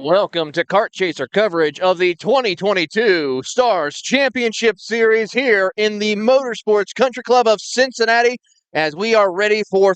Welcome to Kart Chaser coverage of the 2022 Stars Championship Series here in the Motorsports Country Club of Cincinnati as we are ready for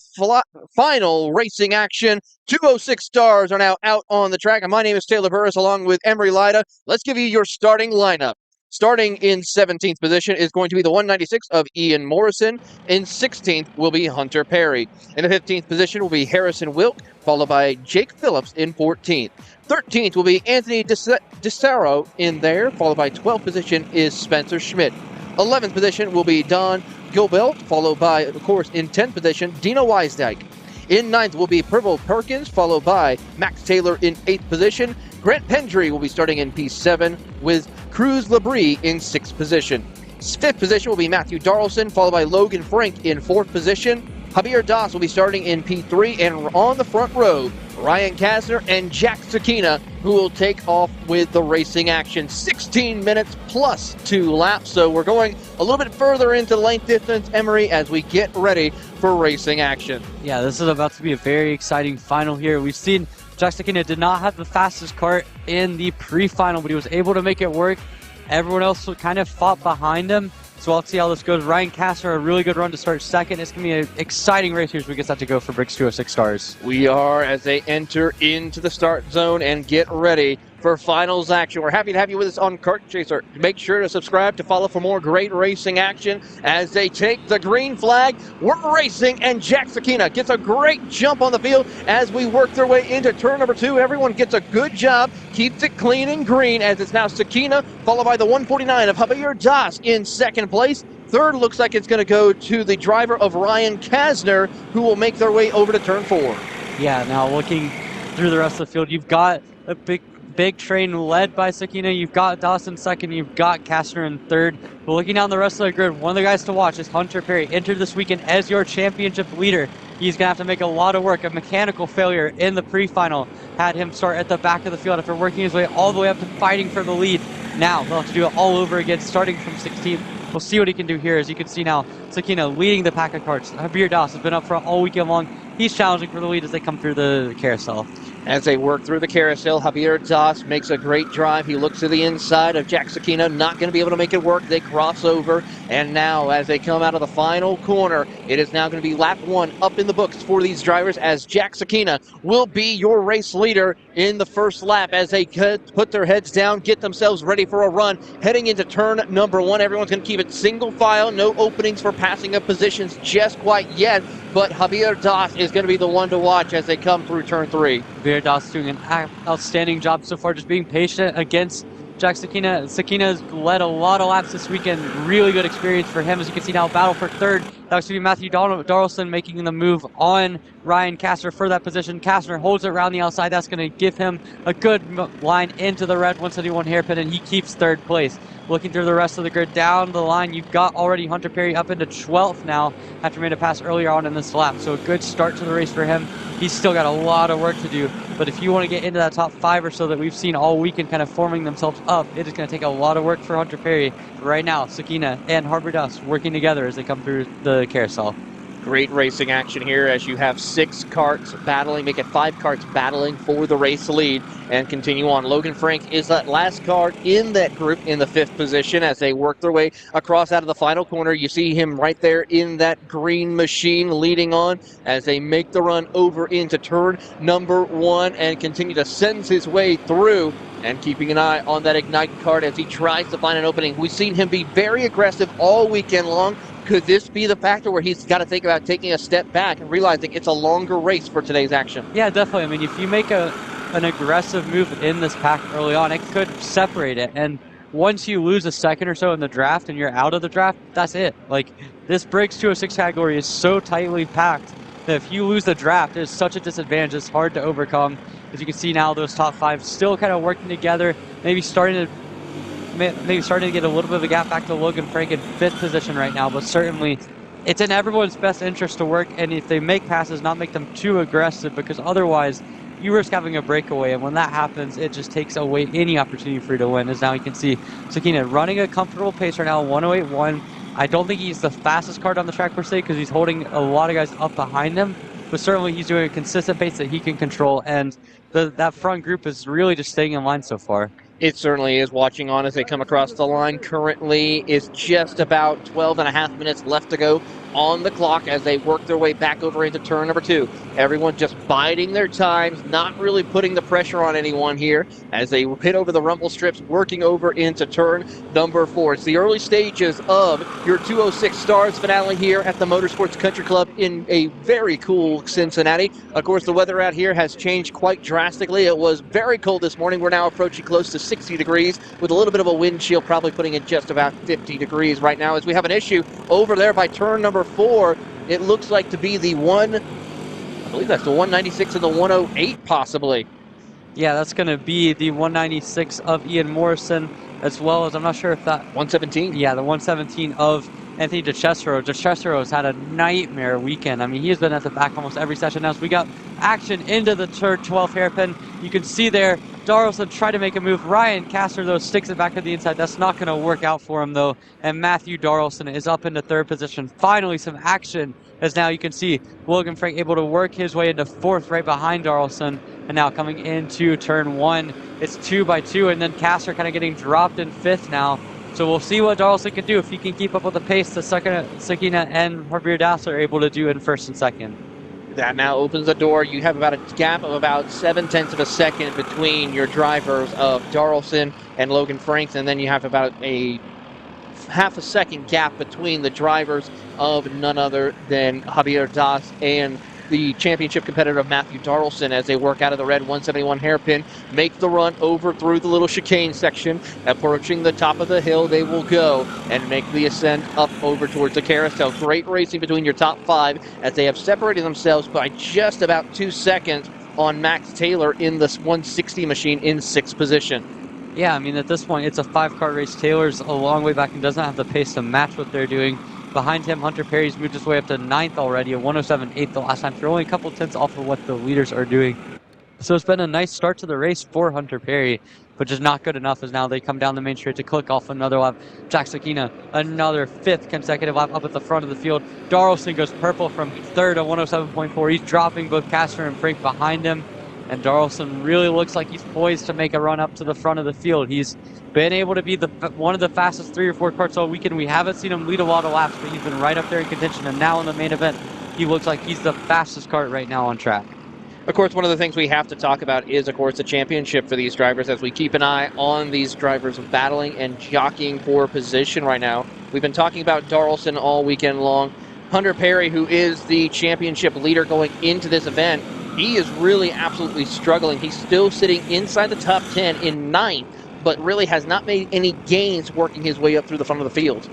final racing action. 206 Stars are now out on the track, and my name is Taylor Burris along with Emery Lida. Let's give you your starting lineup. Starting in 17th position is going to be the 196 of Ian Morrison. In 16th will be Hunter Perry. In the 15th position will be Harrison Wilk, followed by Jake Phillips in 14th. 13th will be Anthony DeSaro in there, followed by 12th position is Spencer Schmidt. 11th position will be Don Gilbelt, followed by, of course, in 10th position, Dino Weisdike. In 9th will be Pribble Perkins, followed by Max Taylor in 8th position. Grant Pendry will be starting in P7 with Cruz Labrie in 6th position. 5th position will be Matthew Darlson, followed by Logan Frank in 4th position. Javier Das will be starting in P3, and on the front row, Ryan Kasner and Jack Sakina, who will take off with the racing action. 16 minutes plus 2 laps, so we're going a little bit further into length distance, Emery, as we get ready for racing action. Yeah, this is about to be a very exciting final here. We've seen Jack Sakina did not have the fastest kart in the pre-final, but he was able to make it work. Everyone else kind of fought behind him. So I'll see how this goes. Ryan Kasser, a really good run to start second. It's going to be an exciting race here as we get set to go for Bricks 206 Stars. We are as they enter into the start zone and get ready for finals action. We're happy to have you with us on Kart Chaser. Make sure to subscribe to follow for more great racing action as they take the green flag. We're racing, and Jack Sakina gets a great jump on the field as we work their way into turn number 2. Everyone gets a good job, keeps it clean and green as it's now Sakina, followed by the 149 of Javier Das in second place. Third looks like it's going to go to the driver of Ryan Kasner, who will make their way over to turn 4. Yeah, now looking through the rest of the field, you've got a big train led by Sakina. You've got Dawson second. You've got Kastner in third. But looking down the rest of the grid, one of the guys to watch is Hunter Perry. Entered this weekend as your championship leader. He's going to have to make a lot of work. A mechanical failure in the pre-final had him start at the back of the field after working his way all the way up to fighting for the lead. Now they'll have to do it all over again, starting from 16th. We'll see what he can do here. As you can see now, Sakina leading the pack of karts. Javier Das has been up front all weekend long. He's challenging for the lead as they come through the carousel. As they work through the carousel, Javier Das makes a great drive. He looks to the inside of Jack Sakina, not going to be able to make it work. They cross over, and now as they come out of the final corner, it is now going to be lap 1 up in the books for these drivers, as Jack Sakina will be your race leader in the first lap as they put their heads down, get themselves ready for a run. Heading into turn number 1, everyone's going to keep it single file, no openings for passing up positions just quite yet, but Javier Das is going to be the one to watch as they come through turn 3. Javier Das doing an outstanding job so far, just being patient against Jack Sakina. Sakina's led a lot of laps this weekend. Really good experience for him. As you can see now, battle for third. That was going to be Matthew Darlson making the move on Ryan Kastner for that position. Kastner holds it around the outside. That's going to give him a good line into the red 171 hairpin, and he keeps third place. Looking through the rest of the grid down the line, you've got already Hunter Perry up into 12th now after made a pass earlier on in this lap. So a good start to the race for him. He's still got a lot of work to do, but if you want to get into that top 5 or so that we've seen all weekend kind of forming themselves up, it is going to take a lot of work for Hunter Perry. Right now, Sakina and Javier Das working together as they come through the carousel. Great racing action here as you have 6 karts battling, make it 5 karts battling for the race lead and continue on. Logan Frank is that last kart in that group in the 5th position as they work their way across out of the final corner. You see him right there in that green machine leading on as they make the run over into turn number 1 and continue to send his way through, and keeping an eye on that Ignite kart as he tries to find an opening. We've seen him be very aggressive all weekend long. Could this be the factor where he's got to think about taking a step back and realizing it's a longer race for today's action? Yeah, definitely. I mean, if you make an aggressive move in this pack early on, it could separate it. And once you lose a second or so in the draft and you're out of the draft, that's it. Like, this Briggs 206 category is so tightly packed that if you lose the draft, it's such a disadvantage. It's hard to overcome. As you can see now, those top 5 still kind of working together, maybe starting to get a little bit of a gap back to Logan Frank in 5th position right now, but certainly it's in everyone's best interest to work, and if they make passes, not make them too aggressive, because otherwise you risk having a breakaway, and when that happens, it just takes away any opportunity for you to win. As now you can see Sakina running a comfortable pace right now, 108.1. I don't think he's the fastest kart on the track per se, because he's holding a lot of guys up behind him, but certainly he's doing a consistent pace that he can control, and that front group is really just staying in line so far. It certainly is. Watching on as they come across the line currently is just about 12 and a half minutes left to go on the clock as they work their way back over into turn number 2. Everyone just biding their times, not really putting the pressure on anyone here as they hit over the rumble strips, working over into turn number 4. It's the early stages of your 206 Stars finale here at the Motorsports Country Club in a very cool Cincinnati. Of course, the weather out here has changed quite drastically. It was very cold this morning. We're now approaching close to 60 degrees with a little bit of a wind chill, probably putting it just about 50 degrees right now as we have an issue over there by turn number 4. It looks like to be the I believe that's the 196 and the 108 possibly. Yeah, that's going to be the 196 of Ian Morrison, as well as, I'm not sure if that... 117? Yeah, the 117 of Anthony DeCesaro. DeCesaro has had a nightmare weekend. I mean, he has been at the back almost every session now. So we got action into the turn 12 hairpin. You can see there, Darlson tried to make a move. Ryan Kastner, though, sticks it back to the inside. That's not going to work out for him, though. And Matthew Darlson is up into 3rd position. Finally, some action, as now you can see Logan Frank able to work his way into 4th right behind Darlson. And now coming into turn 1, it's 2 by 2. And then Kastner kind of getting dropped in 5th now. So we'll see what Darlson can do if he can keep up with the pace that Sakina and Javier Das are able to do in 1st and 2nd. That now opens the door. You have about a gap of about 0.7 of a second between your drivers of Darlson and Logan Franks, and then you have about a half a second gap between the drivers of none other than Javier Das and the championship competitor of Matthew Darlson as they work out of the red 171 hairpin, make the run over through the little chicane section. Approaching the top of the hill, they will go and make the ascent up over towards the carousel. Great racing between your top 5 as they have separated themselves by just about 2 seconds on Max Taylor in this 160 machine in 6th position. Yeah, I mean, at this point, it's a 5-car race. Taylor's a long way back and doesn't have the pace to match what they're doing. Behind him, Hunter Perry's moved his way up to 9th already, a 107.8 the last time. So they're only a couple tenths off of what the leaders are doing. So it's been a nice start to the race for Hunter Perry, but just not good enough as now they come down the main straight to click off another lap. Jack Sakina, another 5th consecutive lap up at the front of the field. Darlson goes purple from 3rd at 107.4. He's dropping both Kastner and Frank behind him. And Darlson really looks like he's poised to make a run up to the front of the field. He's been able to be one of the fastest 3 or 4 carts all weekend. We haven't seen him lead a lot of laps, but he's been right up there in contention. And now in the main event, he looks like he's the fastest kart right now on track. Of course, one of the things we have to talk about is, of course, the championship for these drivers as we keep an eye on these drivers battling and jockeying for position right now. We've been talking about Darlson all weekend long. Hunter Perry, who is the championship leader going into this event, he is really absolutely struggling. He's still sitting inside the top 10 in 9th, but really has not made any gains working his way up through the front of the field.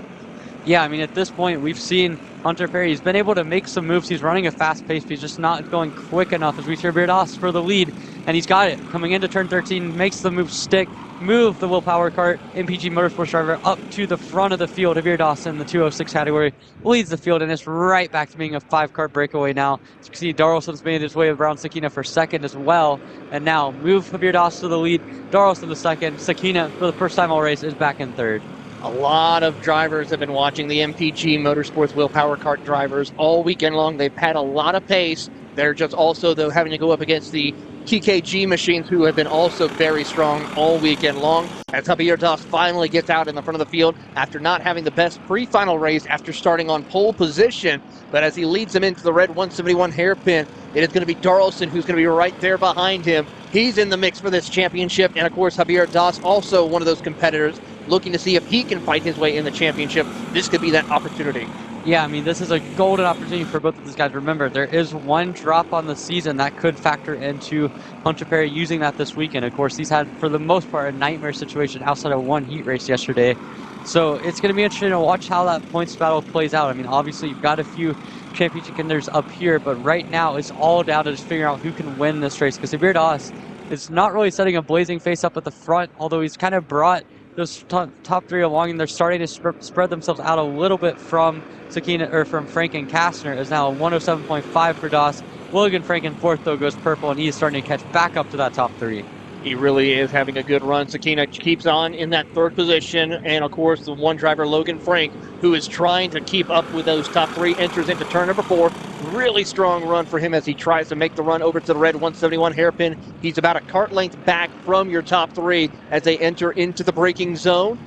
Yeah, I mean, at this point, we've seen Hunter Perry. He's been able to make some moves. He's running a fast pace, but he's just not going quick enough as we see Javier Das for the lead. And he's got it. Coming into turn 13, makes the move stick, move the Willpower Kart MPG Motorsports driver up to the front of the field. Javier Das in the 206 category leads the field, and it's right back to being a 5-kart breakaway now. As you can see, Darlson's made his way around Sakina for 2nd as well. And now move Javier Das to the lead, Darlson to 2nd. Sakina, for the first time all race, is back in 3rd. A lot of drivers have been watching the MPG Motorsports Willpower Kart drivers all weekend long. They've had a lot of pace. They're just also, though, having to go up against the TKG machines, who have been also very strong all weekend long. As Javier Das finally gets out in the front of the field after not having the best pre-final race after starting on pole position. But as he leads them into the red 171 hairpin, it is going to be Darlson who's going to be right there behind him. He's in the mix for this championship. And, of course, Javier Das, also one of those competitors, looking to see if he can fight his way in the championship. This could be that opportunity. Yeah, I mean, this is a golden opportunity for both of these guys. Remember, there is one drop on the season that could factor into Hunter Perry using that this weekend. Of course, he's had, for the most part, a nightmare situation outside of one heat race yesterday. So it's going to be interesting to watch how that points battle plays out. I mean, obviously, you've got a few championship contenders up here, but right now it's all down to just figuring out who can win this race. Because Javier Das is not really setting a blazing face up at the front, although he's kind of brought those top 3 along, and they're starting to spread themselves out a little bit from Sakina, or from Frank and Kastner. Is now a 107.5 for Das. Logan Frank in 4th, though, goes purple, and he's starting to catch back up to that top 3. He really is having a good run. Sakina keeps on in that third position. And, of course, the one driver, Logan Frank, who is trying to keep up with those top three, enters into turn number 4. Really strong run for him as he tries to make the run over to the red 171 hairpin. He's about a kart length back from your top 3 as they enter into the braking zone.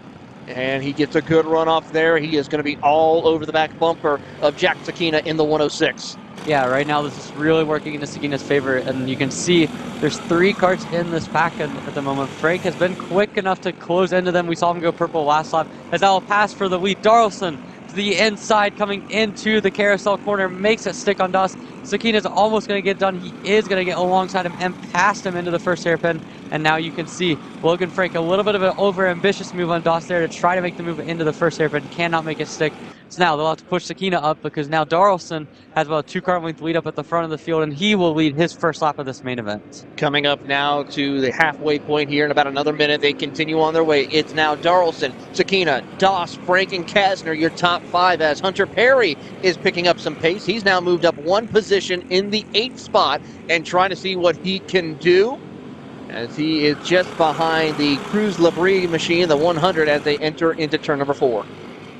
And he gets a good run off there. He is going to be all over the back bumper of Jack Sakina in the 106. Yeah, right now this is really working into Sakina's favor, and you can see there's 3 carts in this pack at the moment. Frank has been quick enough to close into them. We saw him go purple last lap as that will pass for the lead. Darlson to the inside, coming into the carousel corner, makes it stick on Doss. Sakina's almost going to get done. He is going to get alongside him and past him into the first hairpin. And now you can see Logan Frank, a little bit of an over-ambitious move on Doss there to try to make the move into the first hairpin. Cannot make it stick. So now they'll have to push Sakina up because now Darlson has about a 2-car length lead up at the front of the field, and he will lead his first lap of this main event. Coming up now to the halfway point here in about another minute. They continue on their way. It's now Darlson, Sakina, Doss, Frank, and Kasner, your top 5, as Hunter Perry is picking up some pace. He's now moved up 1 position in the 8th spot and trying to see what he can do, as he is just behind the Cruz Labrie machine, the 100, as they enter into turn number 4.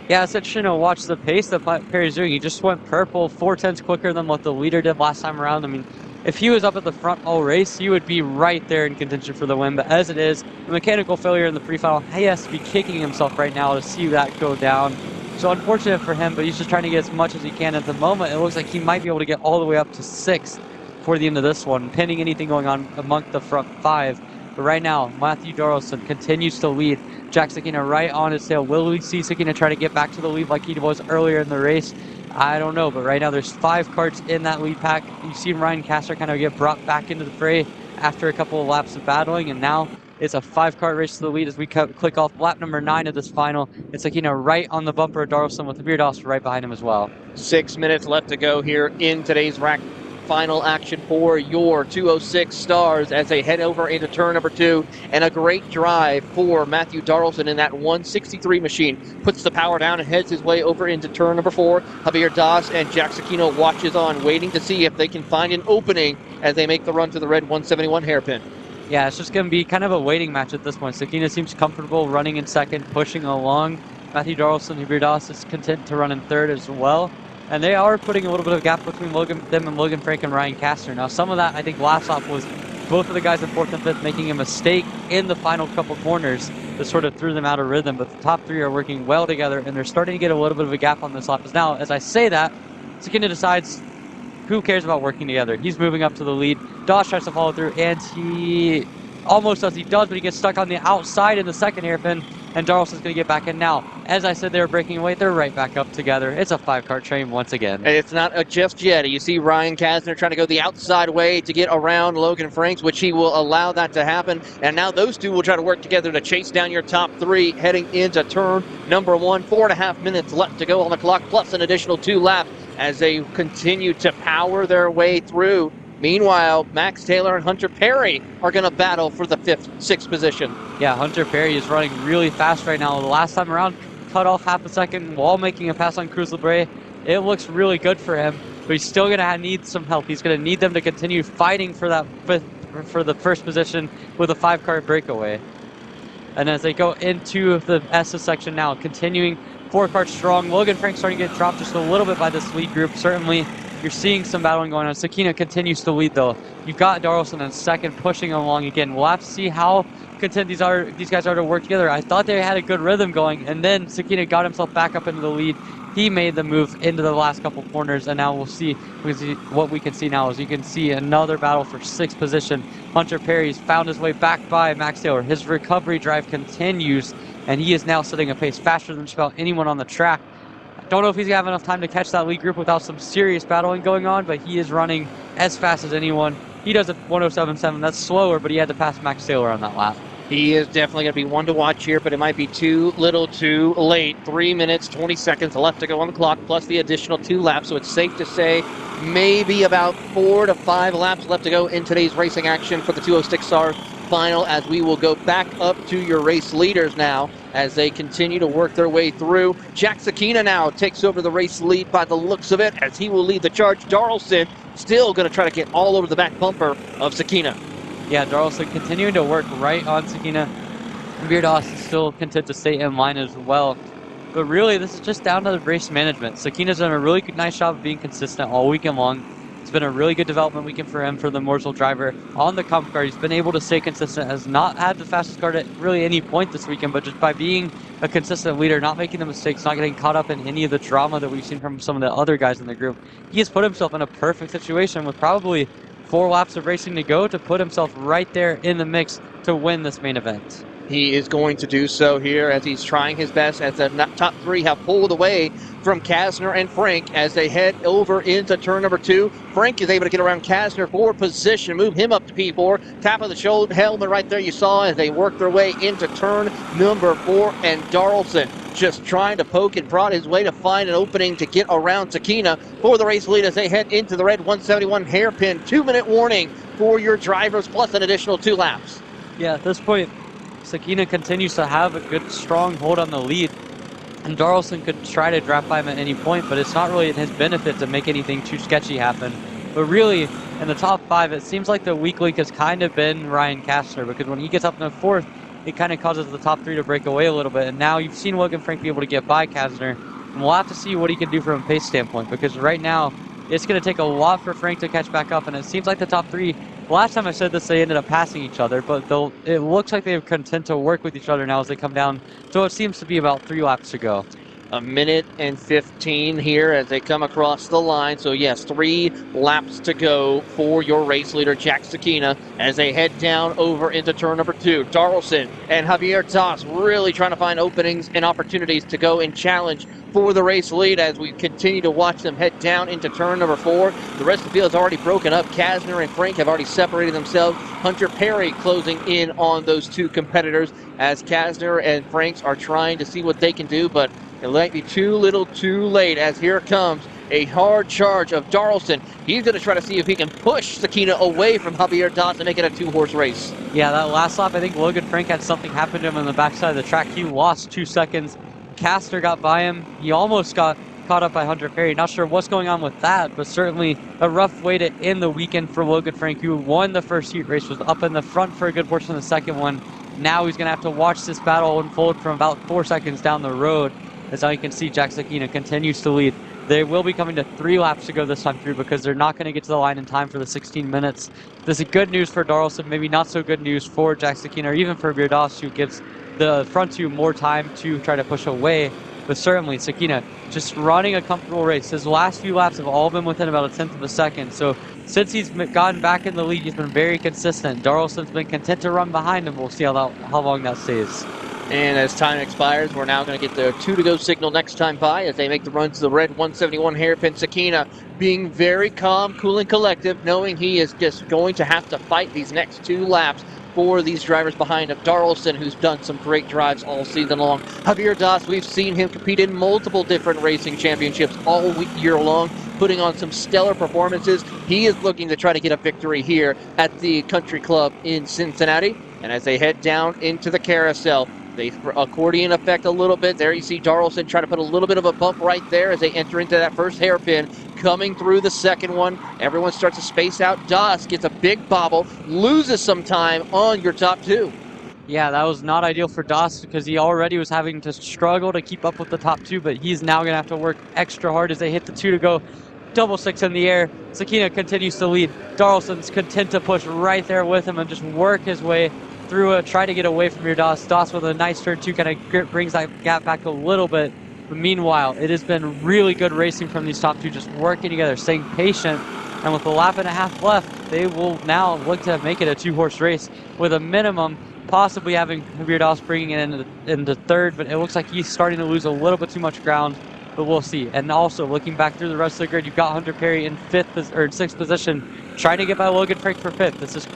Yeah, I said Shino, watch the pace that Perry's doing. He just went purple 4/10 quicker than what the leader did last time around. I mean, if he was up at the front all race, he would be right there in contention for the win. But as it is, the mechanical failure in the pre-final, he has to be kicking himself right now to see that go down. So unfortunate for him, but he's just trying to get as much as he can. At the moment, it looks like he might be able to get all the way up to 6th before the end of this one, pending anything going on among the front 5. But right now, Matthew Darlson continues to lead. Jack Sakina right on his tail. Will we see Sakina try to get back to the lead like he was earlier in the race? I don't know, but right now there's 5 carts in that lead pack. You see Ryan Castor kind of get brought back into the fray after a couple of laps of battling, and now it's a 5-cart race to the lead as we click off lap number 9 of this final. It's Sakina right on the bumper of Darlson with the Beardos right behind him as well. 6 minutes left to go here in today's rack. Final action for your 206 Stars as they head over into turn number 2, and a great drive for Matthew Darlson in that 163 machine. Puts the power down and heads his way over into turn number 4. Javier Doss and Jack Sakina watches on, waiting to see if they can find an opening as they make the run to the red 171 hairpin. Yeah, it's just going to be kind of a waiting match at this point. Sakina seems comfortable running in second, pushing along. Matthew Darlson, Javier Doss is content to run in third as well. And they are putting a little bit of gap between them and Logan Frank and Ryan Castor. Now, some of that, I think, last lap was both of the guys in 4th and 5th making a mistake in the final couple corners that sort of threw them out of rhythm. But the top 3 are working well together, and they're starting to get a little bit of a gap on this lap. As now, as I say that, Sakina decides, who cares about working together? He's moving up to the lead. Doss tries to follow through, and he almost does. He does, but he gets stuck on the outside in the second hairpin, and Darlson's going to get back in now. As I said, they were breaking away. They're right back up together. It's a 5-cart train once again. And it's not just yet. You see Ryan Kasner trying to go the outside way to get around Logan Franks, which he will allow that to happen. And now those two will try to work together to chase down your top 3 heading into turn number 1. 4.5 minutes left to go on the clock, plus an additional 2 laps as they continue to power their way through. Meanwhile, Max Taylor and Hunter Perry are going to battle for the 5th, 6th position. Yeah, Hunter Perry is running really fast right now. The last time around, cut off half a second while making a pass on Cruz Labrie. It looks really good for him, but he's still going to need some help. He's going to need them to continue fighting for that for the first position with a 5-cart breakaway. And as they go into the S's section now, continuing 4-cart strong. Logan Frank starting to get dropped just a little bit by this lead group. Certainly, you're seeing some battling going on. Sakina continues to lead, though. You've got Darlson in second, pushing along again. We'll have to see how content these guys are to work together. I thought they had a good rhythm going, and then Sakina got himself back up into the lead. He made the move into the last couple corners, and now we'll see what we can see now is you can see another battle for 6th position. Hunter Perry's found his way back by Max Taylor. His recovery drive continues, and he is now setting a pace faster than just about anyone on the track. Don't know if he's going to have enough time to catch that lead group without some serious battling going on, but he is running as fast as anyone. He does a 107.7. That's slower, but he had to pass Max Taylor on that lap. He is definitely going to be one to watch here, but it might be too little too late. 3 minutes, 20 seconds left to go on the clock, plus the additional 2 laps. So it's safe to say maybe about 4 to 5 laps left to go in today's racing action for the 206 Stars final, as we will go back up to your race leaders now as they continue to work their way through. Jack Sakina now takes over the race lead by the looks of it, as he will lead the charge. Darlson still going to try to get all over the back bumper of Sakina. Yeah, Darlison continuing to work right on Sakina. Beardos is still content to stay in line as well. But really, this is just down to the race management. Sakina's done a really nice job of being consistent all weekend long. It's been a really good development weekend for him, for the Morsel driver. On the comp car, he's been able to stay consistent, has not had the fastest car at really any point this weekend, but just by being a consistent leader, not making the mistakes, not getting caught up in any of the drama that we've seen from some of the other guys in the group, he has put himself in a perfect situation with probably 4 laps of racing to go to put himself right there in the mix to win this main event. He is going to do so here as he's trying his best as the top 3 have pulled away from Kasner and Frank as they head over into turn number 2. Frank is able to get around Kasner for position, move him up to P4. Tap of the shoulder helmet right there you saw as they work their way into turn number 4. And Darlison just trying to poke and prod his way to find an opening to get around Sakina for the race lead as they head into the red 171 hairpin. 2-minute warning for your drivers plus an additional 2 laps. Yeah, at this point, Sakina continues to have a good, strong hold on the lead, and Darlison could try to drop by him at any point, but it's not really in his benefit to make anything too sketchy happen. But really, in the top 5, it seems like the weak link has kind of been Ryan Kasner, because when he gets up in the 4th, it kind of causes the top 3 to break away a little bit, and now you've seen Logan Frank be able to get by Kasner, and we'll have to see what he can do from a pace standpoint, because right now, it's going to take a lot for Frank to catch back up, and it seems like the top 3, last time I said this, they ended up passing each other, but it looks like they're content to work with each other now as they come down, so it seems to be about 3 laps to go. 1:15 here as they come across the line. So yes, 3 laps to go for your race leader, Jack Sakina, as they head down over into turn number 2. Darlison and Javier Das really trying to find openings and opportunities to go and challenge for the race lead as we continue to watch them head down into turn number 4. The rest of the field is already broken up. Kasner and Frank have already separated themselves. Hunter Perry closing in on those 2 competitors as Kasner and Franks are trying to see what they can do, but it might be too little too late as here comes a hard charge of Darlison. He's going to try to see if he can push Sakina away from Javier Das and make it a 2-horse race. Yeah, that last lap, I think Logan Frank had something happen to him on the backside of the track. He lost 2 seconds. Kasner got by him. He almost got caught up by Hunter Perry. Not sure what's going on with that, but certainly a rough way to end the weekend for Logan Frank, who won the first heat race, was up in the front for a good portion of the second one. Now he's going to have to watch this battle unfold from about 4 seconds down the road. As now you can see, Jack Sakina continues to lead. They will be coming to 3 laps to go this time through because they're not going to get to the line in time for the 16 minutes. This is good news for Darlison, maybe not so good news for Jack Sakina or even for Beardos, who gives the front 2 more time to try to push away. But certainly, Sakina just running a comfortable race. His last few laps have all been within about 1/10 of a second. So since he's gotten back in the lead, he's been very consistent. Darlison's been content to run behind him. We'll see how long that stays. And as time expires, we're now going to get the 2 to go signal next time by as they make the run to the red 171 hairpin. Sakina being very calm, cool, and collective, knowing he is just going to have to fight these next 2 laps for these drivers behind him. Darlison, who's done some great drives all season long. Javier Das, we've seen him compete in multiple different racing championships all year long, putting on some stellar performances. He is looking to try to get a victory here at the Country Club in Cincinnati. And as they head down into the carousel, they accordion effect a little bit. There you see Darlison try to put a little bit of a bump right there as they enter into that first hairpin. Coming through the second one, everyone starts to space out. Das gets a big bobble, loses some time on your top 2. Yeah, that was not ideal for Das because he already was having to struggle to keep up with the top 2, but he's now going to have to work extra hard as they hit the 2 to go. Double 6 in the air. Sakina continues to lead. Darlison's content to push right there with him and just work his way through it, try to get away from your Das. Das with a nice turn 2 kind of brings that gap back a little bit. But meanwhile, it has been really good racing from these top 2, just working together, staying patient. And with a lap and a half left, they will now look to make it a 2-horse race with a minimum, possibly having Javier Das bringing it into 3rd, but it looks like he's starting to lose a little bit too much ground. But we'll see. And also, looking back through the rest of the grid, you've got Hunter Perry in 6th position, trying to get by Logan Frank for 5th. This is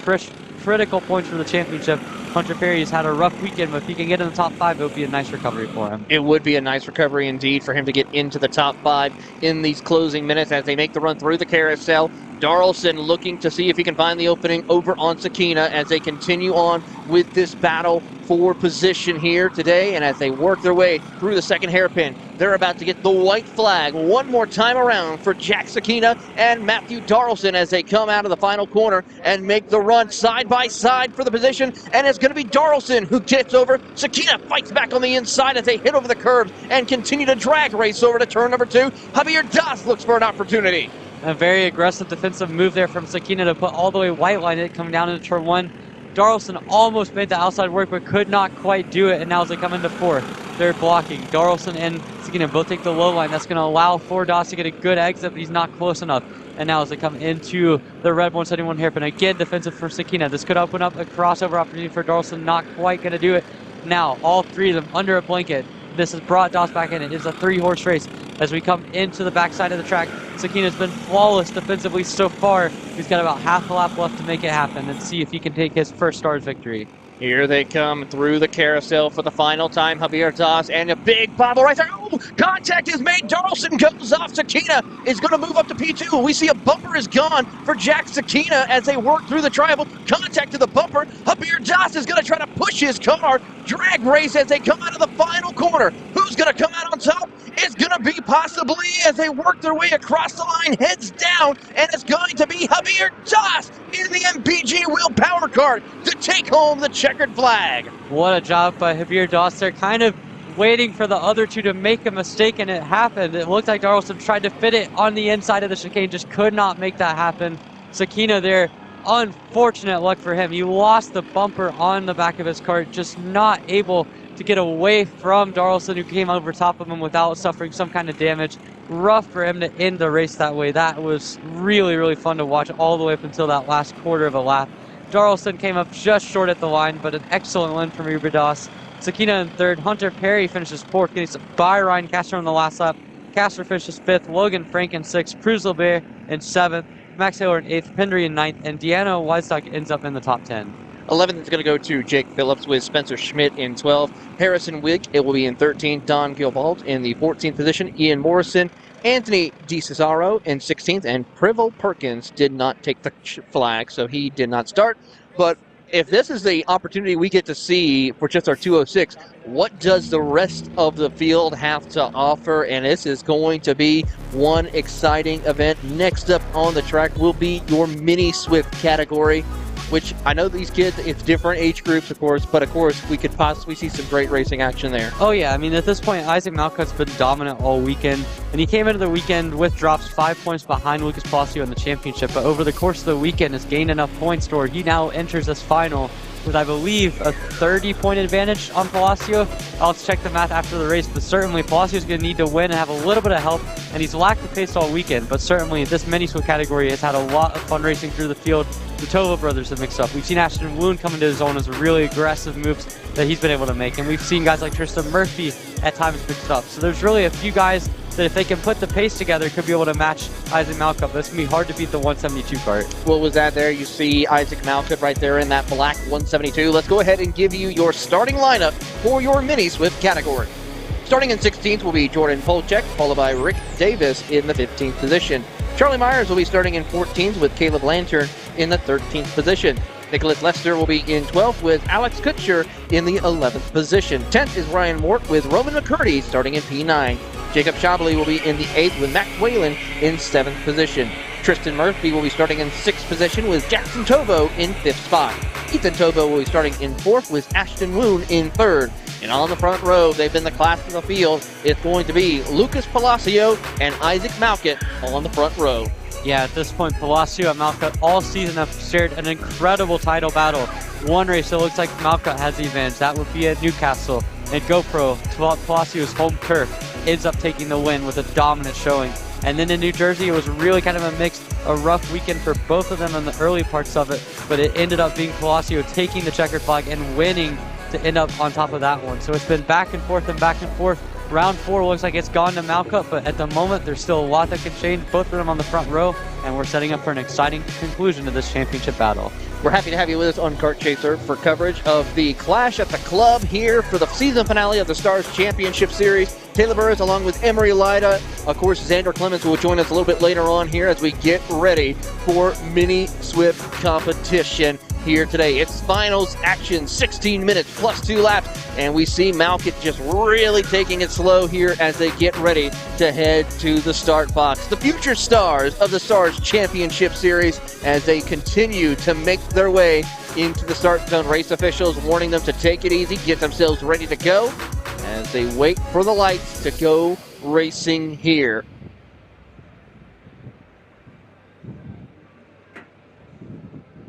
critical points for the championship. Hunter Perry has had a rough weekend, but if he can get in the top 5, it would be a nice recovery for him. It would be a nice recovery indeed for him to get into the top 5 in these closing minutes as they make the run through the carousel. Darlson looking to see if he can find the opening over on Sakina as they continue on with this battle for position here today. And as they work their way through the second hairpin, they're about to get the white flag one more time around for Jack Sakina and Matthew Darlson as they come out of the final corner and make the run side by side for the position. And it's going to be Darlson who gets over. Sakina fights back on the inside as they hit over the curbs and continue to drag race over to turn number 2. Javier Das looks for an opportunity. A very aggressive defensive move there from Sakina to put all the way white line it coming down into turn 1. Darlson almost made the outside work but could not quite do it, and now as they come into 4th, they're blocking. Darlson and Sakina both take the low line. That's going to allow for Das to get a good exit, but he's not close enough. And now as they come into the red 171 hairpin, again defensive for Sakina. This could open up a crossover opportunity for Darlson, not quite going to do it. Now all three of them under a blanket. This has brought Das back in. It is a 3-horse race. As we come into the backside of the track, Sakina's been flawless defensively so far. He's got about half a lap left to make it happen and see if he can take his first stars victory. Here they come through the carousel for the final time. Javier Das and a big bobble right there. Oh, contact is made. Darlson goes off. Sakina is going to move up to P2. We see a bumper is gone for Jack Sakina as they work through the tribal. Contact to the bumper. Javier Das is going to try to push his car. Drag race as they come out of the final corner. Who's going to come out on top? It's going to be possibly as they work their way across the line, heads down, and it's going to be Javier Das in the MPG Wheel Power Card to take home the checkered flag. What a job by Javier Das. They're kind of waiting for the other two to make a mistake, and it happened. It looked like Darlson tried to fit it on the inside of the chicane, just could not make that happen. Sakina there, unfortunate luck for him. He lost the bumper on the back of his cart, just not able to get away from Darlson, who came over top of him without suffering some kind of damage. Rough for him to end the race that way. That was really, really fun to watch all the way up until that last quarter of a lap. Darlson came up just short at the line, but an excellent win from Javier Das. Sakina in 3rd. Hunter Perry finishes 4th, getting some by Ryan Castro on the last lap. Castro finishes 5th. Logan Frank in 6th. Cruz Lebert in 7th. Max Taylor in 8th. Pendry in 9th. And Deanna Weisstock ends up in the top 10. 11th is going to go to Jake Phillips with Spencer Schmidt in 12th. Harrison Wigg, it will be in 13th. Don Gilbald in the 14th position. Ian Morrison, Anthony DiCesaro in 16th. And Privel Perkins did not take the flag, so he did not start. But if this is the opportunity we get to see for just our 206, what does the rest of the field have to offer? And this is going to be one exciting event. Next up on the track will be your Mini Swift category, which I know these kids, it's different age groups, of course, but of course we could possibly see some great racing action there. Oh yeah, I mean at this point Isaac Malcutt's been dominant all weekend, and he came into the weekend with drops 5 points behind Lucas Palacio in the championship, but over the course of the weekend has gained enough points to where he now enters this final with, I believe, a 30-point advantage on Palacio. I'll check the math after the race, but certainly Palacio's going to need to win and have a little bit of help, and he's lacked the pace all weekend, but certainly this mini swift category has had a lot of fun racing through the field. The Tova brothers have mixed up. We've seen Ashton Woon come into his own as really aggressive moves that he's been able to make, and we've seen guys like Tristan Murphy at times mixed up. So there's really a few guys that if they can put the pace together could be able to match Isaac Malcutt, but it's going to be hard to beat the 172 cart. What was that there? You see Isaac Malcutt right there in that black 172. Let's go ahead and give you your starting lineup for your Mini Swift category. Starting in 16th will be Jordan Polchek, followed by Rick Davis in the 15th position. Charlie Myers will be starting in 14th with Caleb Lantern in the 13th position. Nicholas Lester will be in 12th with Alex Kutcher in the 11th position. 10th is Ryan Mort with Roman McCurdy starting in P9. Jacob Chablis will be in the 8th with Max Whalen in 7th position. Tristan Murphy will be starting in 6th position with Jackson Tovo in 5th spot. Ethan Tovo will be starting in 4th with Ashton Woon in 3rd. And on the front row, they've been the class of the field. It's going to be Lucas Palacio and Isaac Malcutt on the front row. Yeah, at this point, Palacio and Malcutt all season have shared an incredible title battle. One race, it looks like Malcutt has the advantage. That would be at Newcastle. And GoPro, Palacio's home turf, ends up taking the win with a dominant showing. And then in New Jersey, it was really kind of a rough weekend for both of them in the early parts of it. But it ended up being Palacio taking the checkered flag and winning to end up on top of that one. So it's been back and forth and back and forth. Round 4 looks like it's gone to Malcutt, but at the moment there's still a lot that can change. Both of them on the front row. and we're setting up for an exciting conclusion to this championship battle. We're happy to have you with us on Kart Chaser for coverage of the Clash at the Club here for the season finale of the Stars Championship Series. Taylor Burris along with Emery Lida. Of course, Xander Clemens will join us a little bit later on here as we get ready for mini Swift competition here today. It's finals action, 16 minutes plus 2 laps, and we see Malkit just really taking it slow here as they get ready to head to the start box. The future stars of the Stars Championship Series as they continue to make their way into the start zone. Race officials warning them to take it easy, get themselves ready to go as they wait for the lights to go racing here.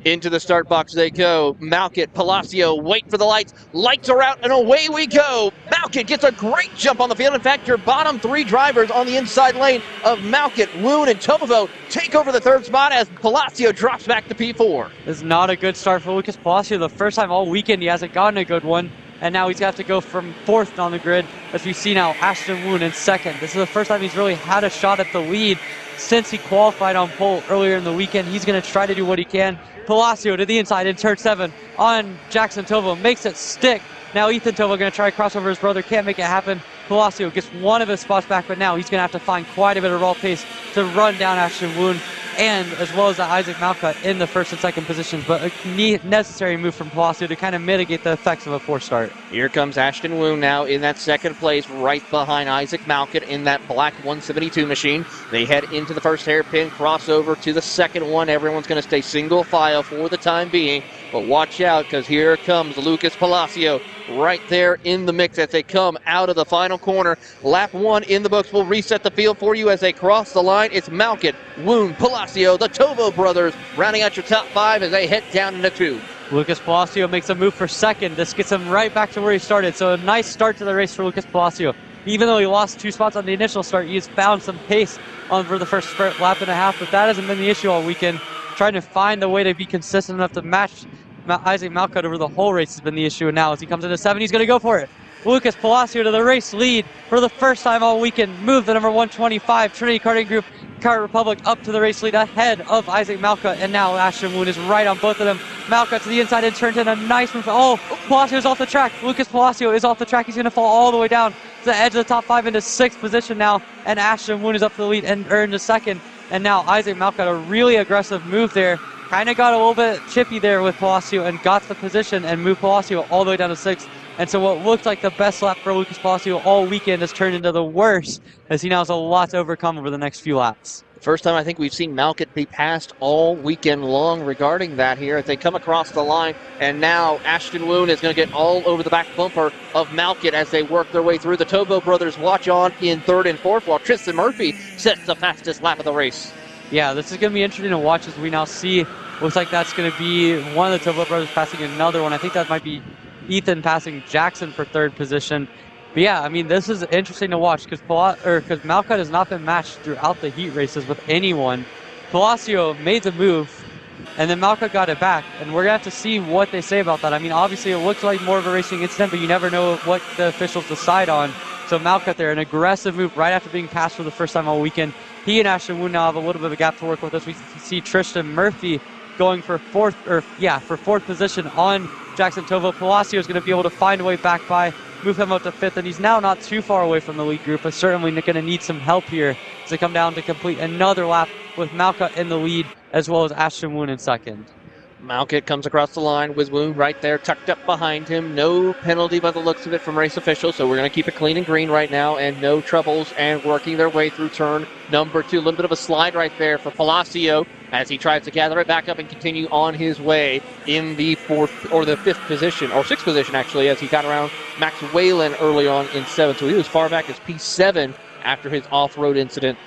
Into the start box they go. Malkit, Palacio, wait for the lights. Lights are out, and away we go. Malkit gets a great jump on the field. In fact, your bottom 3 drivers on the inside lane of Malkit, Woon, and Tomovo take over the 3rd spot as Palacio drops back to P4. This is not a good start for Lucas Palacio. The first time all weekend he hasn't gotten a good one, and now he's going to have to go from 4th on the grid as we see now Ashton Woon in 2nd. This is the first time he's really had a shot at the lead since he qualified on pole earlier in the weekend. He's going to try to do what he can. Palacio to the inside in turn 7 on Jackson Tovo, makes it stick. Now Ethan Tovo going to try to cross over his brother, can't make it happen. Palacio gets one of his spots back, but now he's going to have to find quite a bit of raw pace to run down Ashton Woon, and as well as Isaac Malka in the 1st and 2nd positions, but a necessary move from Palacio to kind of mitigate the effects of a poor start. Here comes Ashton Woon now in that 2nd place, right behind Isaac Malkit in that black 172 machine. They head into the 1st hairpin, crossover to the 2nd one. Everyone's going to stay single file for the time being, but watch out because here comes Lucas Palacio right there in the mix as they come out of the final corner. Lap 1 in the books. Will reset the field for you as they cross the line. It's Malkit, Woon, Palacio, the Tovo brothers rounding out your top 5 as they head down into 2. Lucas Palacio makes a move for 2nd. This gets him right back to where he started. So a nice start to the race for Lucas Palacio. Even though he lost 2 spots on the initial start, he's found some pace on for the first lap and a half, but that hasn't been the issue all weekend. Trying to find a way to be consistent enough to match Isaac Malkut over the whole race has been the issue, and now as he comes into 7, he's going to go for it. Lucas Palacio to the race lead for the first time all weekend. Move the number 125 Trinity Karting Group Kart Republic up to the race lead ahead of Isaac Malka, and now Ashton Woon is right on both of them. Malka to the inside and turns in a nice move. Oh, Palacio is off the track. Lucas Palacio is off the track. He's going to fall all the way down to the edge of the top 5 into 6th position now, and Ashton Woon is up to the lead and earned a 2nd. And now Isaac Malka, a really aggressive move there. Kind of got a little bit chippy there with Palacio and got the position and moved Palacio all the way down to 6th. And so what looked like the best lap for Lucas Palacio all weekend has turned into the worst, as he now has a lot to overcome over the next few laps. First time I think we've seen Malkit be passed all weekend long regarding that here as they come across the line. And now Ashton Woon is going to get all over the back bumper of Malkit as they work their way through. The Tovo brothers watch on in 3rd and 4th while Tristan Murphy sets the fastest lap of the race. Yeah, this is going to be interesting to watch as we now see. Looks like that's going to be one of the Tovo brothers passing another one. I think that might be Ethan passing Jackson for 3rd position. But yeah, I mean, this is interesting to watch because Malkut has not been matched throughout the heat races with anyone. Palacio made the move, and then Malkut got it back, and we're going to have to see what they say about that. I mean, obviously it looks like more of a racing incident, but you never know what the officials decide on. So Malkut there, an aggressive move right after being passed for the first time all weekend. He and Ashton Woon now have a little bit of a gap to work with as we see Tristan Murphy going for 4th position on Jackson Tovo. Palacio is going to be able to find a way back by, move him up to 5th, and he's now not too far away from the lead group, but certainly going to need some help here to come down to complete another lap with Malka in the lead, as well as Ashton Woon in 2nd. Malkit comes across the line with Woon right there, tucked up behind him. No penalty by the looks of it from race officials, so we're going to keep it clean and green right now, and no troubles, and working their way through turn number 2. A little bit of a slide right there for Palacio as he tries to gather it back up and continue on his way in the 4th, or the 5th position, or 6th position actually, as he got around Max Whalen early on in 7th. So he was far back as P7 after his off-road incident.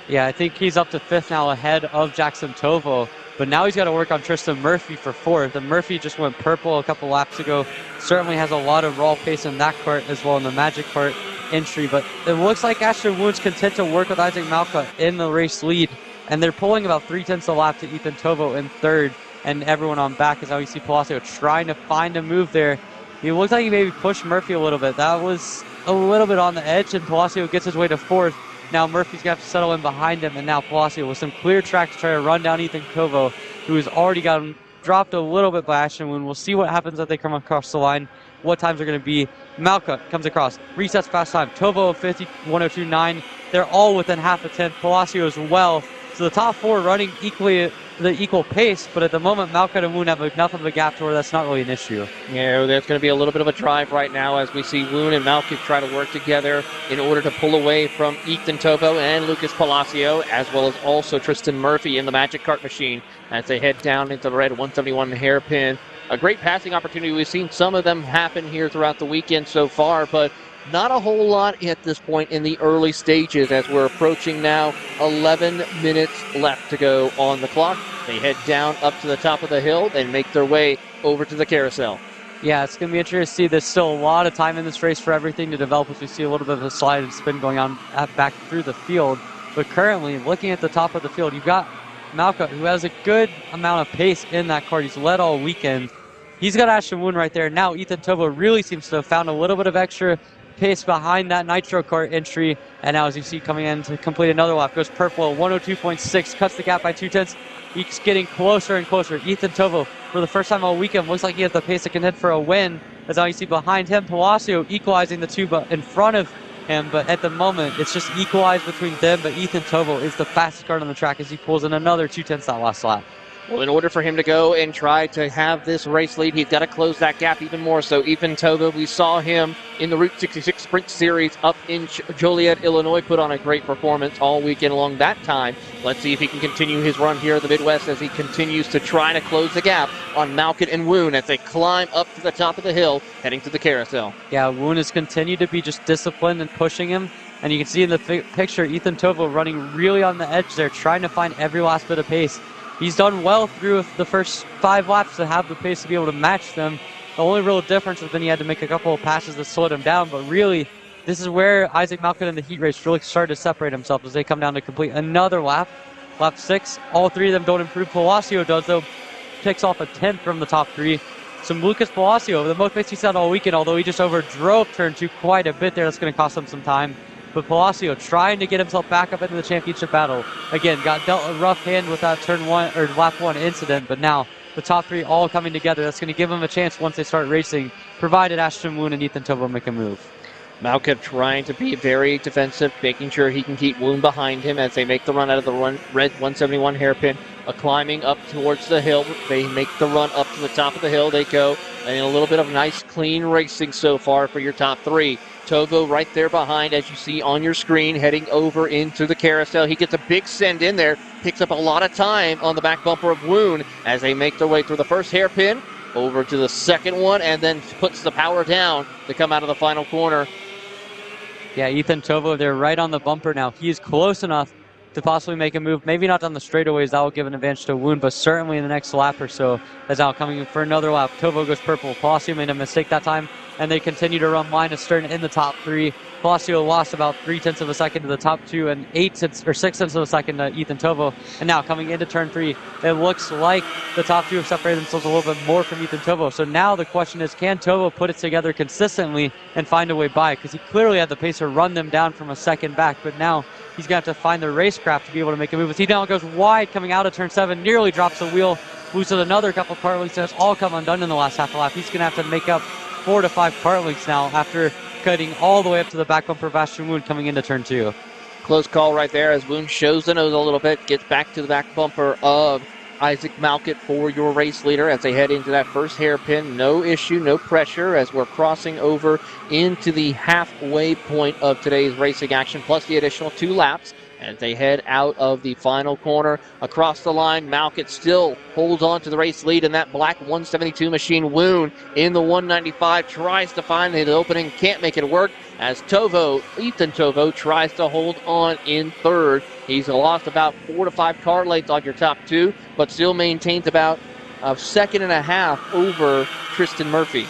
Yeah, I think he's up to 5th now ahead of Jackson Tovo. But now he's got to work on Tristan Murphy for 4th. And Murphy just went purple a couple laps ago. Certainly has a lot of raw pace in that kart as well in the Magic Kart entry. But it looks like Ashton Woon's content to work with Isaac Malka in the race lead. And they're pulling about 3/10 a lap to Ethan Tovo in 3rd. And everyone on back is how you see Palacio trying to find a move there. He looked like he maybe pushed Murphy a little bit. That was a little bit on the edge. And Palacio gets his way to 4th. Now Murphy's going to have to settle in behind him, and now Palacio with some clear track to try to run down Ethan Tovo, who has already gotten dropped a little bit by Ashton Woon. We'll see what happens as they come across the line, what times are going to be. Malka comes across, resets fast time. Tovo 50, 102.9. They're all within half a tenth. Palacio as well. So the top four running the equal pace, but at the moment, Malka and Woon have enough of a gap to where that's not really an issue. Yeah, there's going to be a little bit of a drive right now as we see Woon and Malka try to work together in order to pull away from Ethan Tovo and Lucas Palacio, as well as also Tristan Murphy in the Magic Kart machine as they head down into the red 171 hairpin. A great passing opportunity. We've seen some of them happen here throughout the weekend so far, but not a whole lot at this point in the early stages as we're approaching now 11 minutes left to go on the clock. They head down up to the top of the hill and make their way over to the carousel. Yeah, it's going to be interesting to see. There's still a lot of time in this race for everything to develop as we see a little bit of a slide and spin going on back through the field. But currently, looking at the top of the field, you've got Malka, who has a good amount of pace in that kart. He's led all weekend. He's got Ashton Woon right there. Now Ethan Tovo really seems to have found a little bit of extra pace behind that Nitro Kart entry, and now as you see coming in to complete another lap, goes purple 102.6, cuts the gap by 2/10. He's getting closer and closer. Ethan Tovo, for the first time all weekend, looks like he has the pace that can hit for a win. As now you see behind him, Palacio equalizing the two in front of him, but at the moment it's just equalized between them. But Ethan Tovo is the fastest kart on the track as he pulls in another 2/10 that last lap. Well, in order for him to go and try to have this race lead, he's got to close that gap even more. So Ethan Tovo, we saw him in the Route 66 Sprint Series up in Joliet, Illinois, put on a great performance all weekend along that time. Let's see if he can continue his run here in the Midwest as he continues to try to close the gap on Malkin and Woon as they climb up to the top of the hill, heading to the carousel. Yeah, Woon has continued to be just disciplined and pushing him. And you can see in the picture, Ethan Tovo running really on the edge there, trying to find every last bit of pace. He's done well through the first 5 laps to have the pace to be able to match them. The only real difference has been he had to make a couple of passes that slowed him down, but really, this is where Isaac Malkin in the heat race really started to separate himself as they come down to complete another lap. Lap 6, all 3 of them don't improve. Palacio does, though, picks off a 10th from the top 3. Some Lucas Palacio, the most pace he's had all weekend, although he just overdrove turn 2 quite a bit there. That's going to cost him some time. But Palacio trying to get himself back up into the championship battle. Again, got dealt a rough hand with that lap 1 incident, but now the top 3 all coming together. That's going to give him a chance once they start racing, provided Ashton Woon and Ethan Tovo make a move. Malka trying to be very defensive, making sure he can keep Woon behind him as they make the run out of the red 171 hairpin. Climbing up towards the hill. They make the run up to the top of the hill. They go, and a little bit of nice, clean racing so far for your top 3. Tovo right there behind, as you see on your screen, heading over into the carousel. He gets a big send in there, picks up a lot of time on the back bumper of Woon as they make their way through the first hairpin, over to the second one, and then puts the power down to come out of the final corner. Yeah, Ethan Tovo, they're right on the bumper now. He is close enough to possibly make a move. Maybe not on the straightaways, that will give an advantage to Woon, but certainly in the next lap or so. As now coming in for another lap, Tovo goes purple. Palacio made a mistake that time, and they continue to run line astern in the top 3. Palacio lost about 0.3 of a second to the top 2 and 6 tenths of a second to Ethan Tovo. And now coming into turn 3, it looks like the top 2 have separated themselves a little bit more from Ethan Tovo. So now the question is, can Tovo put it together consistently and find a way by? Because he clearly had the pace to run them down from a second back, but now he's going to have to find the racecraft to be able to make a move. As he now goes wide coming out of turn 7, nearly drops the wheel, loses another couple of kart links, and it's all come undone in the last half a lap. He's going to have to make up 4 to 5 kart links now after cutting all the way up to the back bumper of Ashton Woon coming into turn 2. Close call right there as Woon shows the nose a little bit, gets back to the back bumper of Isaac Malkit for your race leader as they head into that first hairpin. No issue, no pressure as we're crossing over into the halfway point of today's racing action, plus the additional 2 laps. As they head out of the final corner across the line, Malkit still holds on to the race lead in that black 172 machine. Woon in the 195 tries to find the opening, can't make it work as Ethan Tovo tries to hold on in third. He's lost about 4 to 5 car lengths on your top 2, but still maintains about a second and a half over Tristan Murphy.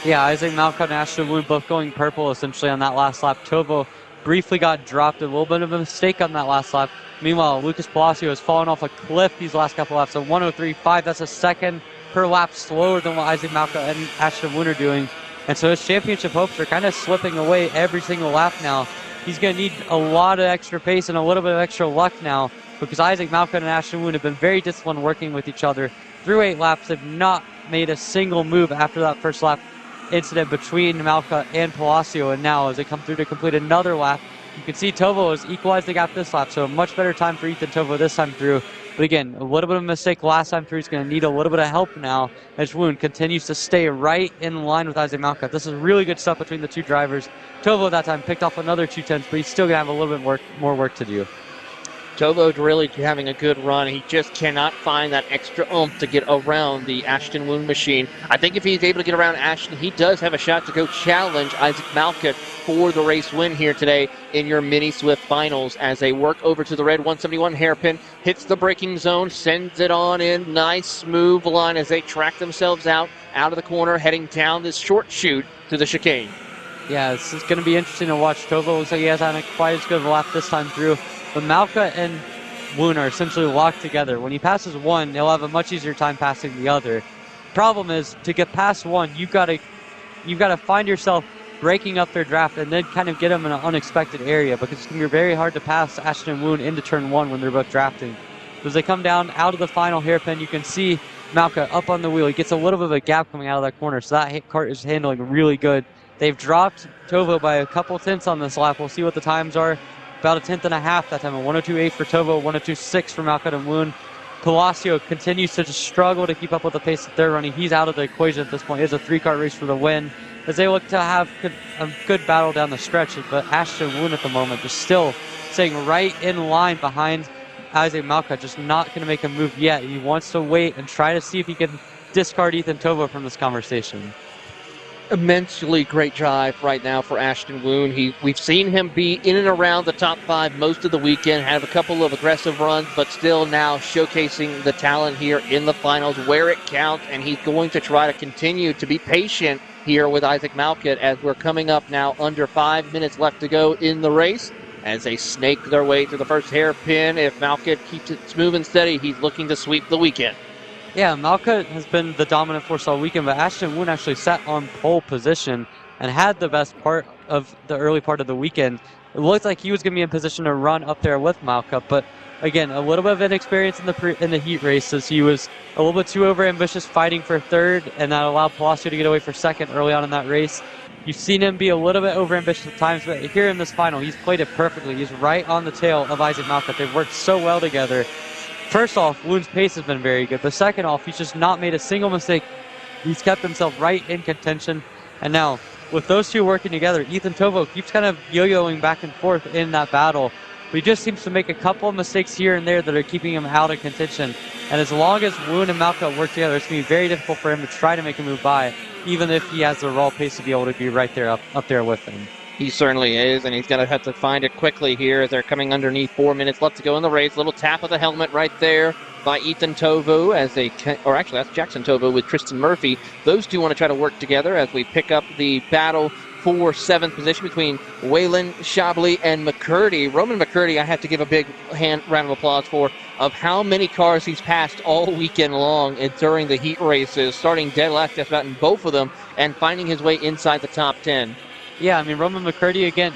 Yeah, Isaac Malkit and Ashton Woon both going purple essentially on that last lap. Tovo briefly got dropped, a little bit of a mistake on that last lap. Meanwhile, Lucas Palacio has fallen off a cliff these last couple laps. So 103.5, that's a second per lap slower than what Isaac Malka and Ashton Woon are doing. And so his championship hopes are kind of slipping away every single lap now. he's going to need a lot of extra pace and a little bit of extra luck now, because Isaac Malka and Ashton Woon have been very disciplined working with each other through 8 laps. They've not made a single move after that first lap incident between Malka and Palacio, and now as they come through to complete another lap, you can see Tovo has equalized the gap this lap, so a much better time for Ethan Tovo this time through. But again, a little bit of a mistake last time through. He's going to need a little bit of help now as Woon continues to stay right in line with Isaac Malka. This is really good stuff between the two drivers. Tovo that time picked off another 2/10, but he's still going to have a little bit more work to do. Tovo really having a good run. He just cannot find that extra oomph to get around the Ashton Woon machine. I think if he's able to get around Ashton, he does have a shot to go challenge Isaac Malka for the race win here today in your Mini Swift Finals as they work over to the red 171 hairpin, hits the braking zone, sends it on in. Nice smooth line as they track themselves out of the corner, heading down this short chute to the chicane. Yeah, this is going to be interesting to watch. Tovo looks like he hasn't had quite as good of a lap this time through. But Malka and Woon are essentially locked together. When he passes one, he'll have a much easier time passing the other. Problem is, to get past one, you've got to find yourself breaking up their draft and then kind of get them in an unexpected area, because it's going to be very hard to pass Ashton and Woon into turn 1 when they're both drafting. As they come down out of the final hairpin, you can see Malka up on the wheel. He gets a little bit of a gap coming out of that corner, so that cart is handling really good. They've dropped Tovo by a couple tenths on this lap. We'll see what the times are. About a 1/10 and a half that time, a 102.8 for Tovo, 102.6 for Malka and Woon. Palacio continues to just struggle to keep up with the pace that they're running. He's out of the equation at this point. It's a 3-car race for the win as they look to have a good battle down the stretch. But Ashton Woon at the moment just still staying right in line behind Isaac Malka, just not going to make a move yet. He wants to wait and try to see if he can discard Ethan Tovo from this conversation. Immensely great drive right now for Ashton Woon. We've seen him be in and around the top 5 most of the weekend, have a couple of aggressive runs, but still now showcasing the talent here in the finals where it counts, and he's going to try to continue to be patient here with Isaac Malka as we're coming up now under 5 minutes left to go in the race as they snake their way through the first hairpin. If Malka keeps it smooth and steady, he's looking to sweep the weekend. Yeah, Malka has been the dominant force all weekend, but Ashton Woon actually sat on pole position and had the best part of the early part of the weekend. It looked like he was going to be in position to run up there with Malka, but again, a little bit of inexperience in the heat races. He was a little bit too overambitious fighting for third, and that allowed Palacio to get away for second early on in that race. You've seen him be a little bit overambitious at times, but here in this final, he's played it perfectly. He's right on the tail of Isaac Malka. They've worked so well together. First off, Woon's pace has been very good, but second off, he's just not made a single mistake. He's kept himself right in contention, and now, with those two working together, Ethan Tovo keeps kind of yo-yoing back and forth in that battle, but he just seems to make a couple of mistakes here and there that are keeping him out of contention, and as long as Woon and Malka work together, it's going to be very difficult for him to try to make a move by, even if he has the raw pace to be able to be right there up there with him. He certainly is, and he's going to have to find it quickly here as they're coming underneath 4 minutes left to go in the race. Little tap of the helmet right there by Ethan Tovo as they, or actually that's Jackson Tovo with Tristan Murphy. Those two want to try to work together as we pick up the battle for 7th position between Waylon Shabley and McCurdy. Roman McCurdy, I have to give a big round of applause for, of how many cars he's passed all weekend long and during the heat races, starting dead last just about in both of them and finding his way inside the top 10. Yeah, I mean, Roman McCurdy, again,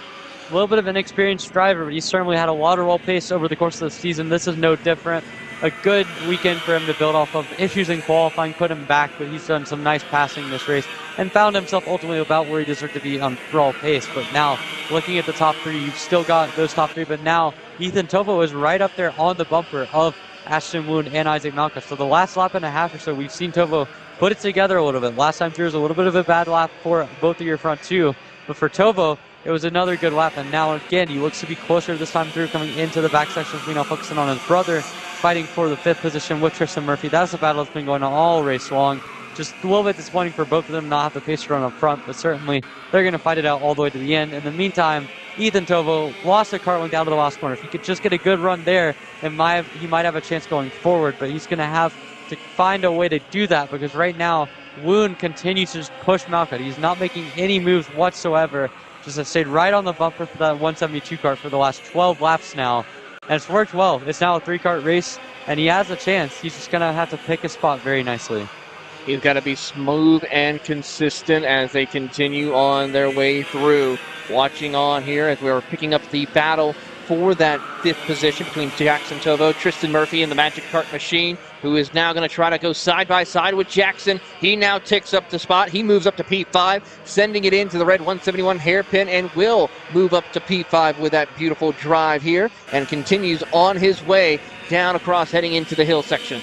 a little bit of an experienced driver, but he's certainly had a lot of roll pace over the course of the season. This is no different. A good weekend for him to build off of. Issues in qualifying put him back, but he's done some nice passing this race and found himself ultimately about where he deserved to be on raw pace. But now, looking at the top 3, you've still got those top 3, but now Ethan Tovo is right up there on the bumper of Ashton Woon and Isaac Malka. So the last lap and a half or so, we've seen Tovo put it together a little bit. Last time through was a little bit of a bad lap for both of your front 2. But for Tovo, it was another good lap, and now again, he looks to be closer this time through, coming into the back sections, now focusing on his brother, fighting for the 5th position with Tristan Murphy. That's a battle that's been going on all race long. Just a little bit disappointing for both of them not have the pace to run up front, but certainly they're going to fight it out all the way to the end. In the meantime, Ethan Tovo lost the cart going down to the last corner. If he could just get a good run there, he might have a chance going forward, but he's going to have to find a way to do that because right now, Woon continues to just push Malka. He's not making any moves whatsoever. Just has stayed right on the bumper for that 172 cart for the last 12 laps now. And it's worked well. It's now a 3-cart race, and he has a chance. He's just going to have to pick his spot very nicely. He's got to be smooth and consistent as they continue on their way through. Watching on here as we're picking up the battle for that 5th position between Jackson Tovo, Tristan Murphy, and the Magic Cart Machine, who is now going to try to go side by side with Jackson. He now takes up the spot. He moves up to P5, sending it into the red 171 hairpin, and will move up to P5 with that beautiful drive here, and continues on his way down across, heading into the hill section.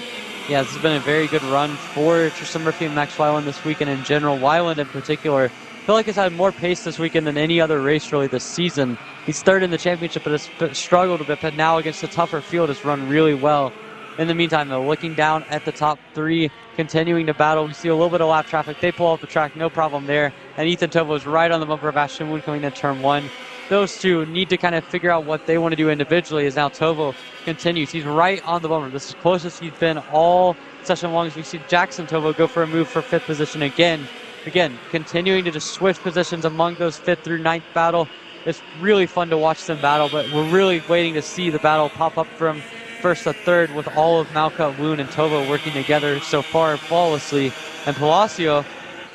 Yeah, this has been a very good run for Tristan Murphy and Max Weiland this weekend in general. Weiland in particular, I feel like he's had more pace this weekend than any other race really this season. He's 3rd in the championship, but has struggled a bit, but now against a tougher field has run really well. In the meantime, though, looking down at the top 3, continuing to battle. We see a little bit of lap traffic. They pull off the track, no problem there. And Ethan Tovo is right on the bumper of Ashton Woon coming into turn 1. Those two need to kind of figure out what they want to do individually as now Tovo continues. He's right on the bumper. This is closest he's been all session long as we see Jackson Tovo go for a move for 5th position again. Again, continuing to just switch positions among those 5th through 9th battle. It's really fun to watch them battle, but we're really waiting to see the battle pop up from 1st to 3rd with all of Malka, Woon, and Tovo working together so far flawlessly. And Palacio,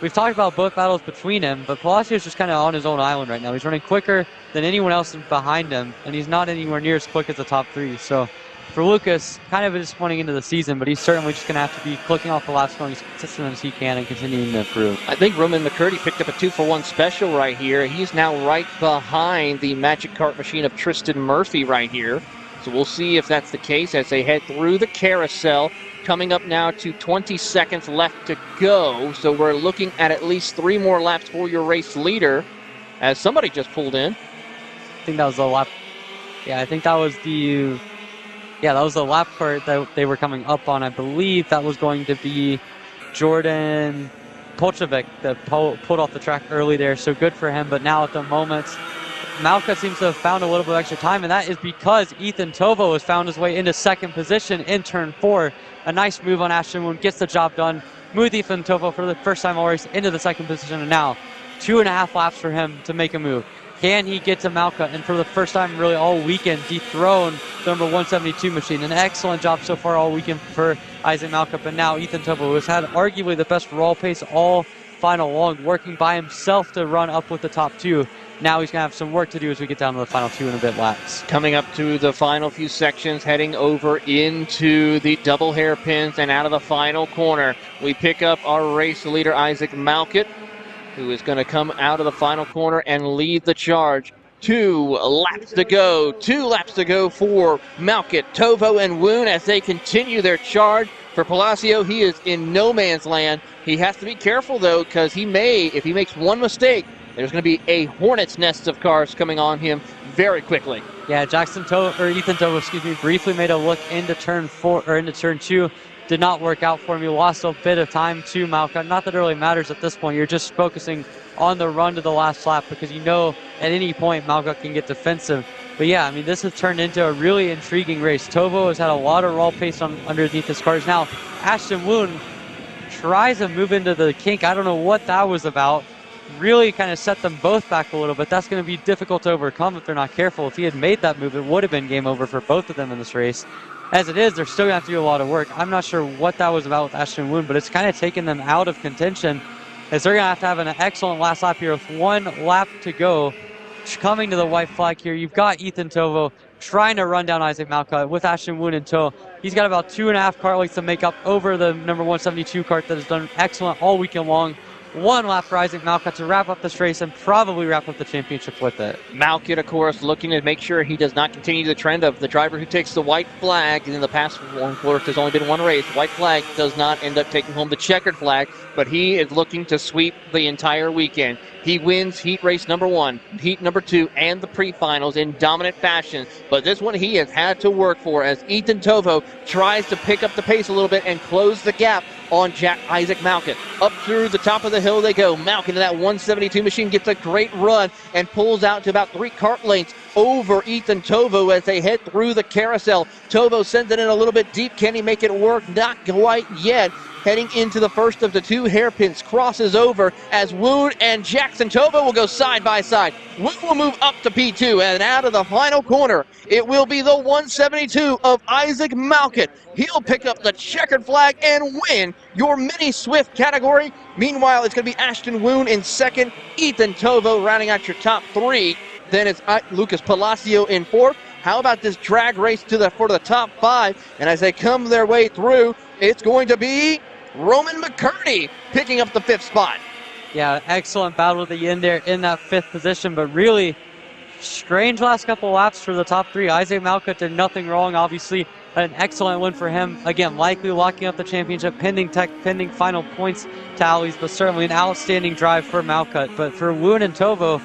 we've talked about both battles between him, but Palacio's just kind of on his own island right now. He's running quicker than anyone else behind him, and he's not anywhere near as quick as the top 3. So for Lucas, kind of a disappointing into the season, but he's certainly just going to have to be clicking off the laps, going as consistent as he can and continuing to improve. I think Roman McCurdy picked up a 2-for-1 special right here. He's now right behind the Magic Cart Machine of Tristan Murphy right here. So we'll see if that's the case as they head through the carousel. Coming up now to 20 seconds left to go. So we're looking at least 3 more laps for your race leader as somebody just pulled in. I think that was the lap. Yeah, I think that was the... Yeah, that was the lap cart that they were coming up on. I believe that was going to be Jordan Polchevic that pulled off the track early there. So good for him. But now at the moment, Malka seems to have found a little bit of extra time, and that is because Ethan Tovo has found his way into 2nd position in turn 4. A nice move on Ashton Woon, gets the job done. Move Ethan Tovo for the first time all race into the 2nd position, and now 2.5 laps for him to make a move. Can he get to Malka and for the first time really all weekend dethrone the number 172 machine? An excellent job so far all weekend for Isaac Malka, but now Ethan Tovo, who has had arguably the best raw pace all final long, working by himself to run up with the top 2. Now he's going to have some work to do as we get down to the final 2 and a bit laps. Coming up to the final few sections, heading over into the double hairpins and out of the final corner. We pick up our race leader, Isaac Malkett, who is going to come out of the final corner and lead the charge. 2 laps to go. 2 laps to go for Malkett, Tovo, and Woon as they continue their charge. For Palacio, he is in no man's land. He has to be careful, though, because he may, if he makes one mistake, there's going to be a hornet's nest of cars coming on him very quickly. Yeah, Ethan Tovo, briefly made a look into turn 4 or into turn 2. Did not work out for him. He lost a bit of time to Malka. Not that it really matters at this point. You're just focusing on the run to the last lap because you know at any point Malka can get defensive. But yeah, I mean, this has turned into a really intriguing race. Tovo has had a lot of raw pace underneath his cars. Now, Ashton Woon tries to move into the kink. I don't know what that was about. Really kind of set them both back a little bit. That's going to be difficult to overcome if they're not careful. If he had made that move, it would have been game over for both of them in this race. As it is, they're still going to have to do a lot of work. I'm not sure what that was about with Ashton Woon, but it's kind of taken them out of contention as they're going to have an excellent last lap here with 1 lap to go. Coming to the white flag here, you've got Ethan Tovo trying to run down Isaac Malka with Ashton Woon in tow. He's got about 2.5 kart lengths to make up over the number 172 kart that has done excellent all weekend long. 1 lap for Isaac Malka to wrap up this race and probably wrap up the championship with it. Malkett, of course, looking to make sure he does not continue the trend of the driver who takes the white flag. In the past one course, there's only been 1 race. White flag does not end up taking home the checkered flag, but he is looking to sweep the entire weekend. He wins heat race number 1, heat number 2, and the pre-finals in dominant fashion. But this one he has had to work for as Ethan Tovo tries to pick up the pace a little bit and close the gap on Isaac Malkett. Up through the top of the hill they go. Malkett in that 172 machine gets a great run and pulls out to about 3 kart lengths over Ethan Tovo as they head through the carousel. Tovo sends it in a little bit deep. Can he make it work? Not quite yet. heading into the first of the two hairpins, crosses over as Woon and Jackson Tova will go side by side. Woon will move up to P2, and out of the final corner, it will be the 172 of Isaac Malkett. He'll pick up the checkered flag and win your Mini Swift category. Meanwhile, it's going to be Ashton Woon in second, Ethan Tovo rounding out your top three. Then it's Lucas Palacio in fourth. How about this drag race for the top five? And as they come their way through, it's going to be Roman McCurdy picking up the fifth spot. Yeah, excellent battle at the end there in that fifth position, but really strange last couple laps for the top three. Isaac Malkett did nothing wrong, obviously. An excellent win for him. Again, likely locking up the championship, pending final points tallies, but certainly an outstanding drive for Malkett. But for Woon and Tovo,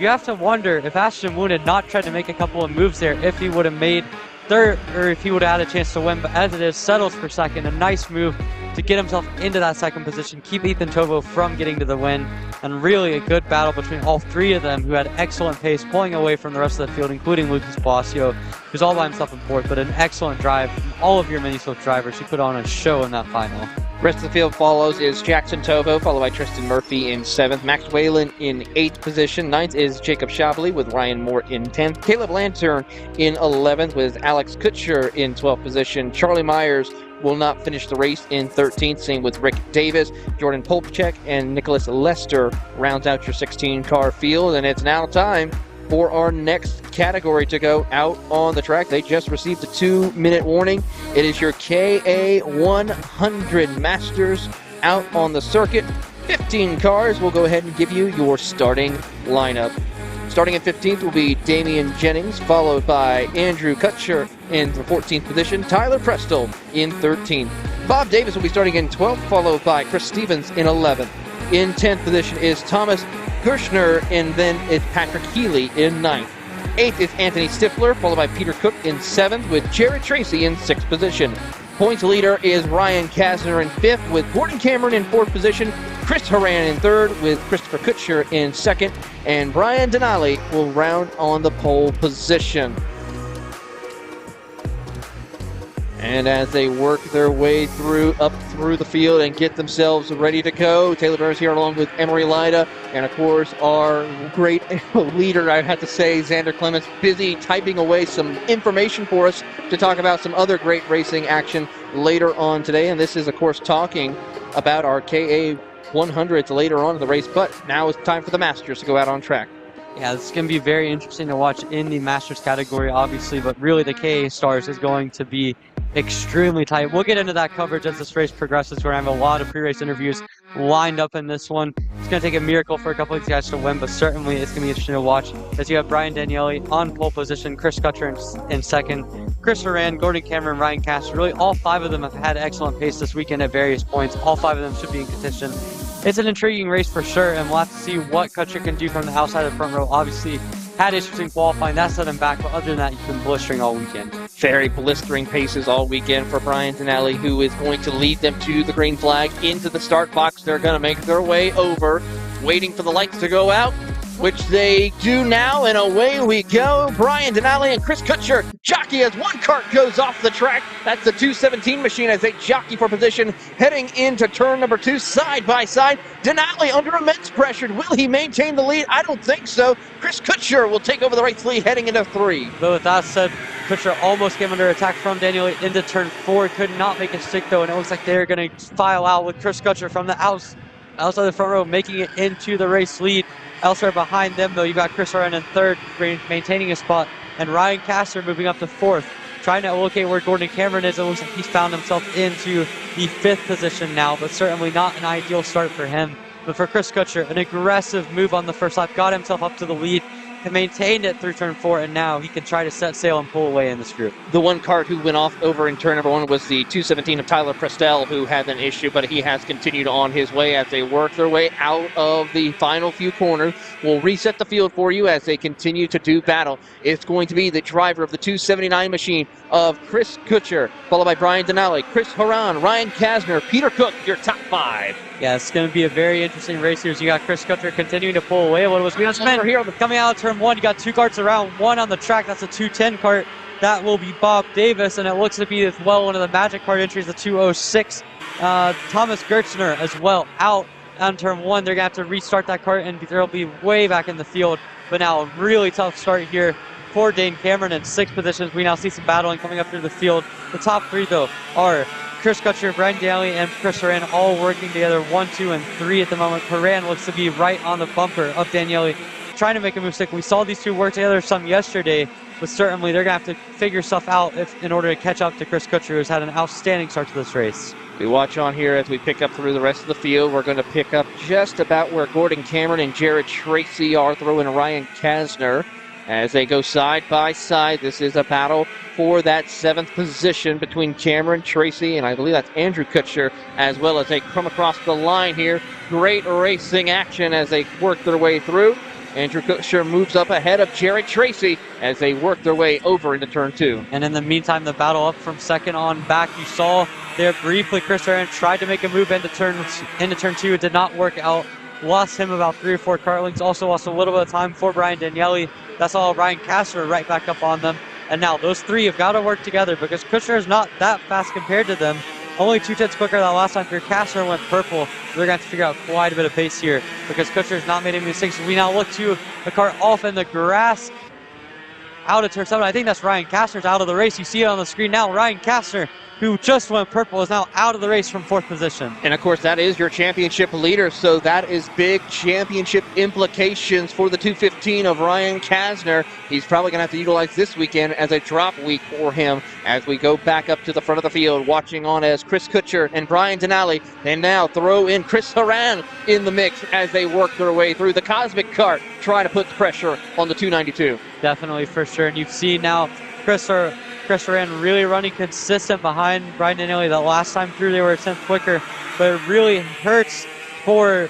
you have to wonder if Ashton Woon had not tried to make a couple of moves there, if he would have made third, or if he would have had a chance to win. But as it is, settles for second. A nice move to get himself into that second position, keep Ethan Tovo from getting to the win. And really a good battle between all three of them, who had excellent pace, pulling away from the rest of the field, including Lucas Palacio, who's all by himself in fourth. But an excellent drive from all of your Mini Swift drivers who put on a show in that final. Rest of the field follows is Jackson Tovo, followed by Tristan Murphy in 7th. Max Whalen in 8th position. 9th is Jacob Shabley with Ryan Mort in 10th. Caleb Lantern in 11th with Alex Kutcher in 12th position. Charlie Myers will not finish the race in 13th. Same with Rick Davis. Jordan Polchek and Nicholas Lester rounds out your 16-car field. And it's now time for our next category to go out on the track. They just received a 2-minute warning. It is your KA 100 Masters out on the circuit. 15 cars. We'll go ahead and give you your starting lineup. Starting in 15th will be Damian Jennings, followed by Andrew Kutcher in the 14th position, Tyler Prestel in 13th. Bob Davis will be starting in 12th, followed by Chris Stevens in 11th. In 10th position is Thomas Gershner, and then it's Patrick Healy in 9th. 8th is Anthony Stifler, followed by Peter Cook in 7th, with Jared Tracy in 6th position. Points leader is Ryan Kasner in 5th, with Gordon Cameron in 4th position, Chris Horan in 3rd, with Christopher Kutcher in 2nd, and Brian Denali will round on the pole position. And as they work their way up through the field and get themselves ready to go, Taylor Burns here along with Emery Lida, and of course our great leader, I have to say, Xander Clements, busy typing away some information for us to talk about some other great racing action later on today. And this is, of course, talking about our KA 100s later on in the race, but now it's time for the Masters to go out on track. Yeah, it's going to be very interesting to watch in the Masters category, obviously, but really the KA Stars is going to be extremely tight. We'll get into that coverage as this race progresses. We're going to have a lot of pre-race interviews lined up in this one. It's going to take a miracle for a couple of these guys to win, but certainly it's going to be interesting to watch as you have Brian Daniele on pole position, Chris Kutcher in second, Chris Horan, Gordon Cameron, Ryan Castor. Really, all five of them have had excellent pace this weekend at various points. All five of them should be in contention. It's an intriguing race for sure, and we'll have to see what Kutcher can do from the outside of the front row. Obviously, had issues in qualifying, that set him back, but other than that, he's been blistering all weekend. Very blistering paces all weekend for Brian Denali, who is going to lead them to the green flag into the start box. They're going to make their way over, waiting for the lights to go out, which they do now, and away we go. Brian Denali and Chris Kutcher jockey as one cart goes off the track. That's the 217 machine as they jockey for position, heading into turn number 2, side by side. Denali under immense pressure. Will he maintain the lead? I don't think so. Chris Kutcher will take over the race lead heading into 3. But with that said, Kutcher almost came under attack from Daniel into turn 4. Could not make a stick though, and it looks like they're going to file out with Chris Kutcher from the outside the front row, making it into the race lead. Elsewhere behind them, though, you've got Chris Horan in 3rd, maintaining his spot, and Ryan Castor moving up to 4th, trying to locate where Gordon Cameron is. It looks like he's found himself into the 5th position now, but certainly not an ideal start for him. But for Chris Kutcher, an aggressive move on the first lap, got himself up to the lead, and maintained it through turn 4, and now he can try to set sail and pull away in this group. The one cart who went off over in turn number 1 was the 217 of Tyler Prestel, who had an issue, but he has continued on his way as they work their way out of the final few corners. We'll reset the field for you as they continue to do battle. It's going to be the driver of the 279 machine of Chris Kutcher, followed by Brian Denali, Chris Horan, Ryan Kasner, Peter Cook, your top 5. Yeah, it's going to be a very interesting race here. So you got Chris Kutcher continuing to pull away. What was we just meant here coming out of turn 1? You got 2 carts around, one on the track. That's a 210 cart. that will be Bob Davis, and it looks to be as well one of the magic card entries, the 206. Thomas Gertzner as well out on turn 1. They're going to have to restart that cart, and they'll be way back in the field. But now a really tough start here for Dane Cameron in 6 positions. We now see some battling coming up through the field. The top 3, though, are Chris Kutcher, Brian Daly, and Chris Horan all working together 1, 2, and 3 at the moment. Horan looks to be right on the bumper of Daniele, trying to make a move stick. We saw these two work together some yesterday, but certainly they're going to have to figure stuff out in order to catch up to Chris Kutcher, who's had an outstanding start to this race. We watch on here as we pick up through the rest of the field. We're going to pick up just about where Gordon Cameron and Jared Tracy are, throwing Ryan Kasner as they go side by side. This is a battle for that 7th position between Cameron, Tracy, and I believe that's Andrew Kutcher, as well as they come across the line here. Great racing action as they work their way through. Andrew Kutcher moves up ahead of Jared Tracy as they work their way over into turn 2. And in the meantime, the battle up from second on back. You saw there briefly Chris Horan tried to make a move into turn 2. It did not work out. Lost him about 3 or 4 kart lengths. Also lost a little bit of time for Brian Daniele. That's all Ryan Kasner right back up on them. And now those 3 have got to work together because Kutcher is not that fast compared to them. Only 2/10 quicker than last time. For Kasner went purple. They're going to have to figure out quite a bit of pace here because Kutcher's not made any mistakes. We now look to the car off in the grass out of turn 7. I think that's Ryan Kasner's out of the race. You see it on the screen now. Ryan Kasner, who just went purple, is now out of the race from 4th position. And of course, that is your championship leader, so that is big championship implications for the 215 of Ryan Kasner. He's probably going to have to utilize this weekend as a drop week for him as we go back up to the front of the field, watching on as Chris Kutcher and Brian Denali. They now throw in Chris Horan in the mix as they work their way through the Cosmic Cart, trying to put pressure on the 292. Definitely, for sure. And you see now Chris Horan really running consistent behind Brian Daniele. That last time through they were a 10th quicker, but it really hurts for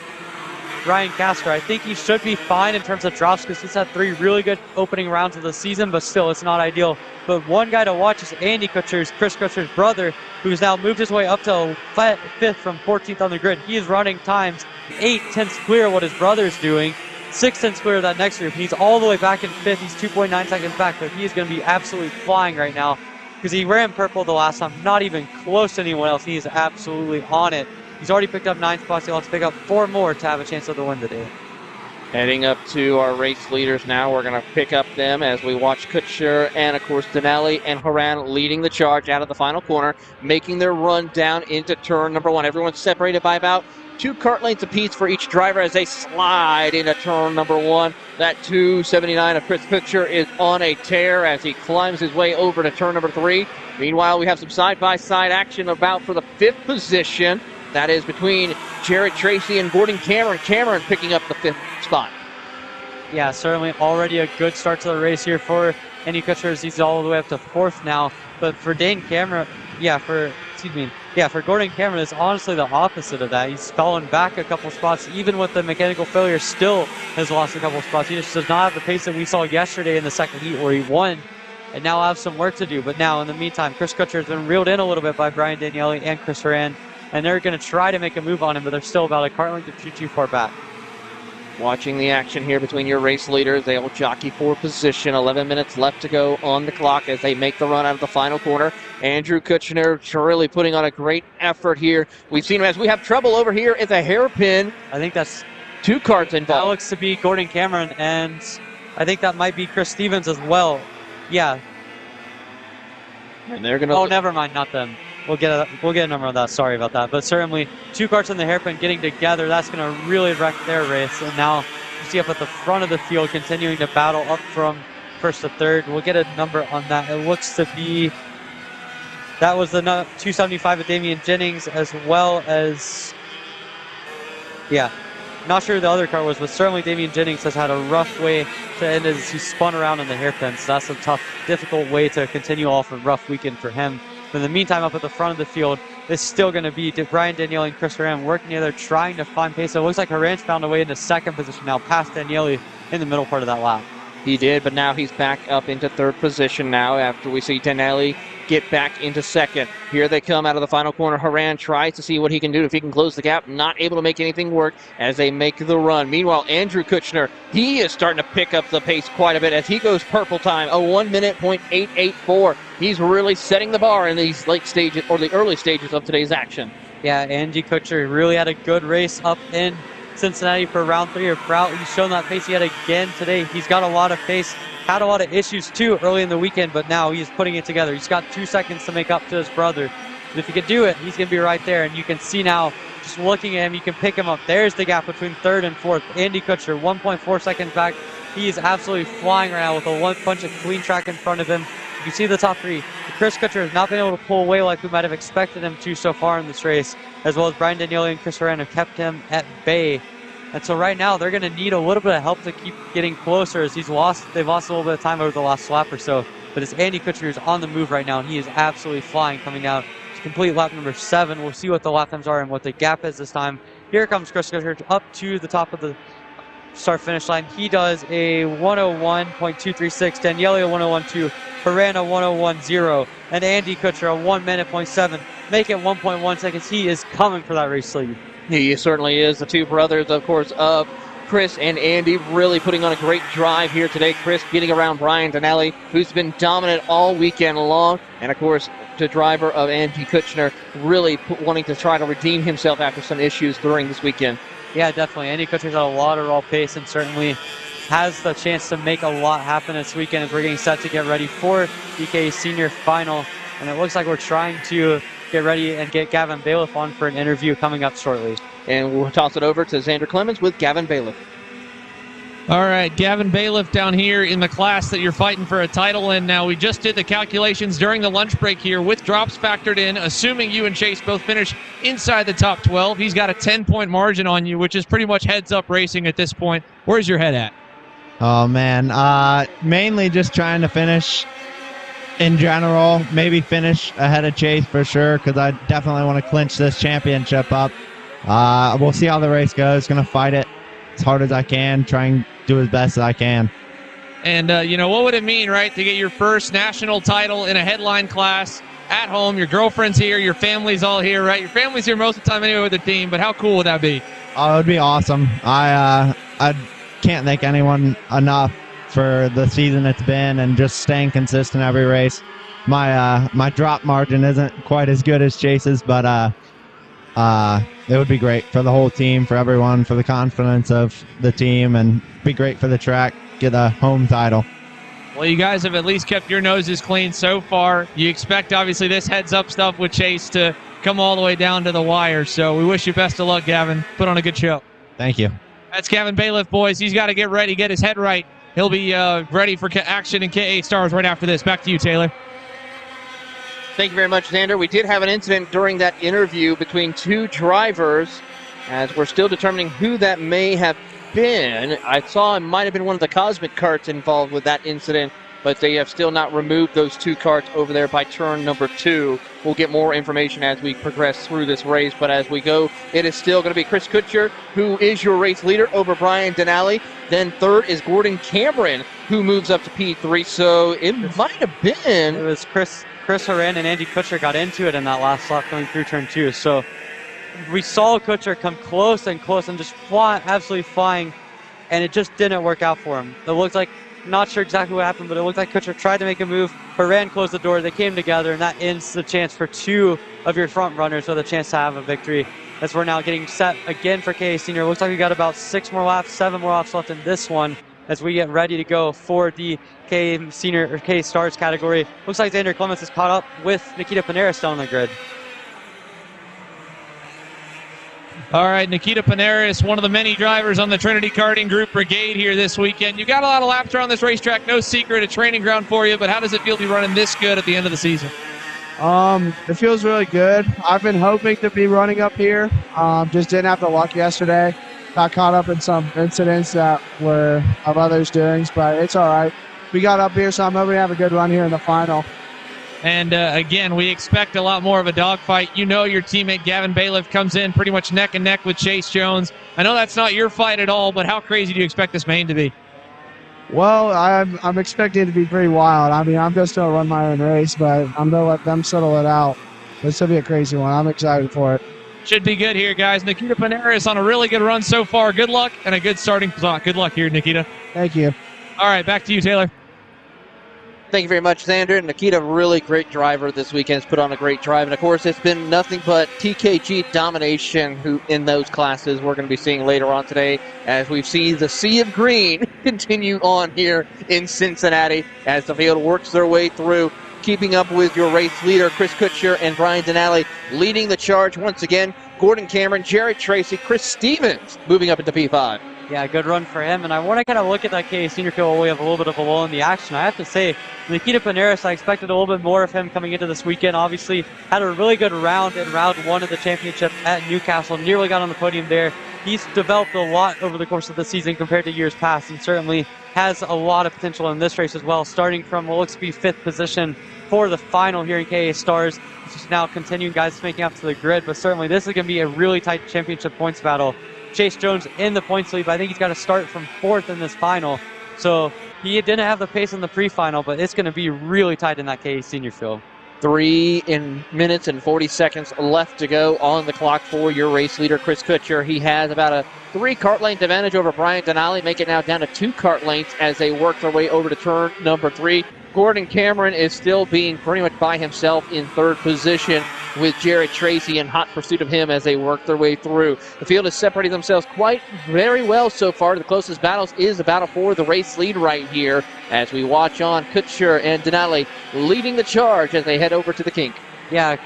Ryan Kasner. I think he should be fine in terms of drops because he's had 3 really good opening rounds of the season, but still it's not ideal. But one guy to watch is Andy Kutcher's, Chris Kutcher's brother, who's now moved his way up to 5th from 14th on the grid. He is running times 8/10 clear of what his brother's doing. 6/10 clear of that next group. He's all the way back in 5th. He's 2.9 seconds back, but he is going to be absolutely flying right now because he ran purple the last time. Not even close to anyone else. He is absolutely on it. He's already picked up 9 spots. He'll have to pick up 4 more to have a chance of the win today. Heading up to our race leaders now. We're going to pick up them as we watch Kutcher and, of course, Denali and Horan leading the charge out of the final corner, making their run down into turn number 1. Everyone's separated by about 2 kart lengths apiece for each driver as they slide into turn number 1. That 279 of Chris Kutcher is on a tear as he climbs his way over to turn number 3. Meanwhile, we have some side-by-side action about for the 5th position. That is between Jared Tracy and Gordon Cameron. Cameron picking up the 5th spot. Yeah, certainly already a good start to the race here for Andy Kutcher as he's all the way up to 4th now. But for Dane Cameron, for Gordon Cameron, it's honestly the opposite of that. He's fallen back a couple spots. Even with the mechanical failure, still has lost a couple spots. He just does not have the pace that we saw yesterday in the second heat where he won and now have some work to do. But now, in the meantime, Chris Kutcher has been reeled in a little bit by Brian Daniele and Chris Horan, and they're going to try to make a move on him, but they're still about a kart length or 2 too far back. Watching the action here between your race leaders. They will jockey for position. 11 minutes left to go on the clock as they make the run out of the final corner. Andrew Kutcher really putting on a great effort here. We've seen him as we have trouble over here at the hairpin. I think that's 2 karts involved. That looks to be Gordon Cameron, and I think that might be Chris Stevens as well. Yeah. And they're going to... Oh, never mind, not them. We'll get a number on that. Sorry about that. But certainly 2 karts in the hairpin getting together, that's going to really wreck their race. And now you see up at the front of the field continuing to battle up from 1st to 3rd. We'll get a number on that. It looks to be... That was the 275 of Damian Jennings as well as... Yeah. Not sure who the other car was, but certainly Damian Jennings has had a rough way to end as he spun around in the hairpin. So that's a tough, difficult way to continue off a rough weekend for him. But in the meantime, up at the front of the field, it's still going to be Brian Daniele and Chris Horan working together, trying to find pace. So it looks like Horan's found a way into 2nd position now, past Daniele in the middle part of that lap. He did, but now he's back up into 3rd position now after we see Denali get back into second. Here they come out of the final corner. Haran tries to see what he can do, if he can close the gap. Not able to make anything work as they make the run. Meanwhile, Andrew Kutchner, he is starting to pick up the pace quite a bit as he goes purple time, a 1 minute .884. He's really setting the bar in these late stages or the early stages of today's action. Yeah, Andy Kutcher really had a good race up in Cincinnati for round 3 of Prout. He's shown that pace yet again today. He's got a lot of pace, had a lot of issues too early in the weekend, but now he's putting it together. He's got 2 seconds to make up to his brother. And if he can do it, he's going to be right there. And you can see now, just looking at him, you can pick him up. There's the gap between 3rd and 4th. Andy Kutcher, 1.4 seconds back. He is absolutely flying right now with a bunch of clean track in front of him. You see the top 3. Chris Kutcher has not been able to pull away like we might have expected him to so far in this race, as well as Brian Daniele and Chris Horan have kept him at bay. And so right now they're going to need a little bit of help to keep getting closer as they've lost a little bit of time over the last lap or so. But as Andy Kutcher is on the move right now, and he is absolutely flying coming out to complete lap number 7. We'll see what the lap times are and what the gap is this time. Here comes Chris Kutcher up to the top of the start-finish line. He does a 101.236, Daniele a 101.2, Horan a 101.0, and Andy Kutcher a 1 minute .7. Make it 1.1 seconds. He is coming for that race lead. He certainly is. The two brothers, of course, of Chris and Andy, really putting on a great drive here today. Chris getting around Brian Daniele, who's been dominant all weekend long, and of course, the driver of Andy Kutchner really wanting to try to redeem himself after some issues during this weekend. Yeah, definitely. Andy Kutcher's got a lot of raw pace and certainly has the chance to make a lot happen this weekend as we're getting set to get ready for DK Senior Final. And it looks like we're trying to get ready and get Gavin Bailiff on for an interview coming up shortly. And we'll toss it over to Xander Clemens with Gavin Bailiff. All right, Gavin Bailiff down here in the class that you're fighting for a title in now. We just did the calculations during the lunch break here with drops factored in, assuming you and Chase both finish inside the top 12. He's got a 10-point margin on you, which is pretty much heads-up racing at this point. Where's your head at? Oh, man. Mainly just trying to finish in general. Maybe finish ahead of Chase for sure, because I definitely want to clinch this championship up. We'll see how the race goes. Going to fight it as hard as I can, try and do as best as I can. And, what would it mean, right, to get your first national title in a headline class at home? Your girlfriend's here, your family's all here, right? Your family's here most of the time anyway with the team, but how cool would that be? Oh, it would be awesome. I can't thank anyone enough for the season it's been and just staying consistent every race. My drop margin isn't quite as good as Chase's, but it would be great for the whole team, for everyone, for the confidence of the team, and be great for the track, get a home title. Well, you guys have at least kept your noses clean so far. You expect, obviously, this heads-up stuff with Chase to come all the way down to the wire, so we wish you best of luck, Gavin. Put on a good show. Thank you. That's Gavin Bailiff, boys. He's got to get ready, get his head right. He'll be ready for action in KA Stars right after this. Back to you, Taylor. Thank you very much, Xander. We did have an incident during that interview between two drivers, as we're still determining who that may have been. I saw it might have been one of the Cosmic carts involved with that incident, but they have still not removed those two carts over there by turn number 2. We'll get more information as we progress through this race, but as we go, it is still going to be Chris Kutcher, who is your race leader over Brian Daniele. Then third is Gordon Cameron, who moves up to P3, so it might have been... It was Chris Horan and Andy Kutcher got into it in that last lap going through turn 2. So we saw Kutcher come close and just absolutely flying, and it just didn't work out for him. It looked like, not sure exactly what happened, but it looked like Kutcher tried to make a move. Horan closed the door. They came together, and that ends the chance for 2 of your front runners with a chance to have a victory. As we're now getting set again for KA Senior. Looks like we got about 7 more laps left in this one, as we get ready to go for the KA Senior or KA Stars category. Looks like Xander Clemens is caught up with Nikita Panera still on the grid. All right, Nikita Panaris, one of the many drivers on the Trinity Karting Group Brigade here this weekend. You got a lot of laps around this racetrack, no secret, a training ground for you, but how does it feel to be running this good at the end of the season? It feels really good. I've been hoping to be running up here. Just didn't have the luck yesterday. Got caught up in some incidents that were of others' doings, but it's all right. We got up here, so I'm hoping to have a good run here in the final. And again, we expect a lot more of a dogfight. You know your teammate Gavin Bailiff comes in pretty much neck and neck with Chase Jones. I know that's not your fight at all, but how crazy do you expect this main to be? Well, I'm expecting it to be pretty wild. I mean, I'm just going to run my own race, but I'm going to let them settle it out. This will be a crazy one. I'm excited for it. Should be good here, guys. Nikita Panaris on a really good run so far. Good luck and a good starting spot. Good luck here, Nikita. Thank you. All right, back to you, Taylor. Thank you very much, Xander. Nikita, really great driver this weekend. Has put on a great drive. And, of course, it's been nothing but TKG domination in those classes we're going to be seeing later on today as we've seen the sea of green continue on here in Cincinnati as the field works their way through, keeping up with your race leader, Chris Kutcher and Brian Denali, leading the charge once again. Gordon Cameron, Jared Tracy, Chris Stevens moving up into P5. Yeah, good run for him. And I want to kind of look at that KA Senior field where we have a little bit of a lull in the action. I have to say, Nikita Panaris, I expected a little bit more of him coming into this weekend. Obviously, had a really good round in round one of the championship at Newcastle. Nearly got on the podium there. He's developed a lot over the course of the season compared to years past, and certainly has a lot of potential in this race as well, starting from what looks to be 5th position for the final here in KA Stars. It's just now continuing guys making up to the grid, but certainly this is going to be a really tight championship points battle. Chase Jones in the points lead, but I think he's got to start from 4th in this final. So he didn't have the pace in the pre-final, but it's going to be really tight in that KA Senior field. 3 minutes and 40 seconds left to go on the clock for your race leader, Chris Kutcher. He has about a 3 kart length advantage over Brian Denali, make it now down to 2 kart lengths as they work their way over to turn number 3. Gordon Cameron is still being pretty much by himself in 3rd position with Jared Tracy in hot pursuit of him as they work their way through. The field has separated themselves quite very well so far. The closest battles is a battle for the race lead right here as we watch on Kutcher and Denali leading the charge as they head over to the kink. Yeah,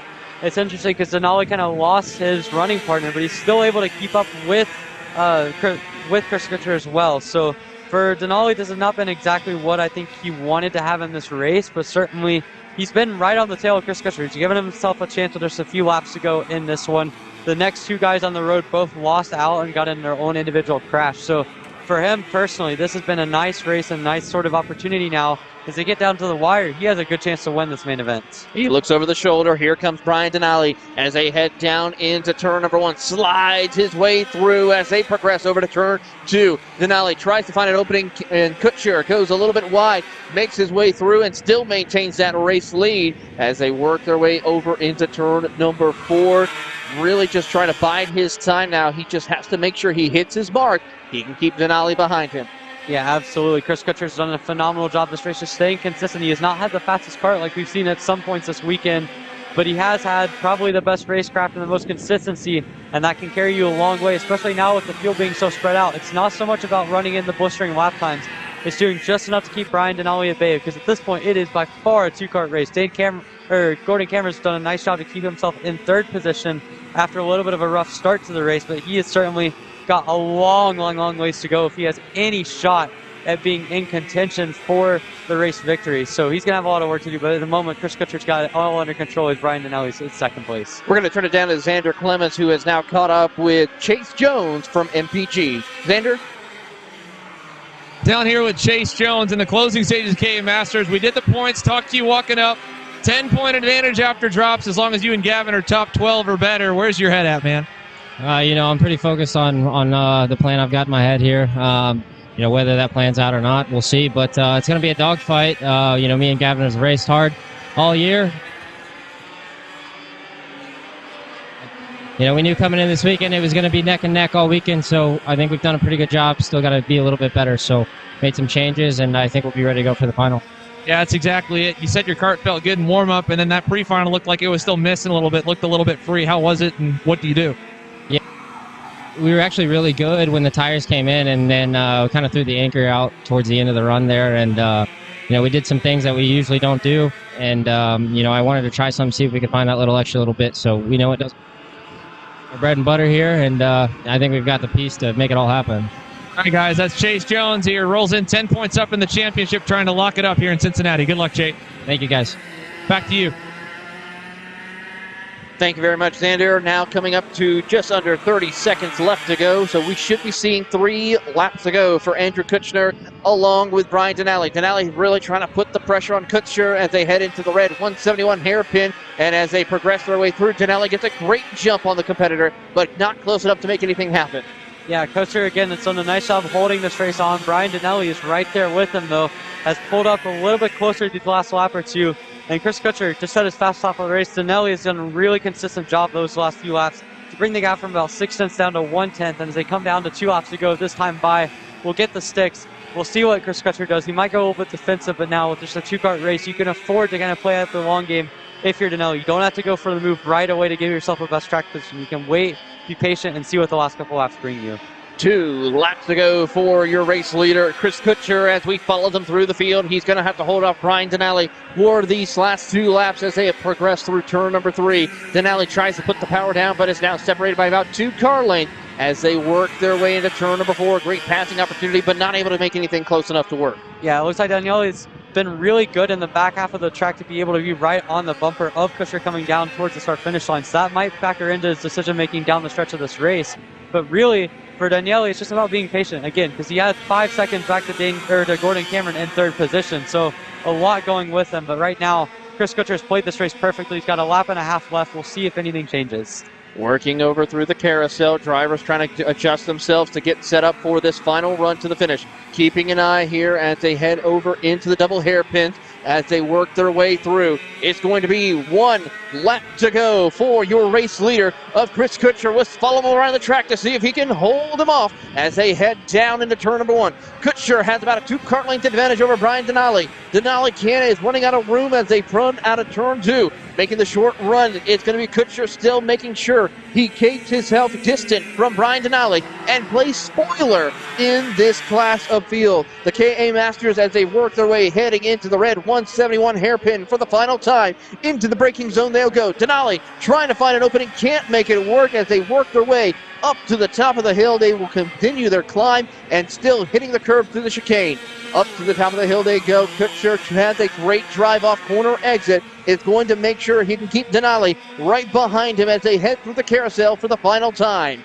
it's interesting because Denali kind of lost his running partner, but he's still able to keep up with Chris Kutcher as well. So for Denali, this has not been exactly what I think he wanted to have in this race, but certainly he's been right on the tail of Chris Kutcher. He's given himself a chance with just a few laps to go in this one. The next 2 guys on the road both lost out and got in their own individual crash. So for him personally, this has been a nice race and a nice sort of opportunity now. As they get down to the wire, he has a good chance to win this main event. He looks over the shoulder. Here comes Brian Denali as they head down into turn number 1. Slides his way through as they progress over to turn 2. Denali tries to find an opening, and Kutcher goes a little bit wide, makes his way through, and still maintains that race lead as they work their way over into turn number 4. Really just trying to bide his time now. He just has to make sure he hits his mark. He can keep Denali behind him. Yeah, absolutely. Chris Kutcher's done a phenomenal job this race, just staying consistent. He has not had the fastest kart like we've seen at some points this weekend, but he has had probably the best racecraft and the most consistency, and that can carry you a long way, especially now with the field being so spread out. It's not so much about running in the blistering lap times. It's doing just enough to keep Brian Denali at bay, because at this point it is by far a 2-kart race. Gordon Cameron's done a nice job to keep himself in 3rd position after a little bit of a rough start to the race, but he has certainly got a long ways to go if he has any shot at being in contention for the race victory. So he's going to have a lot of work to do, but at the moment, Chris Kutcher's got it all under control as Brian Denali's in 2nd place. We're going to turn it down to Xander Clemens, who has now caught up with Chase Jones from MPG. Xander? Down here with Chase Jones in the closing stages of KA Masters. We did the points, talked to you walking up. 10-point advantage after drops as long as you and Gavin are top 12 or better. Where's your head at, man? I'm pretty focused on the plan I've got in my head here. Whether that plan's out or not, we'll see. But it's going to be a dogfight. Me and Gavin have raced hard all year. We knew coming in this weekend it was going to be neck and neck all weekend. So I think we've done a pretty good job. Still got to be a little bit better. So made some changes, and I think we'll be ready to go for the final. Yeah, that's exactly it. You said your kart felt good in warm-up, and then that pre-final looked like it was still missing a little bit, looked a little bit free. How was it, and what do you do? Yeah, we were actually really good when the tires came in, and then kind of threw the anchor out towards the end of the run there, and we did some things that we usually don't do, and I wanted to try something, see if we could find that extra little bit, so we know it does. Our bread and butter here, and I think we've got the piece to make it all happen. All right, guys, that's Chase Jones here. Rolls in 10 points up in the championship, trying to lock it up here in Cincinnati. Good luck, Chase. Thank you, guys. Back to you. Thank you very much, Xander. Now coming up to just under 30 seconds left to go, so we should be seeing 3 laps to go for Andrew Kutcher along with Brian Denali. Denali really trying to put the pressure on Kutcher as they head into the red 171 hairpin, and as they progress their way through, Denali gets a great jump on the competitor, but not close enough to make anything happen. Yeah, Kutcher again has done a nice job holding this race on. Brian Donnelly is right there with him, though. Has pulled up a little bit closer to the last lap or two. And Chris Kutcher just set his fast top of the race. Donnelly has done a really consistent job those last few laps to bring the gap from about 6 tenths down to 1/10. And as they come down to 2 laps to go this time by, we'll get the sticks. We'll see what Chris Kutcher does. He might go a little bit defensive, but now with just a 2-kart race, you can afford to kind of play out the long game if you're Donnelly. You don't have to go for the move right away to give yourself a best track position. You can wait, be patient, and see what the last couple laps bring you. 2 laps to go for your race leader, Chris Kutcher, as we follow them through the field. He's going to have to hold off Brian Donnelly for these last 2 laps as they have progressed through turn number 3. Donnelly tries to put the power down, but is now separated by about 2 car lengths as they work their way into turn number 4. Great passing opportunity, but not able to make anything close enough to work. Yeah, it looks like Donnelly's been really good in the back half of the track to be able to be right on the bumper of Kutcher coming down towards the start-finish line. So that might factor into his decision-making down the stretch of this race. But really, for Donnelly, it's just about being patient again, because he had 5 seconds back to Gordon Cameron in 3rd position. So a lot going with him. But right now, Chris Kutcher has played this race perfectly. He's got a lap and a half left. We'll see if anything changes. Working over through the carousel, drivers trying to adjust themselves to get set up for this final run to the finish. Keeping an eye here as they head over into the double hairpins as they work their way through. It's going to be 1 lap to go for your race leader of Chris Kutcher. Let's follow him around the track to see if he can hold them off as they head down into turn number 1. Kutcher has about a 2-kart length advantage over Brian Donnelly. Donnelly is running out of room as they run out of turn 2. Making the short run, it's going to be Kutcher still making sure he keeps himself distant from Brian Donnelly and plays spoiler in this class of field. The KA Masters, as they work their way heading into the red 171 hairpin for the final time. Into the braking zone they'll go. Donnelly trying to find an opening, can't make it work as they work their way up to the top of the hill. They will continue their climb and still hitting the curb through the chicane. Up to the top of the hill they go. Kutcher has a great drive off corner exit. Is going to make sure he can keep Donnelly right behind him as they head through the carousel for the final time.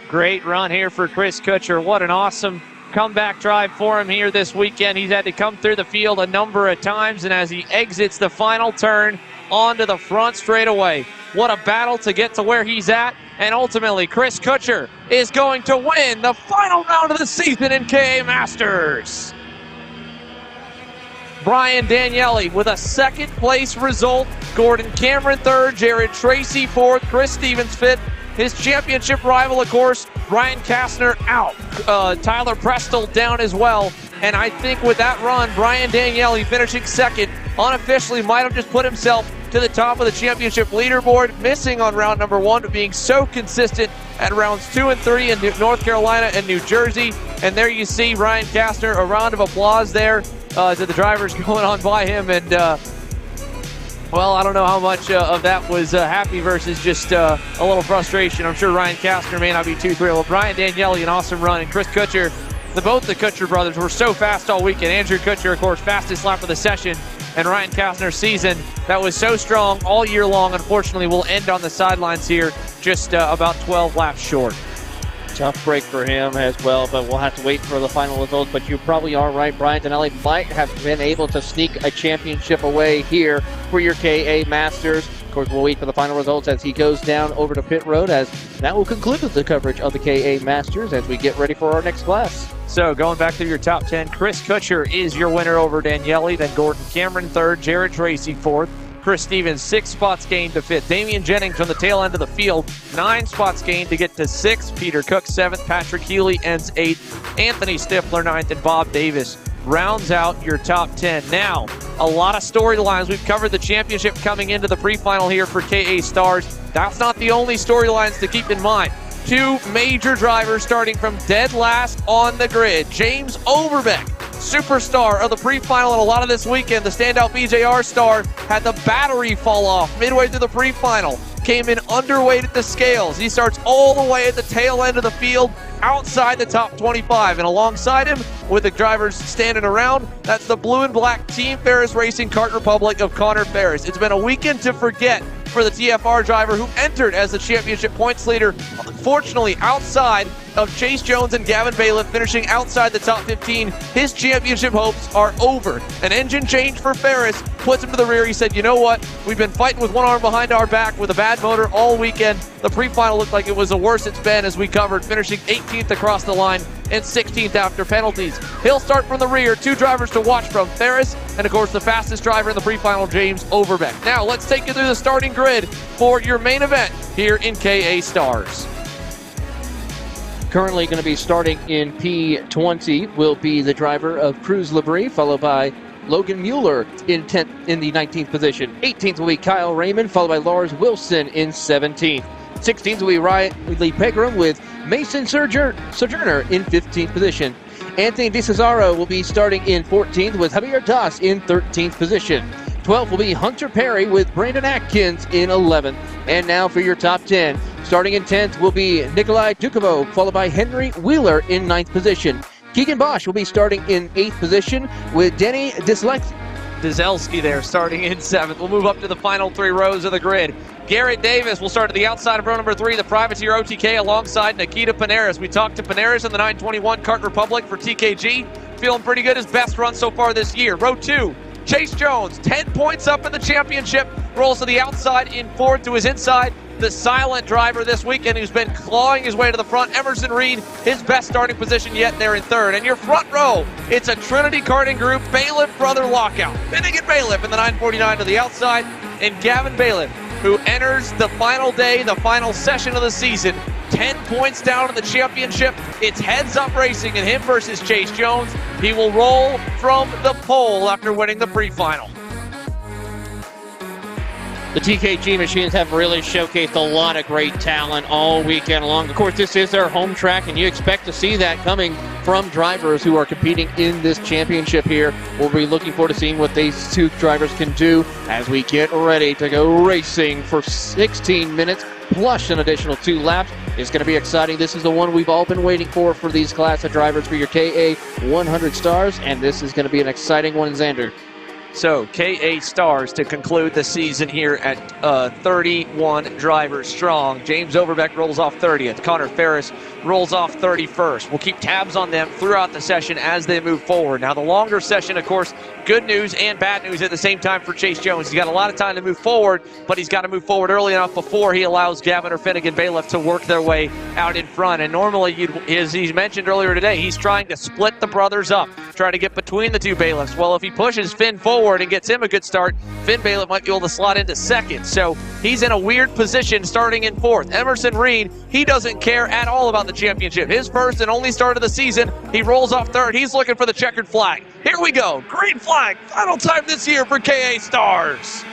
Great run here for Chris Kutcher. What an awesome comeback drive for him here this weekend. He's had to come through the field a number of times, and as he exits the final turn onto the front straightaway, what a battle to get to where he's at. And ultimately, Chris Kutcher is going to win the final round of the season in KA Masters. Brian Daniele with a 2nd place result. Gordon Cameron 3rd, Jared Tracy 4th, Chris Stevens 5th. His championship rival, of course, Ryan Kastner out. Tyler Prestel down as well. And I think with that run, Brian Daniele finishing 2nd unofficially might have just put himself to the top of the championship leaderboard, missing on round number 1, but being so consistent at rounds 2 and 3 in North Carolina and New Jersey. And there you see Ryan Kastner, a round of applause there to the drivers going on by him. And, well, I don't know how much of that was happy versus just a little frustration. I'm sure Ryan Kastner may not be too thrilled. Brian Daniele, an awesome run, and Chris Kutcher, both the Kutcher brothers were so fast all weekend. Andrew Kutcher, of course, fastest lap of the session, and Ryan Kastner's season that was so strong all year long, unfortunately, will end on the sidelines here, just about 12 laps short. Tough break for him as well, but we'll have to wait for the final results. But you probably are right. Brian Donnelly might have been able to sneak a championship away here for your KA Masters. Of course, we'll wait for the final results as he goes down over to pit road, as that will conclude the coverage of the KA Masters as we get ready for our next class. So going back to your top 10, Chris Kutcher is your winner over Daniele, then Gordon Cameron 3rd, Jared Tracy 4th, Chris Stevens 6 spots gained to 5th. Damian Jennings on the tail end of the field, 9 spots gained to get to 6th. Peter Cook 7th. Patrick Healy ends 8th. Anthony Stifler 9th. And Bob Davis rounds out your top 10. Now, a lot of storylines. We've covered the championship coming into the pre-final here for KA Stars. That's not the only storylines to keep in mind. 2 major drivers starting from dead last on the grid. James Overbeck, superstar of the pre-final and a lot of this weekend. The standout BJR star had the battery fall off midway through the pre-final. Came in underweight at the scales. He starts all the way at the tail end of the field, outside the top 25. And alongside him, with the drivers standing around, that's the blue and black Team Ferris Racing Kart Republic of Connor Ferris. It's been a weekend to forget for the TFR driver who entered as the championship points leader. Unfortunately, outside of Chase Jones and Gavin Bailiff finishing outside the top 15, his championship hopes are over. An engine change for Ferris puts him to the rear. He said, you know what? We've been fighting with one arm behind our back with a bad motor all weekend. The pre-final looked like it was the worst it's been, as we covered, finishing 18th across the line and 16th after penalties. He'll start from the rear. 2 drivers to watch from: Ferris and, of course, the fastest driver in the pre-final, James Overbeck. Now, let's take you through the starting grid for your main event here in KA Stars. Currently going to be starting in P20 will be the driver of Cruz Labrie, followed by Logan Mueller in the 19th position. 18th will be Kyle Raymond, followed by Lars Wilson in 17th. 16th will be Riley Pegram with Mason Sojourner in 15th position. Anthony DeCesaro will be starting in 14th with Javier Das in 13th position. 12th will be Hunter Perry with Brandon Atkins in 11th. And now for your top 10. Starting in 10th will be Nikolai Dukovo, followed by Henry Wheeler in 9th position. Keegan Bosch will be starting in 8th position with Denny Dzelski there starting in 7th. We'll move up to the final 3 rows of the grid. Garrett Davis will start at the outside of row number 3, the Privateer OTK, alongside Nikita Panaris. We talked to Panaris in the 921 Kart Republic for TKG. Feeling pretty good, his best run so far this year. Row 2, Chase Jones, 10 points up in the championship, rolls to the outside in 4th to his inside. The silent driver this weekend who's been clawing his way to the front, Emerson Reed, his best starting position yet there in 3rd. And your front row, it's a Trinity karting group, Bailiff brother lockout. Finnegan Bailiff in the 949 to the outside, and Gavin Bailiff, who enters the final day, the final session of the season, 10 points down in the championship. It's heads-up racing and him versus Chase Jones. He will roll from the pole after winning the pre-final. The TKG machines have really showcased a lot of great talent all weekend long. Of course, this is their home track, and you expect to see that coming from drivers who are competing in this championship here. We'll be looking forward to seeing what these 2 drivers can do as we get ready to go racing for 16 minutes, plus an additional 2 laps. It's going to be exciting. This is the one we've all been waiting for these class of drivers for your KA 100 Stars, and this is going to be an exciting one, Xander. So, KA Stars to conclude the season here at 31 drivers strong. James Overbeck rolls off 30th. Connor Ferris rolls off 31st. We'll keep tabs on them throughout the session as they move forward. Now, the longer session, of course, good news and bad news at the same time for Chase Jones. He's got a lot of time to move forward, but he's got to move forward early enough before he allows Gavin or Finnegan Bailiff to work their way out in front. And normally, as he mentioned earlier today, he's trying to split the brothers up, trying to get between the 2 bailiffs. Well, if he pushes Finn forward and gets him a good start, Finn Bailiff might be able to slot into 2nd. So he's in a weird position starting in 4th. Emerson Reed, he doesn't care at all about the championship. His first and only start of the season, he rolls off 3rd. He's looking for the checkered flag. Here we go. Green flag. Final time this year for KA Stars.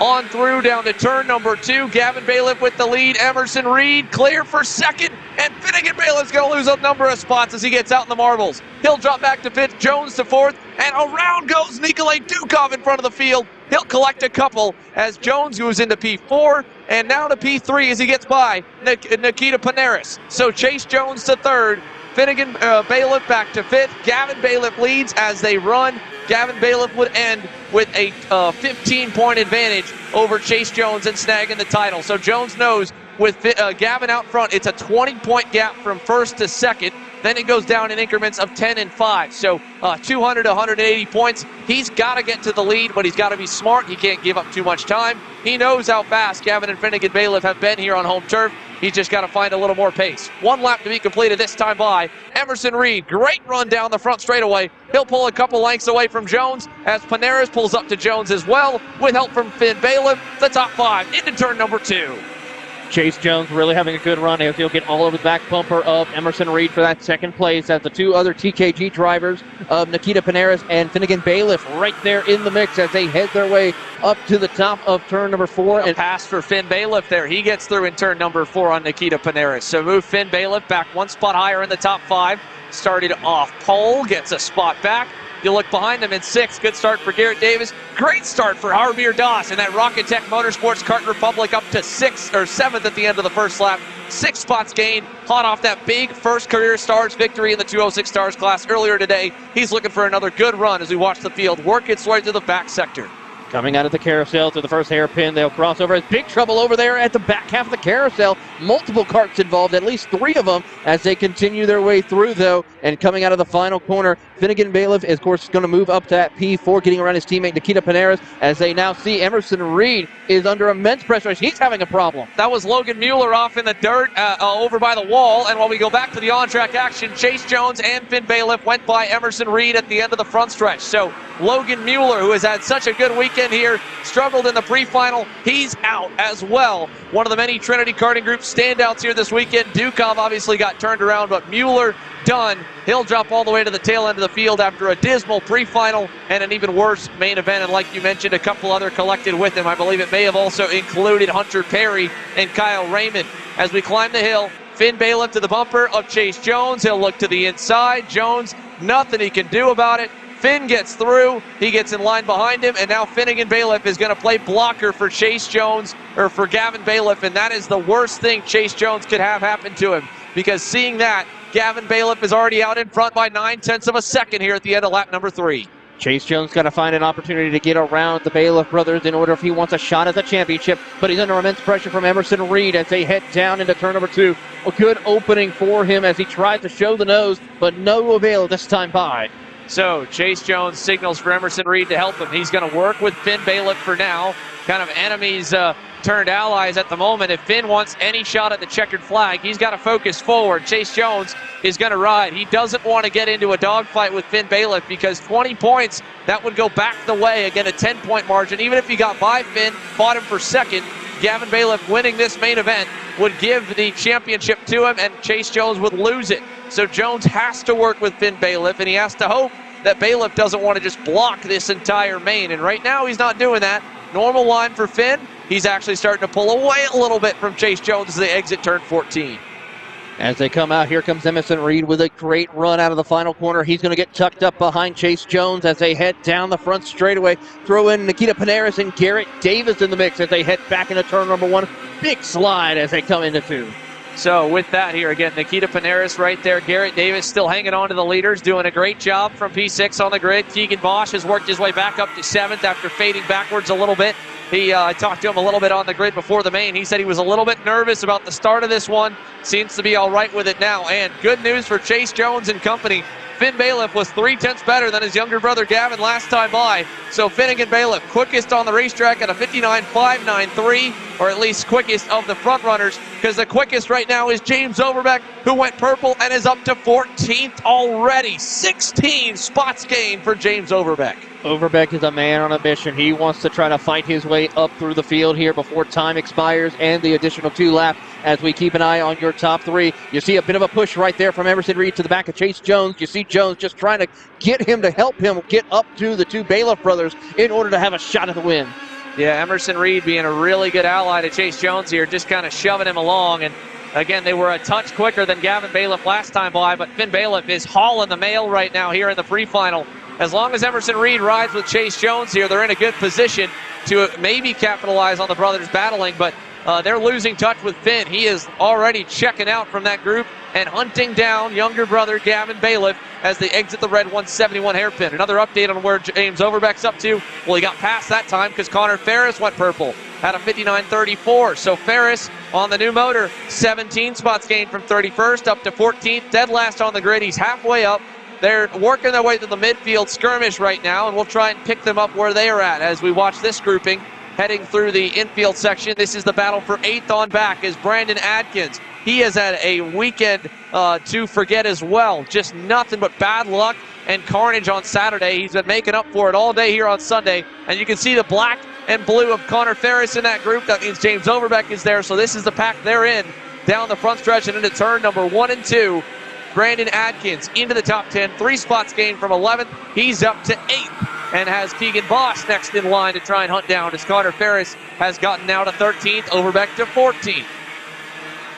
On through down to turn number 2. Gavin Bailiff with the lead. Emerson Reed clear for 2nd. And Finnegan Bailiff's going to lose a number of spots as he gets out in the marbles. He'll drop back to 5th. Jones to 4th. And around goes Nikolai Dukov in front of the field. He'll collect a couple as Jones goes into P4 and now to P3 as he gets by Nikita Panaris. So Chase Jones to 3rd. Finnegan Bailiff back to 5th. Gavin Bailiff leads as they run. Gavin Bailiff would end with a 15-point advantage over Chase Jones and snagging the title. So Jones knows with Gavin out front, it's a 20-point gap from 1st to 2nd. Then it goes down in increments of 10 and 5. So 200 to 180 points. He's got to get to the lead, but he's got to be smart. He can't give up too much time. He knows how fast Gavin and Finnegan Bailiff have been here on home turf. He's just got to find a little more pace. 1 lap to be completed this time by Emerson Reed. Great run down the front straightaway. He'll pull a couple lengths away from Jones as Panaris pulls up to Jones as well with help from Finn Bailiff. The top 5 into turn number 2. Chase Jones really having a good run as he'll get all over the back bumper of Emerson Reed for that 2nd place as the 2 other TKG drivers of Nikita Panaris and Finnegan Bailiff right there in the mix as they head their way up to the top of turn number 4. And pass for Finn Bailiff there. He gets through in turn number 4 on Nikita Panaris. So move Finn Bailiff back 1 spot higher in the top 5. Started off pole, gets a spot back. You look behind them in 6th. Good start for Garrett Davis. Great start for Javier Das and that Rocket Tech Motorsports Kart Republic up to 6th or 7th at the end of the first lap. 6 spots gained, hot off that big first career Stars victory in the 206 Stars class earlier today. He's looking for another good run as we watch the field work its way to the back sector. Coming out of the carousel through the first hairpin, they'll cross over. It's big trouble over there at the back half of the carousel. Multiple carts involved, at least 3 of them, as they continue their way through, though. And coming out of the final corner, Finnegan Bailiff is, of course, going to move up to that P4, getting around his teammate Nikita Panaris, as they now see Emerson Reed is under immense pressure. He's having a problem. That was Logan Mueller off in the dirt over by the wall. And while we go back to the on-track action, Chase Jones and Finn Bailiff went by Emerson Reed at the end of the front stretch. So Logan Mueller, who has had such a good weekend here, struggled in the pre-final. He's out as well. One of the many Trinity Karting Group standouts here this weekend. Dukov obviously got turned around, but Mueller done. He'll drop all the way to the tail end of the field after a dismal pre-final and an even worse main event. And like you mentioned, a couple other collected with him. I believe it may have also included Hunter Perry and Kyle Raymond. As we climb the hill, Finn Bailiff to the bumper of Chase Jones. He'll look to the inside. Jones, nothing he can do about it. Finn gets through, he gets in line behind him, and now Finnegan Bailiff is going to play blocker for Chase Jones, or for Gavin Bailiff, and that is the worst thing Chase Jones could have happen to him, because seeing that, Gavin Bailiff is already out in front by 9/10 of a second here at the end of lap number 3. Chase Jones got to find an opportunity to get around the Bailiff brothers in order if he wants a shot at the championship, but he's under immense pressure from Emerson Reed as they head down into turn number 2. A good opening for him as he tries to show the nose, but no avail this time by. So Chase Jones signals for Emerson Reed to help him. He's going to work with Finn Bailiff for now. Kind of enemies turned allies at the moment. If Finn wants any shot at the checkered flag, he's got to focus forward. Chase Jones is going to ride. He doesn't want to get into a dogfight with Finn Bailiff because 20 points, that would go back the way. Again, a 10-point margin. Even if he got by Finn, fought him for second, Gavin Bailiff winning this main event would give the championship to him, and Chase Jones would lose it. So Jones has to work with Finn Bailiff, and he has to hope that Bailiff doesn't want to just block this entire main. And right now, he's not doing that. Normal line for Finn. He's actually starting to pull away a little bit from Chase Jones as they exit turn 14. As they come out, here comes Emerson Reed with a great run out of the final corner. He's going to get tucked up behind Chase Jones as they head down the front straightaway. Throw in Nikita Panaris and Garrett Davis in the mix as they head back into turn number 1. Big slide as they come into 2. So with that here, again, Nikita Panaris right there. Garrett Davis still hanging on to the leaders, doing a great job from P6 on the grid. Keegan Bosch has worked his way back up to 7th after fading backwards a little bit. I talked to him a little bit on the grid before the main. He said he was a little bit nervous about the start of this one. Seems to be all right with it now. And good news for Chase Jones and company. Finn Bailiff was 3/10 better than his younger brother Gavin last time by. So Finnegan Bailiff, quickest on the racetrack at a 59.593, or at least quickest of the front runners, because the quickest right now is James Overbeck, who went purple and is up to 14th already. 16 spots gained for James Overbeck. Overbeck is a man on a mission. He wants to try to fight his way up through the field here before time expires and the additional 2 laps as we keep an eye on your top 3. You see a bit of a push right there from Emerson Reed to the back of Chase Jones. You see Jones just trying to get him to help him get up to the 2 Bailiff brothers in order to have a shot at the win. Yeah, Emerson Reed being a really good ally to Chase Jones here, just kind of shoving him along. And again, they were a touch quicker than Gavin Bailiff last time by, but Finn Bailiff is hauling the mail right now here in the pre-final. As long as Emerson Reed rides with Chase Jones here, they're in a good position to maybe capitalize on the brothers battling, but they're losing touch with Finn. He is already checking out from that group and hunting down younger brother Gavin Bailiff as they exit the red 171 hairpin. Another update on where James Overbeck's up to. Well, he got past that time because Connor Ferris went purple at a 59.34. So Ferris on the new motor, 17 spots gained from 31st up to 14th, dead last on the grid. He's halfway up. They're working their way to the midfield skirmish right now, and we'll try and pick them up where they are at as we watch this grouping heading through the infield section. This is the battle for 8th on back is Brandon Adkins. He has had a weekend to forget as well. Just nothing but bad luck and carnage on Saturday. He's been making up for it all day here on Sunday, and you can see the black and blue of Connor Ferris in that group. That means James Overbeck is there, so this is the pack they're in down the front stretch and into turn number 1 and 2. Brandon Adkins into the top 10, 3 spots gained from 11th. He's up to 8th and has Keegan Bosch next in line to try and hunt down as Connor Ferris has gotten now to 13th, Overbeck to 14th.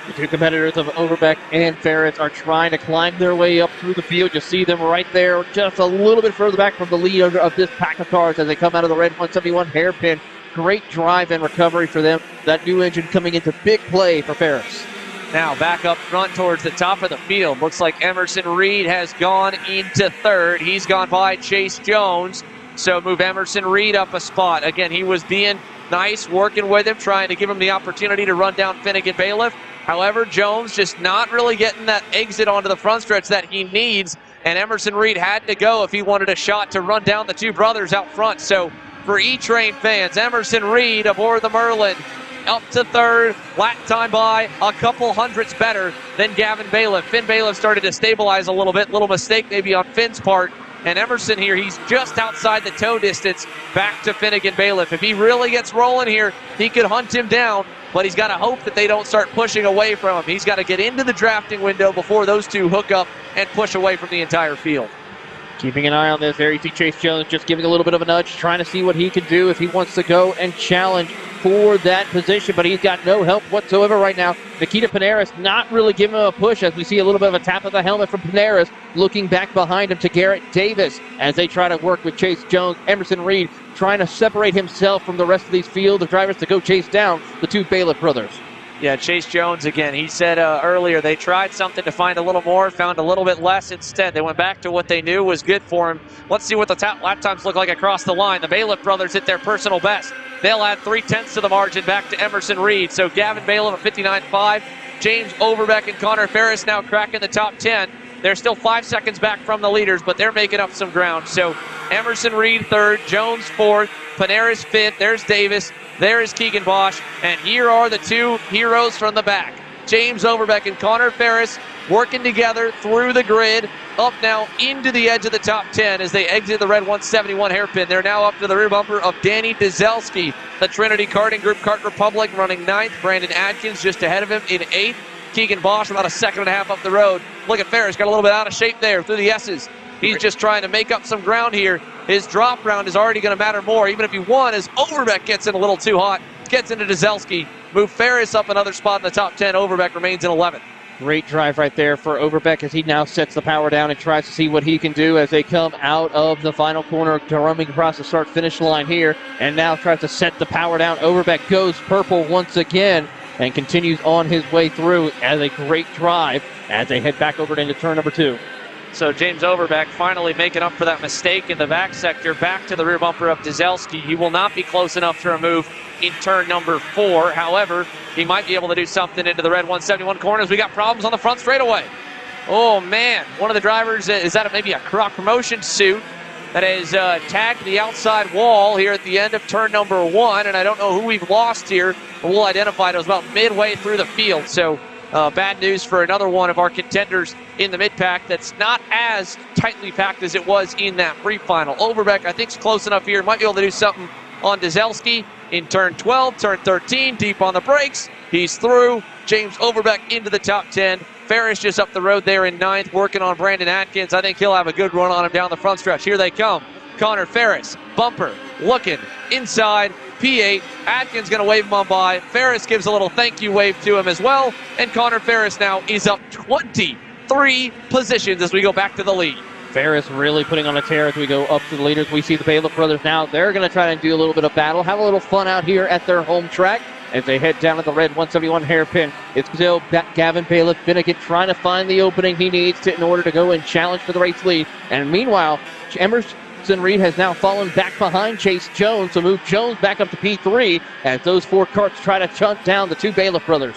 The 2 competitors of Overbeck and Ferris are trying to climb their way up through the field. You see them right there, just a little bit further back from the lead of this pack of cars as they come out of the red 171 hairpin. Great drive and recovery for them. That new engine coming into big play for Ferris. Now back up front towards the top of the field. Looks like Emerson Reed has gone into 3rd. He's gone by Chase Jones. So move Emerson Reed up a spot. Again, he was being nice, working with him, trying to give him the opportunity to run down Finnegan Bailiff. However, Jones just not really getting that exit onto the front stretch that he needs, and Emerson Reed had to go if he wanted a shot to run down the two brothers out front. So for E-Train fans, Emerson Reed aboard the Merlin up to third, lap time by a couple hundredths better than Gavin Bailiff. Finn Bailiff started to stabilize a little bit, little mistake maybe on Finn's part. And Emerson here, he's just outside the tow distance back to Finnegan Bailiff. If he really gets rolling here, he could hunt him down, but he's got to hope that they don't start pushing away from him. He's got to get into the drafting window before those two hook up and push away from the entire field. Keeping an eye on this there, you see Chase Jones just giving a little bit of a nudge, trying to see what he can do if he wants to go and challenge for that position, but he's got no help whatsoever right now. Nikita Panaris not really giving him a push as we see a little bit of a tap of the helmet from Panaris, looking back behind him to Garrett Davis as they try to work with Chase Jones. Emerson Reed trying to separate himself from the rest of these field of drivers to go chase down the two Bailiff brothers. Yeah, Chase Jones again. He said earlier they tried something to find a little more, found a little bit less instead. They went back to what they knew was good for him. Let's see what the lap times look like across the line. The Bailiff brothers hit their personal best. They'll add 0.3 to the margin back to Emerson Reed. So Gavin Bailiff at 59.5. James Overbeck and Connor Ferris now cracking the top 10. They're still 5 seconds back from the leaders, but they're making up some ground. So Emerson Reed third, Jones fourth, Panaris fifth. There's Davis. There is Keegan Bosch. And here are the two heroes from the back. James Overbeck and Connor Ferris working together through the grid, up now into the edge of the top 10 as they exit the red 171 hairpin. They're now up to the rear bumper of Danny Dzelski, the Trinity Karting Group Kart Republic, running 9th. Brandon Adkins just ahead of him in 8th. Keegan Bosch about a second and a half up the road. Look at Ferris, got a little bit out of shape there through the S's. He's just trying to make up some ground here. His drop round is already going to matter more, even if he won, as Overbeck gets in a little too hot, gets into Dzelski. Move Ferris up another spot in the top 10. Overbeck remains in 11th. Great drive right there for Overbeck as he now sets the power down and tries to see what he can do as they come out of the final corner, drumming across the start-finish line here, and now tries to set the power down. Overbeck goes purple once again and continues on his way through as a great drive as they head back over into turn number 2. So James Overbeck finally making up for that mistake in the back sector, back to the rear bumper of Dzelski. He will not be close enough to remove in turn number 4. However, he might be able to do something into the red 171 corners. We got problems on the front straightaway. Oh man, one of the drivers, is that maybe a Croc Promotion suit that has tagged the outside wall here at the end of turn number 1, and I don't know who we've lost here, but we'll identify it. It was about midway through the field, so bad news for another one of our contenders in the mid-pack that's not as tightly packed as it was in that pre-final. Overbeck, I think, is close enough here. Might be able to do something on Dzelski in turn 12, turn 13, deep on the brakes. He's through. James Overbeck into the top 10. Ferris just up the road there in 9th, working on Brandon Atkins. I think he'll have a good run on him down the front stretch. Here they come. Connor Ferris, bumper, looking inside. P8, Atkins going to wave him on by. Ferris gives a little thank you wave to him as well. And Connor Ferris now is up 23 positions as we go back to the lead. Ferris really putting on a tear as we go up to the leaders. We see the Bailiff brothers now. They're going to try to do a little bit of battle, have a little fun out here at their home track as they head down to the red 171 hairpin. It's still Gavin Bailiff Finnegan trying to find the opening he needs to in order to go and challenge for the race lead. And meanwhile, Emerson Reed has now fallen back behind Chase Jones, so move Jones back up to P3 as those 4 carts try to chunt down the 2 Bailiff brothers.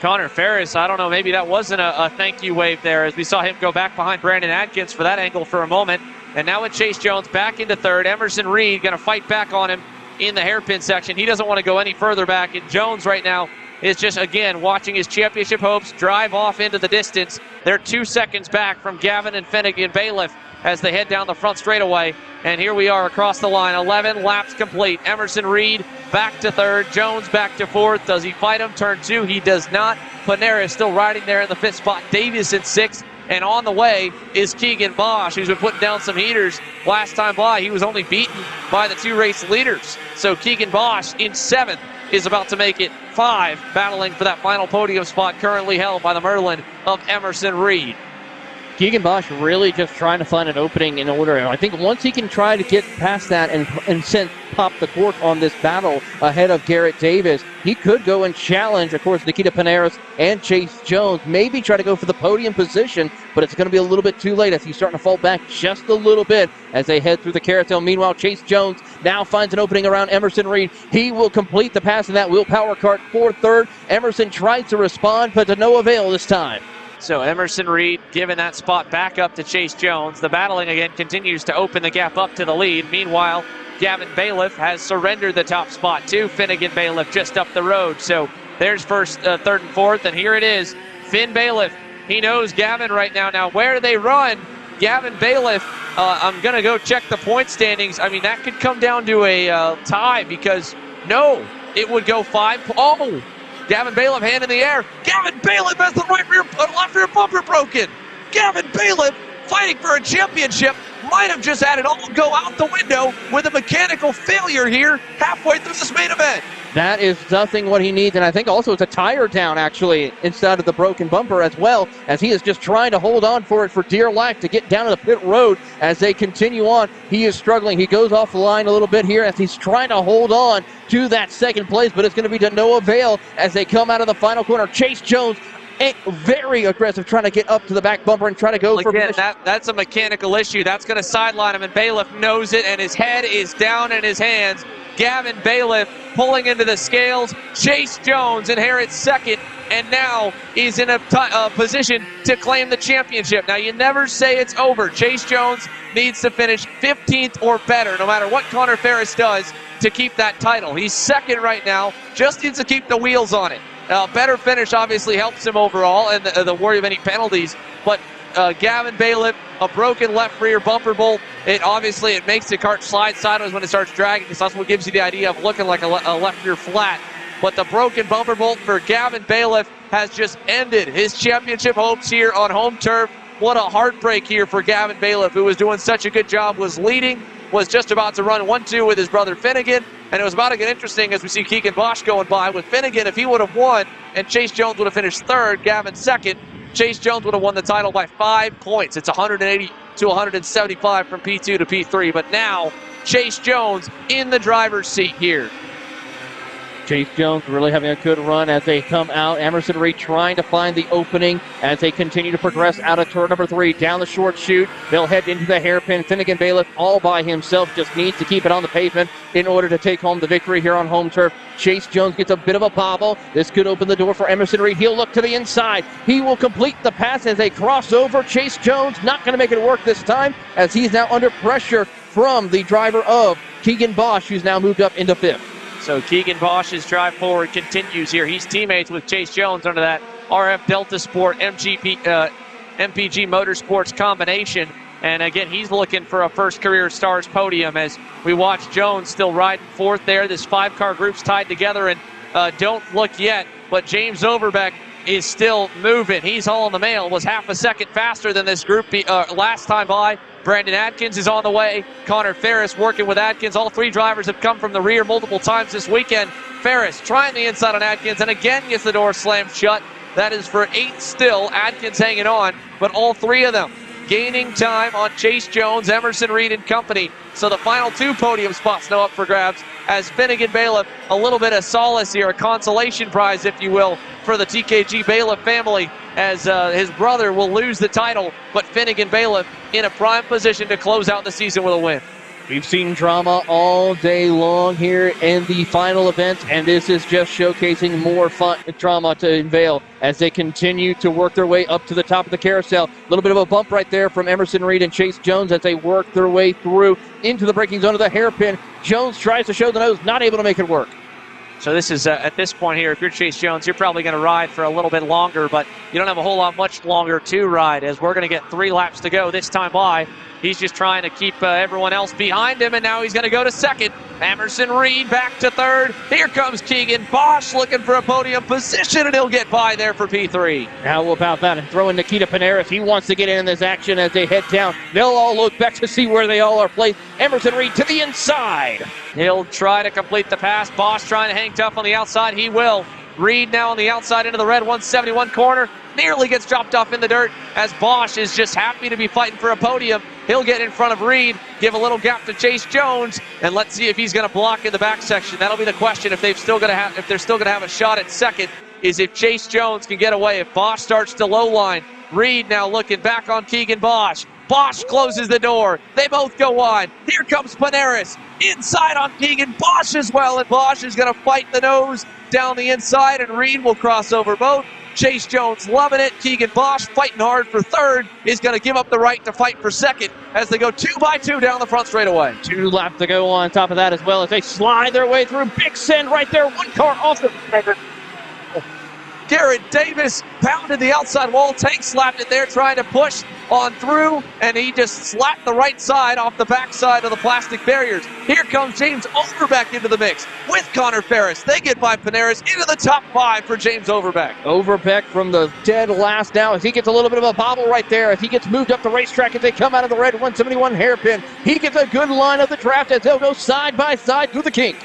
Connor Ferris, I don't know, maybe that wasn't a thank you wave there as we saw him go back behind Brandon Atkins for that angle for a moment. And now with Chase Jones back into 3rd, Emerson Reed going to fight back on him in the hairpin section. He doesn't want to go any further back, and Jones right now is just, again, watching his championship hopes drive off into the distance. They're 2 seconds back from Gavin and Finnegan Bailiff as they head down the front straightaway. And here we are across the line, 11 laps complete. Emerson Reed back to 3rd, Jones back to 4th. Does he fight him? Turn 2, he does not. Panaris still riding there in the 5th spot. Davis in 6th. And on the way is Keegan Bosch, who's been putting down some heaters. Last time by, he was only beaten by the 2 race leaders. So Keegan Bosch in 7th is about to make it 5, battling for that final podium spot currently held by the Merlin of Emerson Reed. Keegan Bosch really just trying to find an opening in order. And I think once he can try to get past that and pop the cork on this battle ahead of Garrett Davis, he could go and challenge, of course, Nikita Paneras and Chase Jones. Maybe try to go for the podium position, but it's going to be a little bit too late as he's starting to fall back just a little bit as they head through the carousel. Meanwhile, Chase Jones now finds an opening around Emerson Reed. He will complete the pass in that willpower cart for third. Emerson tries to respond, but to no avail this time. So Emerson Reed giving that spot back up to Chase Jones. The battling again continues to open the gap up to the lead. Meanwhile, Gavin Bailiff has surrendered the top spot to Finnegan Bailiff just up the road. So there's first, third, and fourth, and here it is. Finn Bailiff, he knows Gavin right now. Now, where do they run? Gavin Bailiff, I'm going to go check the point standings. I mean, that could come down to a tie because, no, it would go 5. Oh! Gavin Bailiff, hand in the air. Gavin Bailiff has the left rear bumper broken. Gavin Bailiff fighting for a championship might have just had it all go out the window with a mechanical failure here halfway through this main event. That is nothing what he needs, and I think also it's a tire down actually inside of the broken bumper as well, as he is just trying to hold on for it for dear life to get down to the pit road as they continue on. He is struggling. He goes off the line a little bit here as he's trying to hold on to that second place, but it's going to be to no avail as they come out of the final corner. Chase Jones, very aggressive, trying to get up to the back bumper and try to go for again, that's a mechanical issue. That's going to sideline him, and Bailiff knows it, and his head is down in his hands. Gavin Bailiff pulling into the scales. Chase Jones inherits second, and now he's in a position to claim the championship. Now, you never say it's over. Chase Jones needs to finish 15th or better, no matter what Connor Ferris does, to keep that title. He's second right now, just needs to keep the wheels on it. Better finish obviously helps him overall, and the worry of any penalties, but Gavin Bailiff, a broken left rear bumper bolt. It makes the cart slide sideways when it starts dragging, because that's what gives you the idea of looking like a left rear flat. But the broken bumper bolt for Gavin Bailiff has just ended his championship hopes here on home turf. What a heartbreak here for Gavin Bailiff, who was doing such a good job, was leading, was just about to run 1-2 with his brother Finnegan. And it was about to get interesting as we see Keegan Bosch going by with Finnegan. If he would have won and Chase Jones would have finished third, Gavin second, Chase Jones would have won the title by 5 points. It's 180 to 175 from P2 to P3. But now, Chase Jones in the driver's seat here. Chase Jones really having a good run as they come out. Emerson Reed trying to find the opening as they continue to progress out of turn number 3. Down the short chute, they'll head into the hairpin. Finnegan Bailiff all by himself just needs to keep it on the pavement in order to take home the victory here on home turf. Chase Jones gets a bit of a bobble. This could open the door for Emerson Reed. He'll look to the inside. He will complete the pass as they cross over. Chase Jones not going to make it work this time as he's now under pressure from the driver of Keegan Bosch, who's now moved up into 5th. So Keegan Bosch's drive forward continues here. He's teammates with Chase Jones under that RF Delta Sport MPG Motorsports combination. And again, he's looking for a first career Stars podium as we watch Jones still riding 4th there. This 5-car group's tied together, and don't look yet, but James Overbeck is still moving. He's hauling the mail. Was half a second faster than this group last time by. Brandon Adkins is on the way. Connor Ferris working with Adkins. All 3 drivers have come from the rear multiple times this weekend. Ferris trying the inside on Adkins, and again gets the door slammed shut. That is for 8 still. Adkins hanging on, but all 3 of them gaining time on Chase Jones, Emerson Reed, and company. So the final 2 podium spots now up for grabs as Finnegan Bailiff, a little bit of solace here, a consolation prize, if you will, for the TKG Bailiff family, as his brother will lose the title, but Finnegan Bailiff in a prime position to close out the season with a win. We've seen drama all day long here in the final event, and this is just showcasing more fun drama to unveil as they continue to work their way up to the top of the carousel. A little bit of a bump right there from Emerson Reed and Chase Jones as they work their way through into the braking zone of the hairpin. Jones tries to show the nose, not able to make it work. So this is, at this point here, if you're Chase Jones, you're probably going to ride for a little bit longer, but you don't have a whole lot much longer to ride, as we're going to get 3 laps to go this time by. He's just trying to keep everyone else behind him, and now he's going to go to second. Emerson Reed back to third. Here comes Keegan Bosch looking for a podium position, and he'll get by there for P3. How about that? And throwing Nikita Paneras. He wants to get in this action as they head down. They'll all look back to see where they all are placed. Emerson Reed to the inside. He'll try to complete the pass. Bosch trying to hang tough on the outside. He will. Reed now on the outside into the red 171 corner. Nearly gets dropped off in the dirt as Bosch is just happy to be fighting for a podium. He'll get in front of Reed, give a little gap to Chase Jones, and let's see if he's going to block in the back section. That'll be the question if they're still going to have a shot at second, is if Chase Jones can get away. If Bosch starts to low line, Reed now looking back on Keegan Bosch. Bosch closes the door. They both go on. Here comes Panaris. Inside on Keegan Bosch as well, and Bosch is going to fight the nose down the inside, and Reed will cross over both. Chase Jones loving it. Keegan Bosch fighting hard for third is going to give up the right to fight for second as they go 2x2 down the front straightaway. 2 laps to go on top of that as well as they slide their way through. Big send right there. One car off the Garrett Davis pounded the outside wall. Tank slapped it there, trying to push on through, and he just slapped the right side off the backside of the plastic barriers. Here comes James Overbeck into the mix with Connor Ferris. They get by Panaris into the top 5 for James Overbeck. Overbeck from the dead last now as he gets a little bit of a bobble right there as he gets moved up the racetrack as they come out of the red 171 hairpin. He gets a good line of the draft as they'll go side by side through the kink.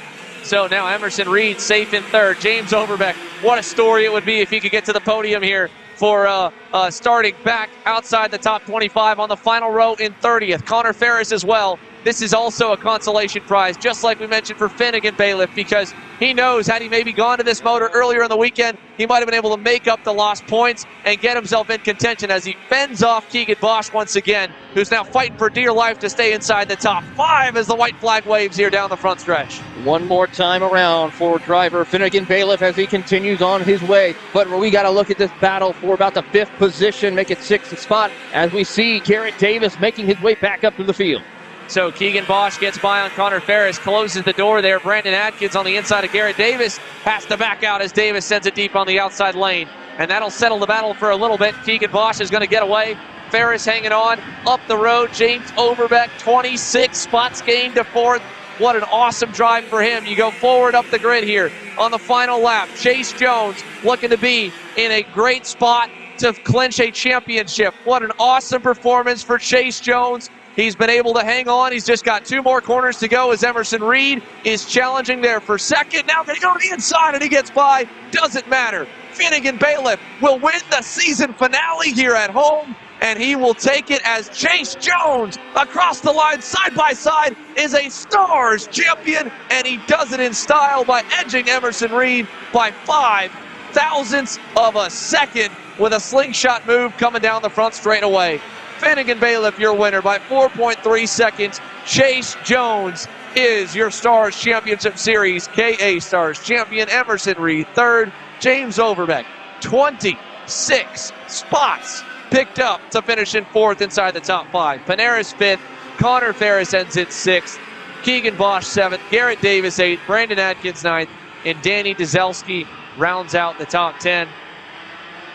So now Emerson Reed safe in third. James Overbeck, what a story it would be if he could get to the podium here for starting back outside the top 25 on the final row in 30th. Connor Ferris as well. This is also a consolation prize, just like we mentioned for Finnegan Bailiff, because he knows had he maybe gone to this motor earlier in the weekend, he might have been able to make up the lost points and get himself in contention as he fends off Keegan Bosch once again, who's now fighting for dear life to stay inside the top 5 as the white flag waves here down the front stretch. One more time around for driver Finnegan Bailiff as he continues on his way. But we got to look at this battle for about the 5th position, make it 6th spot, as we see Garrett Davis making his way back up to the field. So Keegan Bosch gets by on Connor Ferris, closes the door there. Brandon Atkins on the inside of Garrett Davis has to back out as Davis sends it deep on the outside lane. And that'll settle the battle for a little bit. Keegan Bosch is going to get away. Ferris hanging on up the road. James Overbeck, 26 spots gained to 4th. What an awesome drive for him. You go forward up the grid here on the final lap. Chase Jones looking to be in a great spot to clinch a championship. What an awesome performance for Chase Jones. He's been able to hang on. He's just got 2 more corners to go as Emerson Reed is challenging there for second. Now going to go to the inside and he gets by. Doesn't matter. Finnegan Bailiff will win the season finale here at home, and he will take it as Chase Jones across the line side by side is a Stars champion, and he does it in style by edging Emerson Reed by 5 thousandths of a second with a slingshot move coming down the front straightaway. Finnegan Bailiff, your winner by 4.3 seconds. Chase Jones is your Stars Championship Series KA Stars champion. Emerson Reed third. James Overbeck, 26 spots picked up to finish in 4th inside the top 5. Panaris 5th. Connor Ferris ends in 6th. Keegan Bosch 7th. Garrett Davis 8th. Brandon Atkins 9th. And Danny Dzelski rounds out the top 10.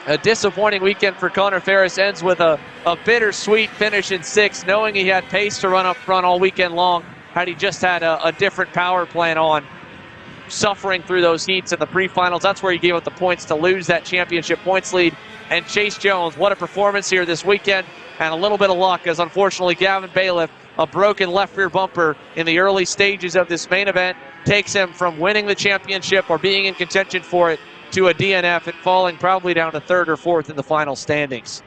A disappointing weekend for Connor Ferris ends with a bittersweet finish in 6th, knowing he had pace to run up front all weekend long had he just had a different power plan on. Suffering through those heats in the pre-finals, that's where he gave up the points to lose that championship points lead. And Chase Jones, what a performance here this weekend, and a little bit of luck as unfortunately Gavin Bailiff, a broken left rear bumper in the early stages of this main event, takes him from winning the championship or being in contention for it to a DNF and falling probably down to 3rd or 4th in the final standings.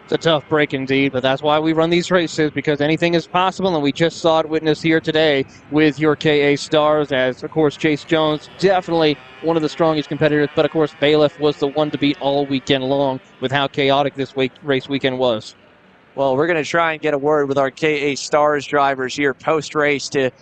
It's a tough break indeed, but that's why we run these races, because anything is possible, and we just saw it witnessed here today with your KA Stars, as, of course, Chase Jones, definitely one of the strongest competitors, but, of course, Bailiff was the one to beat all weekend long with how chaotic this race weekend was. Well, we're going to try and get a word with our KA Stars drivers here post-race to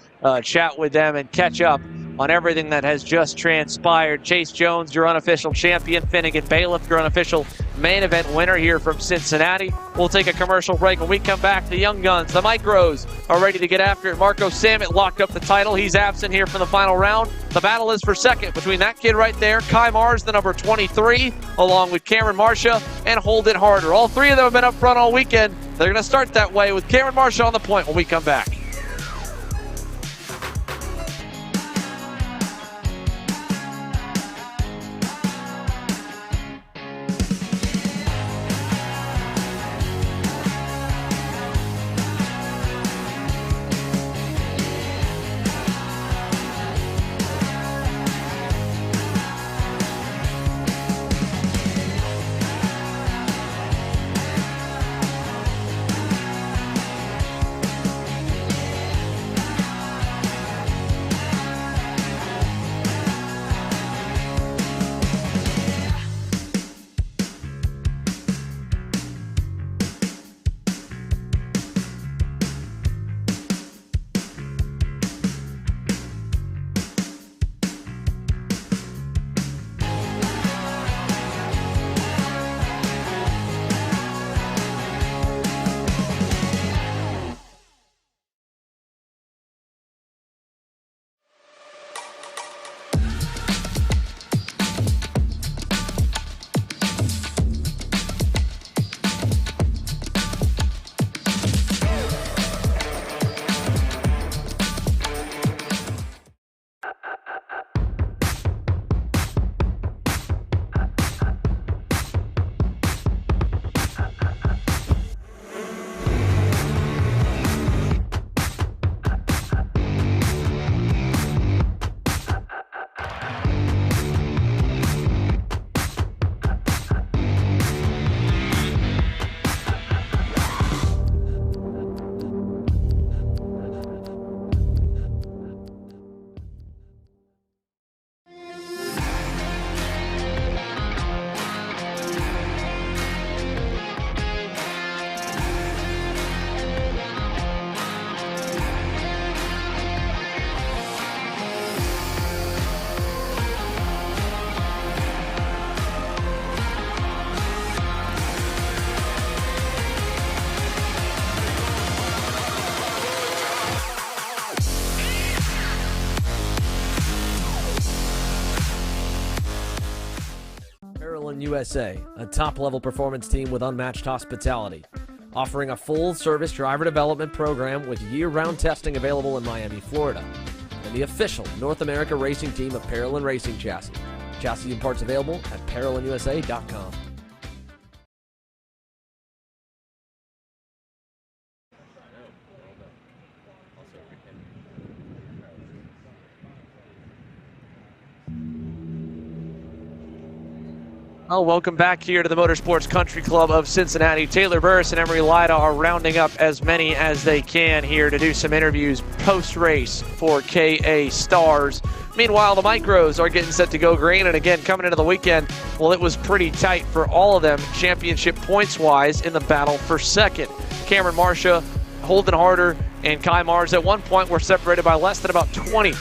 chat with them and catch up on everything that has just transpired. Chase Jones, your unofficial champion. Finnegan Bailiff, your unofficial main event winner here from Cincinnati. We'll take a commercial break. When we come back, the young guns, the Micros, are ready to get after it. Marco Sammet locked up the title. He's absent here from the final round. The battle is for second between that kid right there, Kai Mars, the number 23, along with Cameron Marcia and Holden Harder. All 3 of them have been up front all weekend. They're going to start that way with Cameron Marcia on the point when we come back. USA, a top-level performance team with unmatched hospitality, offering a full-service driver development program with year-round testing available in Miami, Florida, and the official North America racing team of Parolin Racing Chassis. Chassis and parts available at ParolinUSA.com. Oh, welcome back here to the Motorsports Country Club of Cincinnati. Taylor Burris and Emery Lida are rounding up as many as they can here to do some interviews post-race for KA Stars. Meanwhile, the Micros are getting set to go green, and again, coming into the weekend, well, it was pretty tight for all of them championship points-wise in the battle for second. Cameron Marcia, Holden Harder, and Kai Mars at one point were separated by less than about 20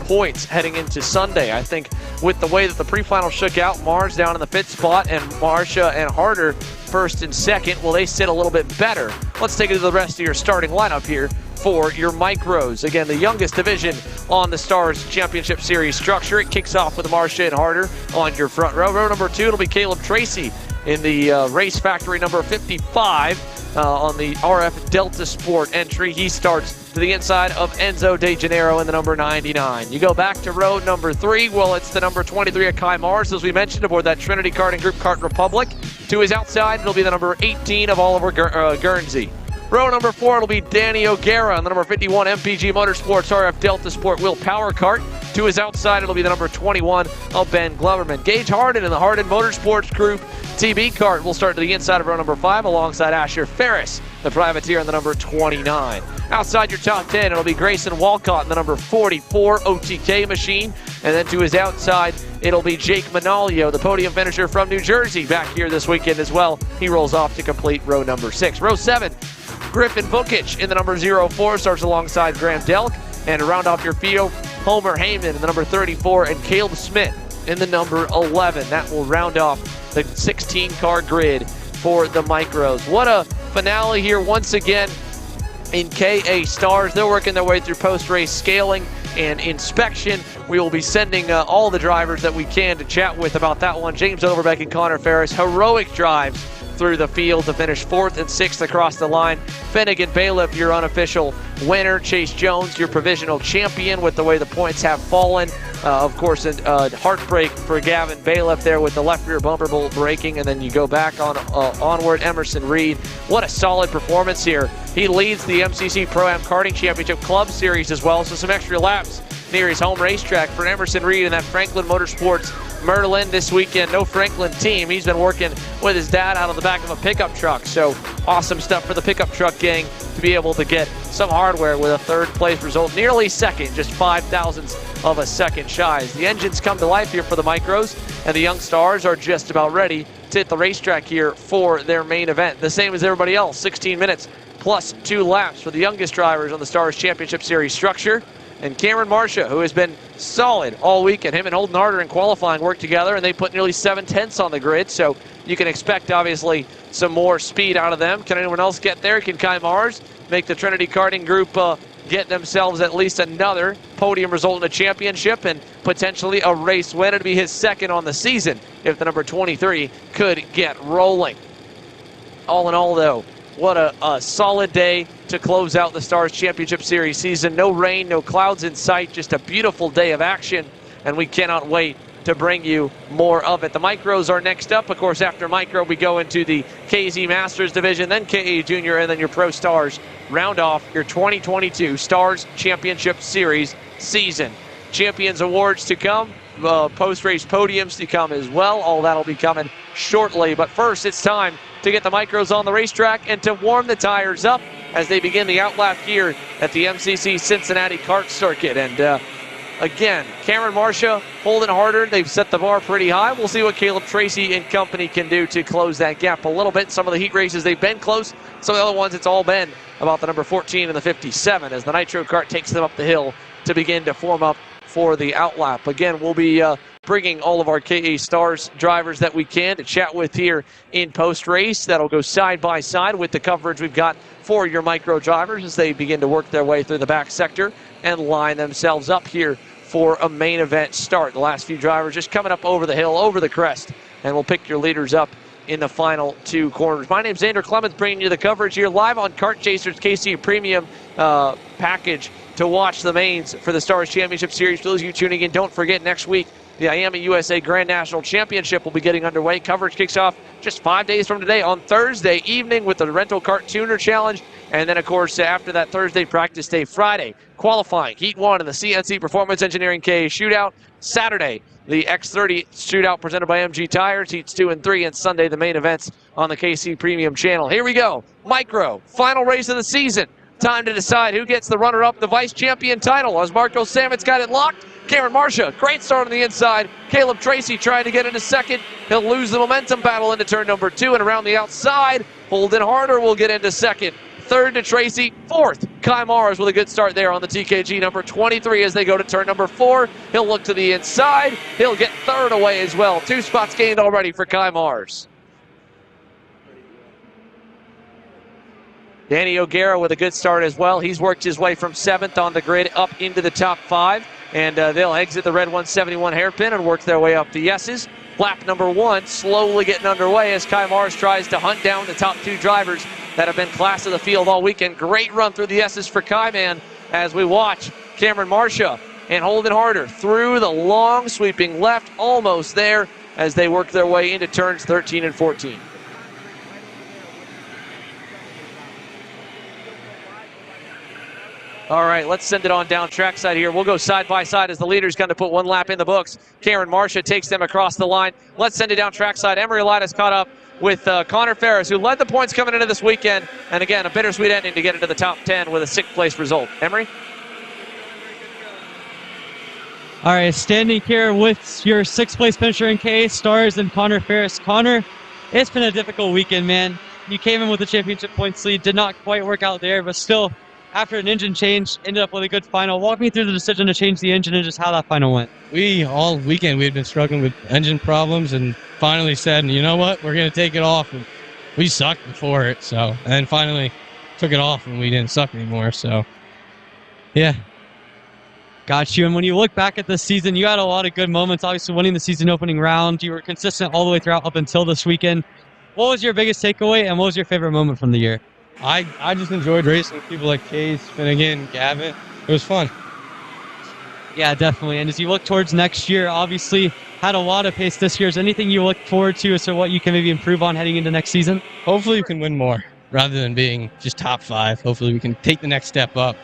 points heading into Sunday. I think with the way that the pre-final shook out, Mars down in the fifth spot and Marcia and Harder first and second, well, they sit a little bit better. Let's take it to the rest of your starting lineup here for your Micros. Again, the youngest division on the Stars Championship Series structure. It kicks off with Marcia and Harder on your front row. Row number 2, it'll be Caleb Tracy in the Race Factory number 55 on the RF Delta Sport entry. He starts to the inside of Enzo De Janeiro in the number 99. You go back to row number 3. Well, it's the number 23 of Kai Mars, as we mentioned, aboard that Trinity Karting Group Kart Republic. To his outside, it'll be the number 18 of Oliver Guernsey. Row number 4, it'll be Danny O'Gara on the number 51 MPG Motorsports RF Delta Sport Wheel Power Kart. To his outside, it'll be the number 21 of Ben Gloverman. Gage Harden in the Harden Motorsports Group TB Kart will start to the inside of row number 5 alongside Asher Ferris, the privateer in the number 29. Outside your top 10, it'll be Grayson Walcott in the number 44 OTK machine. And then to his outside, it'll be Jake Manalio, the podium finisher from New Jersey, back here this weekend as well. He rolls off to complete row number 6. Row 7, Griffin Vukic in the number 04 starts alongside Graham Delk. And to round off your field, Homer Heyman in the number 34 and Caleb Smith in the number 11. That will round off the 16-car grid for the Micros. What a finale here once again in KA Stars. They're working their way through post-race scaling and inspection. We will be sending all the drivers that we can to chat with about that one. James Overbeck and Connor Ferris, heroic drives through the field to finish 4th and 6th across the line. Finnegan Bailiff, your unofficial winner. Chase Jones, your provisional champion with the way the points have fallen. Of course, a heartbreak for Gavin Bailiff there with the left rear bumper bolt breaking, and then you go back on onward. Emerson Reed, what a solid performance here. He leads the MCC Pro-Am Karting Championship Club Series as well, so some extra laps near his home racetrack for Emerson Reed and that Franklin Motorsports Merlin this weekend. No Franklin team. He's been working with his dad out of the back of a pickup truck. So awesome stuff for the pickup truck gang to be able to get some hardware with a 3rd place result. Nearly second, just 0.005 of a second shy. As the engines come to life here for the Micros, and the young stars are just about ready to hit the racetrack here for their main event. The same as everybody else, 16 minutes plus 2 laps for the youngest drivers on the Stars Championship Series structure. And Cameron Marcia, who has been solid all week, and him and Holden Harder in qualifying work together, and they put nearly 7/10 on the grid, so you can expect, obviously, some more speed out of them. Can anyone else get there? Can Kai Mars make the Trinity Karting Group get themselves at least another podium result in a championship and potentially a race win? It'd be his 2nd on the season if the number 23 could get rolling. All in all, though, what a solid day to close out the Stars Championship Series season. No rain, no clouds in sight, just a beautiful day of action, and we cannot wait to bring you more of it. The Micros are next up. Of course, after Micro, we go into the KZ Masters division, then KA Junior, and then your Pro Stars round off your 2022 Stars Championship Series season. Champions Awards to come, post-race podiums to come as well. All that'll be coming shortly. But first, it's time to get the Micros on the racetrack and to warm the tires up as they begin the outlap here at the MCC Cincinnati Kart Circuit. And again, Cameron Marcia, Holden Harder, they've set the bar pretty high. We'll see what Caleb Tracy and company can do to close that gap a little bit. Some of the heat races, they've been close. Some of the other ones, it's all been about the number 14 and the 57 as the Nitro Kart takes them up the hill to begin to form up for the outlap. Again, we'll be bringing all of our KA Stars drivers that we can to chat with here in post-race. That'll go side by side with the coverage we've got for your Micro drivers as they begin to work their way through the back sector and line themselves up here for a main event start. The last few drivers just coming up over the hill, over the crest and we'll pick your leaders up in the final 2 corners. My name's Xander Clemens, bringing you the coverage here live on Kart Chasers KC Premium package to watch the mains for the Stars Championship Series. For those of you tuning in, don't forget next week the IAMA USA Grand National Championship will be getting underway. Coverage kicks off just 5 days from today on Thursday evening with the Rental Kart Tuner Challenge. And then, of course, after that Thursday practice day, Friday, qualifying, Heat 1 in the CNC Performance Engineering KA Shootout. Saturday, the X30 Shootout presented by MG Tires, Heats 2 and 3. And Sunday, the main events on the KC Premium channel. Here we go. Micro, final race of the season. Time to decide who gets the runner-up, the vice champion title. As Marco Samet's got it locked. Cameron Marcia, great start on the inside. Caleb Tracy trying to get into second. He'll lose the momentum battle into turn number 2, and around the outside, Holden Harder will get into second. Third to Tracy, fourth. Kai Mars with a good start there on the TKG number 23 as they go to turn number 4. He'll look to the inside. He'll get third away as well. 2 spots gained already for Kai Mars. Danny O'Gara with a good start as well. He's worked his way from 7th on the grid up into the top 5. And they'll exit the red 171 hairpin and work their way up the S's. Lap number 1 slowly getting underway as Kai Mars tries to hunt down the top 2 drivers that have been class of the field all weekend. Great run through the S's for Kai Man as we watch Cameron Marcia and Holden Harder through the long sweeping left, almost there as they work their way into turns 13 and 14. All right, let's send it on down trackside here. We'll go side by side as the leaders going to put 1 lap in the books. Cameron Marcia takes them across the line. Let's send it down trackside. Emery Elias caught up with Connor Ferris, who led the points coming into this weekend. And again, a bittersweet ending to get into the top 10 with a 6th place result. Emery? All right, standing here with your 6th place finisher in KA Stars and Connor Ferris. Connor, it's been a difficult weekend, man. You came in with the championship points lead, did not quite work out there, but still, after an engine change, ended up with a good final. Walk me through the decision to change the engine and just how that final went. All weekend we had been struggling with engine problems and finally said, you know what, we're going to take it off. And we sucked before it, and then finally took it off and we didn't suck anymore, yeah. Got you. And when you look back at this season, you had a lot of good moments. Obviously, winning the season opening round, you were consistent all the way throughout up until this weekend. What was your biggest takeaway and what was your favorite moment from the year? I just enjoyed racing with people like Case, Finnegan, Gavin. It was fun. Yeah, definitely. And as you look towards next year, obviously had a lot of pace this year. Is there anything you look forward to as to what you can maybe improve on heading into next season? Hopefully we can win more rather than being just top 5. Hopefully we can take the next step up.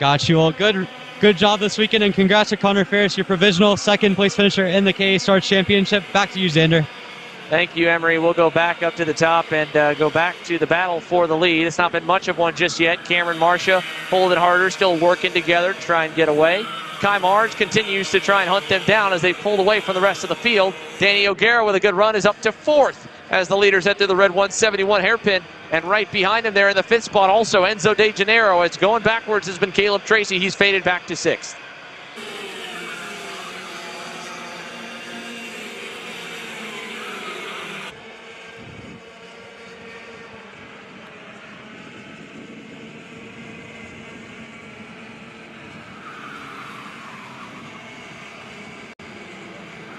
Got you. Well, good job this weekend, and congrats to Connor Ferris, your provisional 2nd place finisher in the KA Stars Championship. Back to you, Xander. Thank you, Emery. We'll go back up to the top and go back to the battle for the lead. It's not been much of one just yet. Cameron Marcia, Holden Harder still working together to try and get away. Kai Mars continues to try and hunt them down as they pulled away from the rest of the field. Danny O'Gara with a good run is up to 4th as the leaders head through the red 171 hairpin. And right behind him there in the 5th spot also Enzo De Janeiro. It's going backwards has been Caleb Tracy. He's faded back to 6th.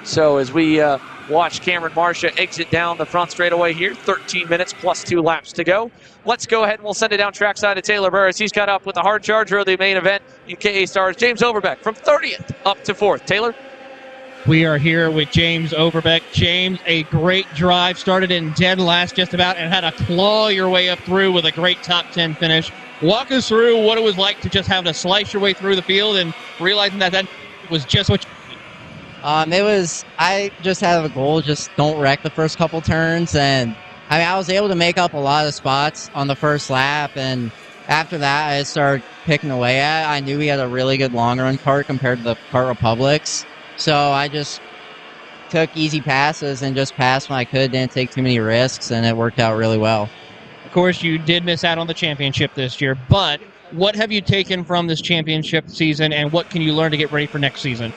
So as we watch Cameron Marcia exit down the front straightaway here, 13 minutes plus 2 laps to go. Let's go ahead and we'll send it down trackside to Taylor Burris. He's got up with the hard charger of the main event in KA Stars. James Overbeck from 30th up to 4th. Taylor? We are here with James Overbeck. James, a great drive, started in dead last just about and had to claw your way up through with a great top 10 finish. Walk us through what it was like to just have to slice your way through the field and realizing that was just what you I just had a goal, just don't wreck the first couple turns, and I was able to make up a lot of spots on the first lap, and after that I started picking away at it. I knew we had a really good long run kart compared to the Kart Republics, so I just took easy passes and just passed when I could, didn't take too many risks, and it worked out really well. Of course, you did miss out on the championship this year, but what have you taken from this championship season, and what can you learn to get ready for next season?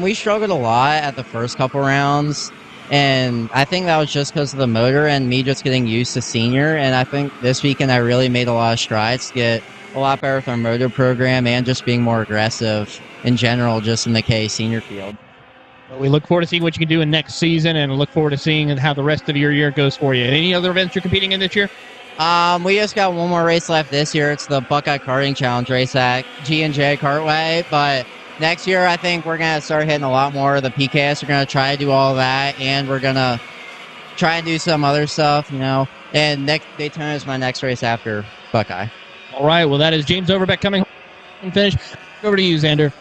We struggled a lot at the first couple rounds, and I think that was just because of the motor and me just getting used to senior, and I think this weekend I really made a lot of strides to get a lot better with our motor program and just being more aggressive in general just in the K senior field. But we look forward to seeing what you can do in next season and look forward to seeing how the rest of your year goes for you. Any other events you're competing in this year? We just got one more race left this year. It's the Buckeye Karting Challenge race at G&J Kartway. But next year, I think we're going to start hitting a lot more of the PKS. We're going to try to do all of that, and we're going to try and do some other stuff, And next Daytona is my next race after Buckeye. All right, well, that is James Overbeck coming and finish. Over to you, Xander.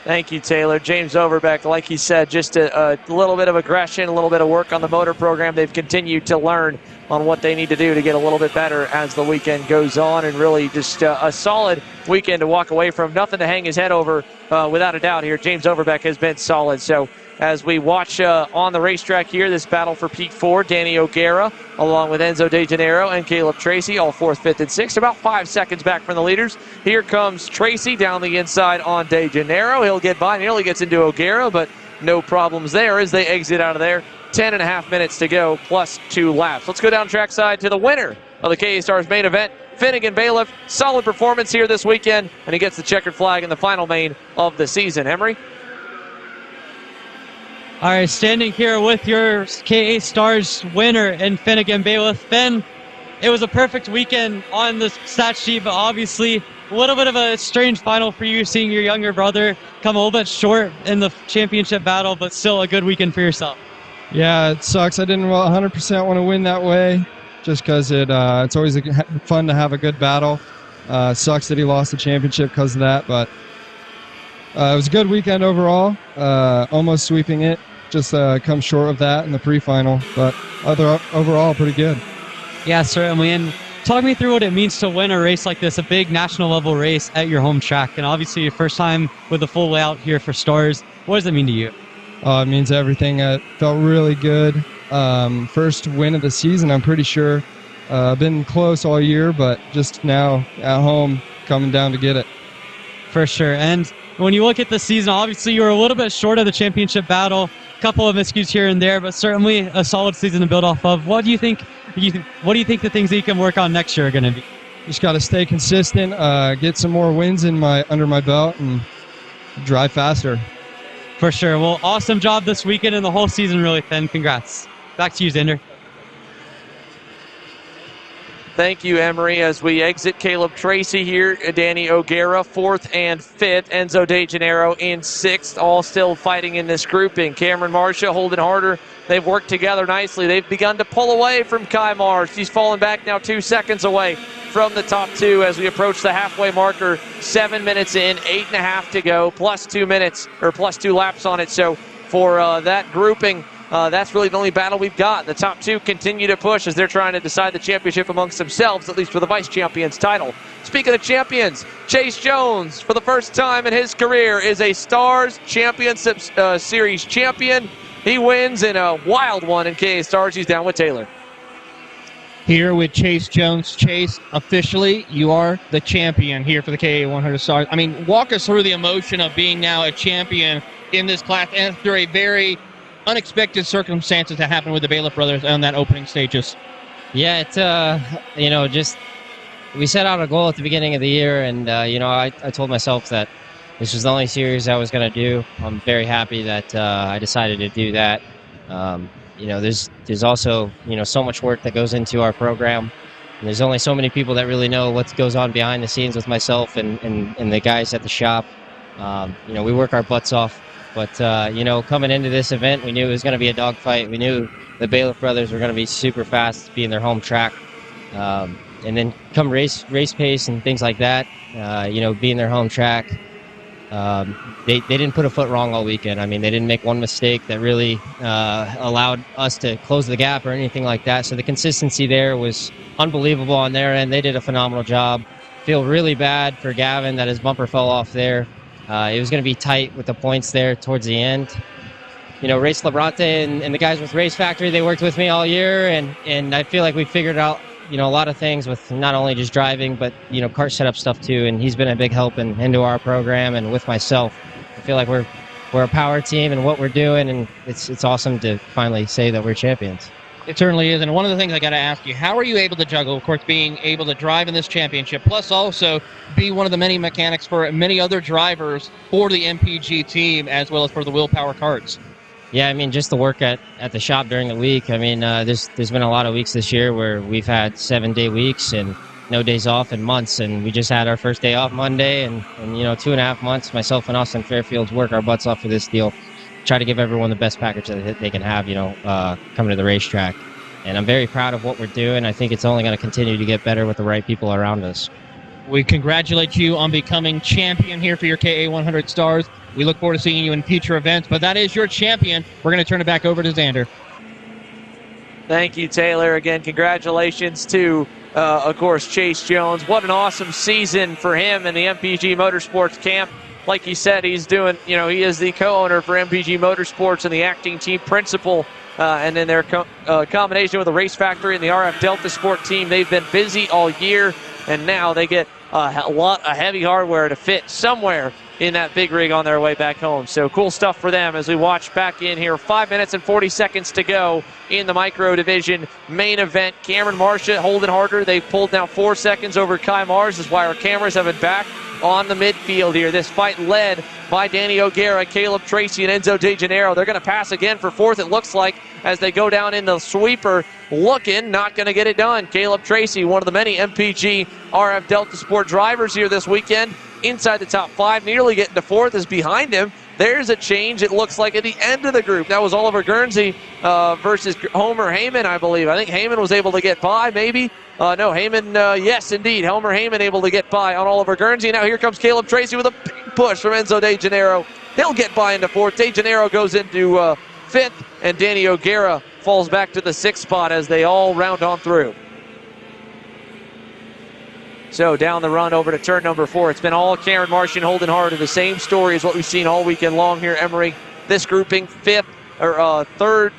Thank you, Taylor. James Overbeck, like he said, just a little bit of aggression, a little bit of work on the motor program. They've continued to learn on what they need to do to get a little bit better as the weekend goes on, and really just a solid weekend to walk away from. Nothing to hang his head over, without a doubt here. James Overbeck has been solid. So as we watch on the racetrack here, this battle for P4, Danny O'Gara, along with Enzo De Janeiro and Caleb Tracy, all 4th, 5th, and 6th, about 5 seconds back from the leaders. Here comes Tracy down the inside on De Janeiro. He'll get by, nearly gets into O'Gara, but no problems there as they exit out of there. 10.5 minutes to go, plus 2 laps. Let's go down trackside to the winner of the KA Stars main event, Finnegan Bailiff. Solid performance here this weekend, and he gets the checkered flag in the final main of the season. Emery? All right, standing here with your KA Stars winner in Finnegan Bailiff. Finn, it was a perfect weekend on the stat sheet, but obviously a little bit of a strange final for you, seeing your younger brother come a little bit short in the championship battle, but still a good weekend for yourself. Yeah, it sucks. I didn't 100% want to win that way, just because it's always fun to have a good battle. Sucks that he lost the championship because of that, but it was a good weekend overall. Almost sweeping it. Just come short of that in the pre-final, but overall pretty good. Yeah, certainly. And talk me through what it means to win a race like this, a big national level race at your home track, and obviously your first time with a full layout here for Stars. What does it mean to you? It means everything. It felt really good. First win of the season, I'm pretty sure. Been close all year, but just now at home, coming down to get it. For sure. And when you look at the season, obviously you were a little bit short of the championship battle. Couple of miscues here and there, but certainly a solid season to build off of. What do you think? What do you think the things that you can work on next year are going to be? Just got to stay consistent, get some more wins under my belt, and drive faster. For sure. Well, awesome job this weekend and the whole season, really, Finn. Congrats. Back to you, Xander. Thank you, Emery. As we exit, Caleb Tracy here, Danny O'Gara, 4th and 5th, Enzo De Janeiro in 6th, all still fighting in this grouping. Cameron Marcia holding harder. They've worked together nicely. They've begun to pull away from Kai Marsh. He's fallen back now 2 seconds away from the top 2 as we approach the halfway marker. 7 minutes in, 8.5 to go, plus 2 minutes, or plus 2 laps on it. So for that grouping, that's really the only battle we've got. The top 2 continue to push as they're trying to decide the championship amongst themselves, at least for the vice champions title. Speaking of champions, Chase Jones, for the first time in his career, is a Stars Championship Series champion. He wins in a wild one in KA Stars. He's down with Taylor. Here with Chase Jones. Chase, officially, you are the champion here for the KA 100 Stars. I mean, walk us through the emotion of being now a champion in this class after a very unexpected circumstances that happened with the Bailiff brothers on that opening stages. Yeah, it's just we set out a goal at the beginning of the year, and I told myself that this was the only series I was going to do. I'm very happy that I decided to do that. There's also so much work that goes into our program, and there's only so many people that really know what goes on behind the scenes with myself and the guys at the shop. We work our butts off. But, coming into this event, we knew it was going to be a dogfight. We knew the Bailiff brothers were going to be super fast, being their home track. And then come race pace and things like that, being their home track, they didn't put a foot wrong all weekend. I mean, they didn't make one mistake that really allowed us to close the gap or anything like that. So the consistency there was unbelievable on their end. They did a phenomenal job. Feel really bad for Gavin that his bumper fell off there. It was going to be tight with the points there towards the end. Race Labrante and the guys with Race Factory, they worked with me all year, and I feel like we figured out, a lot of things with not only just driving, but, kart setup stuff too, and he's been a big help into our program and with myself. I feel like we're a power team and what we're doing, and it's awesome to finally say that we're champions. It certainly is. And one of the things I got to ask you, how are you able to juggle, of course, being able to drive in this championship, plus also be one of the many mechanics for many other drivers for the MPG team as well as for the Willpower carts? Yeah, I mean, just the work at the shop during the week. I mean, there's been a lot of weeks this year where we've had 7-day weeks and no days off in months, and we just had our first day off Monday, and 2.5 months, myself and Austin Fairfields work our butts off for this deal, try to give everyone the best package that they can have, coming to the racetrack. And I'm very proud of what we're doing. I think it's only going to continue to get better with the right people around us. We congratulate you on becoming champion here for your KA 100 Stars. We look forward to seeing you in future events, but that is your champion. We're going to turn it back over to Xander. Thank you, Taylor. Again, congratulations to, of course, Chase Jones. What an awesome season for him in the MPG Motorsports camp. Like he said, he's doing, he is the co-owner for MPG Motorsports and the acting team principal. And then their combination with the Race Factory and the RF Delta Sport team, they've been busy all year, and now they get a lot of heavy hardware to fit somewhere in that big rig on their way back home. So cool stuff for them as we watch back in here. 5 minutes and 40 seconds to go in the micro division main event. Cameron Marcia holding harder. They've pulled down 4 seconds over Kai Mars. That's why our cameras have been back on the midfield here. This fight led by Danny O'Gara, Caleb Tracy, and Enzo De Janeiro. They're going to pass again for fourth, it looks like, as they go down in the sweeper. Looking, not going to get it done. Caleb Tracy, one of the many MPG RF Delta Sport drivers here this weekend, inside the top 5, nearly getting to fourth, is behind him. There's a change, it looks like, at the end of the group. That was Oliver Guernsey versus Homer Heyman, I believe. I think Heyman was able to get by, maybe. No, Heyman, yes, indeed. Homer Heyman able to get by on Oliver Guernsey. Now here comes Caleb Tracy with a big push from Enzo De Janeiro. He'll get by into fourth. De Janeiro goes into fifth, and Danny O'Gara falls back to the 6th spot as they all round on through. So down the run over to turn number 4. It's been all Cameron Martian holding hard. The same story as what we've seen all weekend long here, Emory. This grouping, third,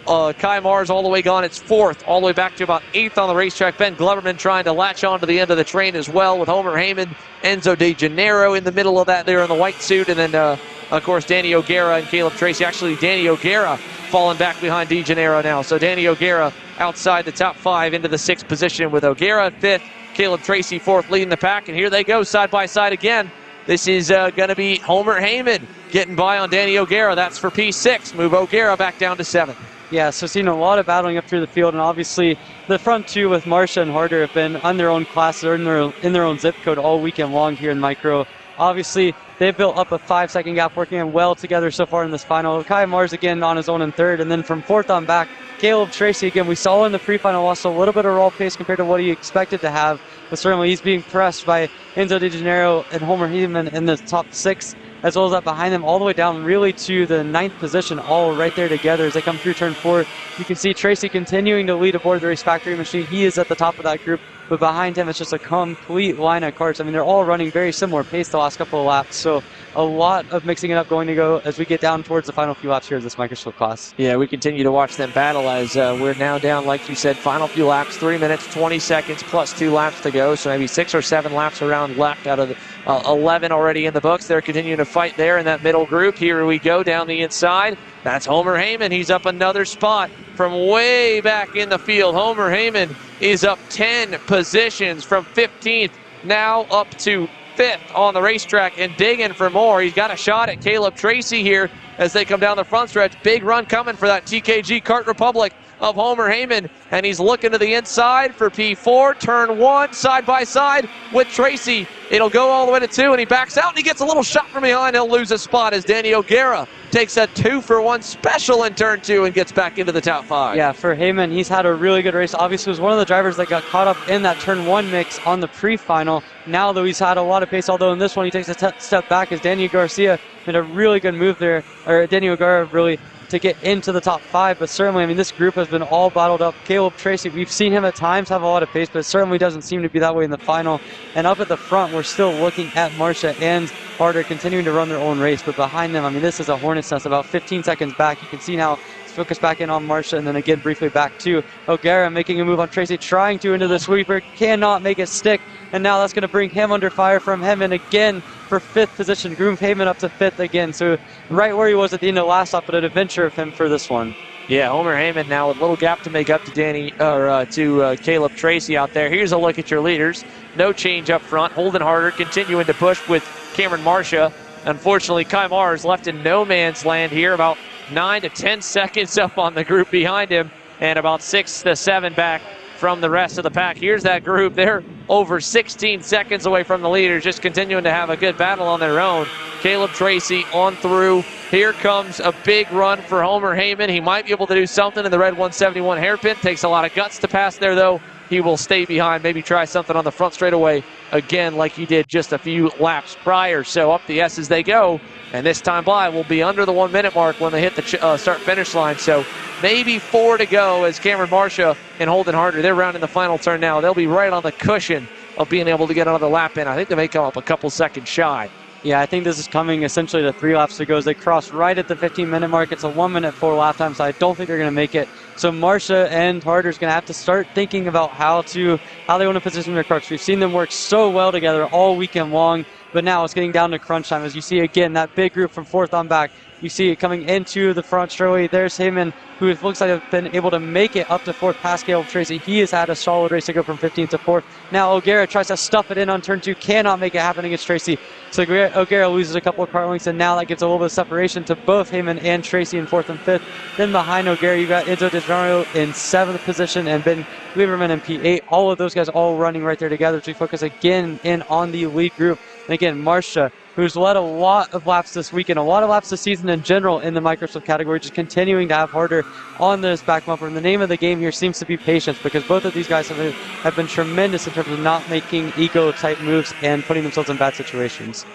Kai Mars all the way gone. It's 4th, all the way back to about 8th on the racetrack. Ben Gloverman trying to latch on to the end of the train as well, with Homer Heyman, Enzo De Janeiro in the middle of that there in the white suit. And then, of course, Danny O'Gara and Caleb Tracy. Actually, Danny O'Gara falling back behind De Janeiro now. So Danny O'Gara outside the top 5 into the 6th position, with O'Gara at 5th, Caleb Tracy 4th leading the pack. And here they go side by side again. This is going to be Homer Heyman getting by on Danny O'Gara. That's for P6. Move O'Gara back down to 7th. Yeah, so seeing a lot of battling up through the field, and obviously the front two with Marcia and Harder have been on their own class, or in their own zip code all weekend long here in micro. Obviously, they've built up a 5-second gap, working well together so far in this final. Kai Mars again on his own in 3rd, and then from 4th on back, Caleb Tracy again. We saw in the pre-final lost a little bit of raw pace compared to what he expected to have, but certainly he's being pressed by Enzo De Janeiro and Homer Heyman in the top 6, as well as that behind them all the way down really to the 9th position, all right there together as they come through turn 4. You can see Tracy continuing to lead aboard the Race Factory machine. He is at the top of that group, but behind him it's just a complete line of carts. I mean, they're all running very similar pace the last couple of laps, so a lot of mixing it up going to go as we get down towards the final few laps here of this microscope class. Yeah, we continue to watch them battle as we're now down, like you said, final few laps, 3 minutes, 20 seconds plus 2 laps to go, so maybe 6 or 7 laps around left out of the 11 already in the books. They're continuing to fight there in that middle group. Here we go down the inside. That's Homer Heyman. He's up another spot from way back in the field. Homer Heyman is up 10 positions from 15th now up to 5th on the racetrack and digging for more. He's got a shot at Caleb Tracy here as they come down the front stretch. Big run coming for that TKG Kart Republic of Homer Heyman, and he's looking to the inside for P4, turn 1, side by side with Tracy. It'll go all the way to 2, and he backs out, and he gets a little shot from behind. He'll lose a spot as Danny O'Gara takes a 2-for-1 special in turn 2 and gets back into the top 5. Yeah, for Heyman, he's had a really good race. Obviously, was one of the drivers that got caught up in that turn 1 mix on the pre-final. Now, though, he's had a lot of pace, although in this one he takes a step back as Danny Garcia made a really good move there, or Danny O'Gara really, to get into the top 5, but certainly, I mean, this group has been all battled up. Caleb Tracy, we've seen him at times have a lot of pace, but it certainly doesn't seem to be that way in the final. And up at the front, we're still looking at Marcia and Harder continuing to run their own race, but behind them, I mean, this is a hornet's nest about 15 seconds back. You can see now it's focused back in on Marcia, and then again briefly back to O'Gara, making a move on Tracy, trying to into the sweeper, cannot make it stick, and now that's going to bring him under fire from Heyman again for 5th position. Groom Heyman up to 5th again, so right where he was at the end of last lap, but an adventure of him for this one. Yeah, Homer Heyman now with a little gap to make up to Caleb Tracy out there. Here's a look at your leaders. No change up front. Holden Harder continuing to push with Cameron Marcia. Unfortunately, Kai Mars left in no man's land here, about 9 to 10 seconds up on the group behind him, and about 6 to 7 back from the rest of the pack. Here's that group. They're over 16 seconds away from the leaders, just continuing to have a good battle on their own. Caleb Tracy on through. Here comes a big run for Homer Heyman. He might be able to do something in the red 171 hairpin. Takes a lot of guts to pass there, though. He will stay behind, maybe try something on the front straightaway again like he did just a few laps prior. So up the S as they go, and this time by will be under the 1 minute mark when they hit the start-finish line. So maybe 4 to go as Cameron Marcia and Holden Harder, they're rounding the final turn now. They'll be right on the cushion of being able to get another lap in. I think they may come up a couple seconds shy. Yeah, I think this is coming essentially to 3 laps to go as they cross right at the 15-minute mark. It's a 1 minute 4 lap time, so I don't think they're going to make it. So Marcia and Harder's going to have to start thinking about how they want to position their cars. We've seen them work so well together all weekend long, but now it's getting down to crunch time. As you see again, that big group from 4th on back. You see it coming into the front straightaway. There's Heyman, who it looks like has been able to make it up to 4th past Caleb Tracy. He has had a solid race to go from 15th to 4th. Now O'Gara tries to stuff it in on turn 2, cannot make it happen against Tracy. So O'Gara loses a couple of car lengths, and now that gives a little bit of separation to both Heyman and Tracy in 4th and 5th. Then behind O'Gara, you got Enzo DeGennaro in 7th position and Ben Lieberman in P8. All of those guys all running right there together to focus again in on the lead group. And again, Marcia, who's led a lot of laps this weekend, a lot of laps this season in general in the Microsoft category, just continuing to have Harder on this back bumper. And the name of the game here seems to be patience, because both of these guys have been tremendous in terms of not making ego-type moves and putting themselves in bad situations.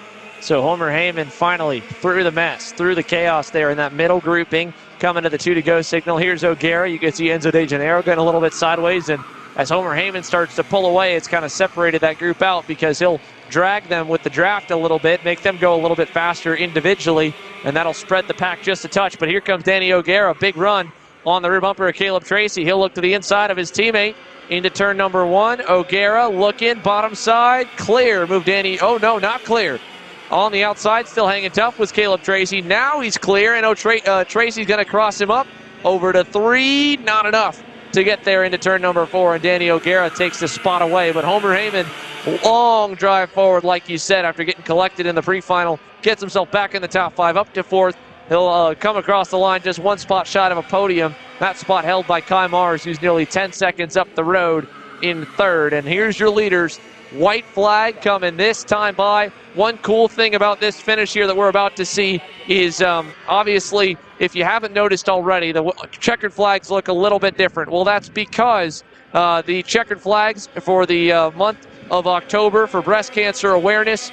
So Homer Heyman finally through the mess, through the chaos there in that middle grouping, coming to the 2 to go signal. Here's O'Gara. You can see Enzo DeGennaro going a little bit sideways, and as Homer Heyman starts to pull away, it's kind of separated that group out because he'll drag them with the draft a little bit, make them go a little bit faster individually, and that'll spread the pack just a touch. But here comes Danny O'Gara, big run on the rear bumper of Caleb Tracy. He'll look to the inside of his teammate into turn number 1. O'Gara looking, bottom side, clear. Move Danny, oh no, not clear. On the outside, still hanging tough was Caleb Tracy. Now he's clear, and Tracy's going to cross him up over to 3, not enough to get there into turn number 4, and Danny O'Gara takes the spot away. But Homer Heyman, long drive forward, like you said, after getting collected in the pre-final, gets himself back in the top 5, up to 4th. He'll come across the line just 1 spot short of a podium. That spot held by Kai Mars, who's nearly 10 seconds up the road in 3rd. And here's your leaders. White flag coming this time by. One cool thing about this finish here that we're about to see is obviously, if you haven't noticed already, the checkered flags look a little bit different. Well, that's because the checkered flags for the month of October for breast cancer awareness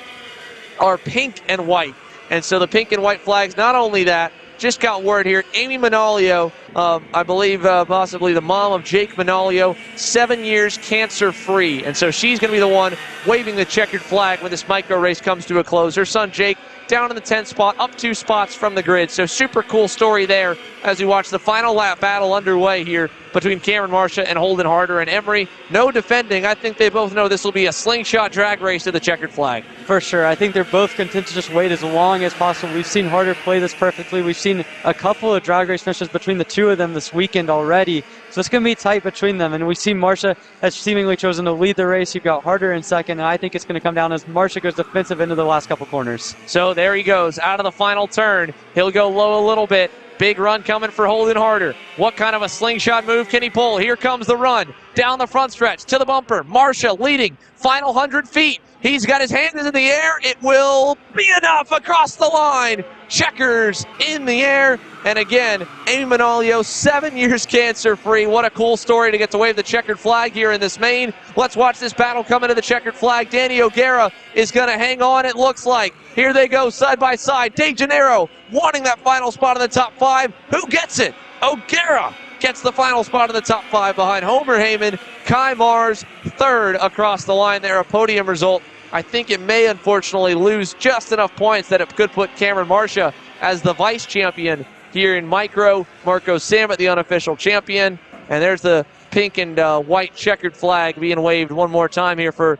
are pink and white. And so the pink and white flags, not only that, just got word here, Amy Manalio, I believe possibly the mom of Jake Manalio, 7 years cancer-free. And so she's going to be the one waving the checkered flag when this micro race comes to a close. Her son Jake down in the 10th spot, up 2 spots from the grid. So super cool story there as we watch the final lap battle underway here between Cameron Marcia and Holden Harder and Emery. No defending. I think they both know this will be a slingshot drag race to the checkered flag. For sure. I think they're both content to just wait as long as possible. We've seen Harder play this perfectly. We've seen a couple of drag race finishes between the 2 of them this weekend already. So it's going to be tight between them. And we see Marcia has seemingly chosen to lead the race. You've got Harder in 2nd, and I think it's going to come down as Marcia goes defensive into the last couple corners. So there he goes out of the final turn. He'll go low a little bit. Big run coming for Holden Harder. What kind of a slingshot move can he pull? Here comes the run. Down the front stretch to the bumper. Marcia leading. Final 100 feet. He's got his hands in the air. It will be enough across the line. Checkers in the air. And again, Amy Manalio, 7 years cancer-free. What a cool story to get to wave the checkered flag here in this main. Let's watch this battle come into the checkered flag. Danny O'Gara is going to hang on, it looks like. Here they go side by side. DeGennaro wanting that final spot in the top 5. Who gets it? O'Gara gets the final spot in the top 5 behind Homer Heyman. Kai Mars 3rd across the line there, a podium result. I think it may unfortunately lose just enough points that it could put Cameron Marcia as the vice champion here in micro. Marco Sammet, the unofficial champion. And there's the pink and white checkered flag being waved one more time here for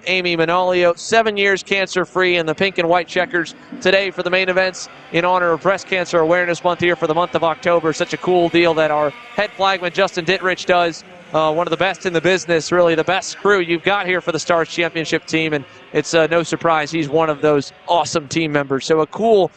Amy Manolio. 7 years cancer-free, and the pink and white checkers today for the main events in honor of Breast Cancer Awareness Month here for the month of October. Such a cool deal that our head flagman Justin Dittrich does. One of the best in the business, really the best crew you've got here for the Stars Championship team, and it's no surprise he's one of those awesome team members. So a cool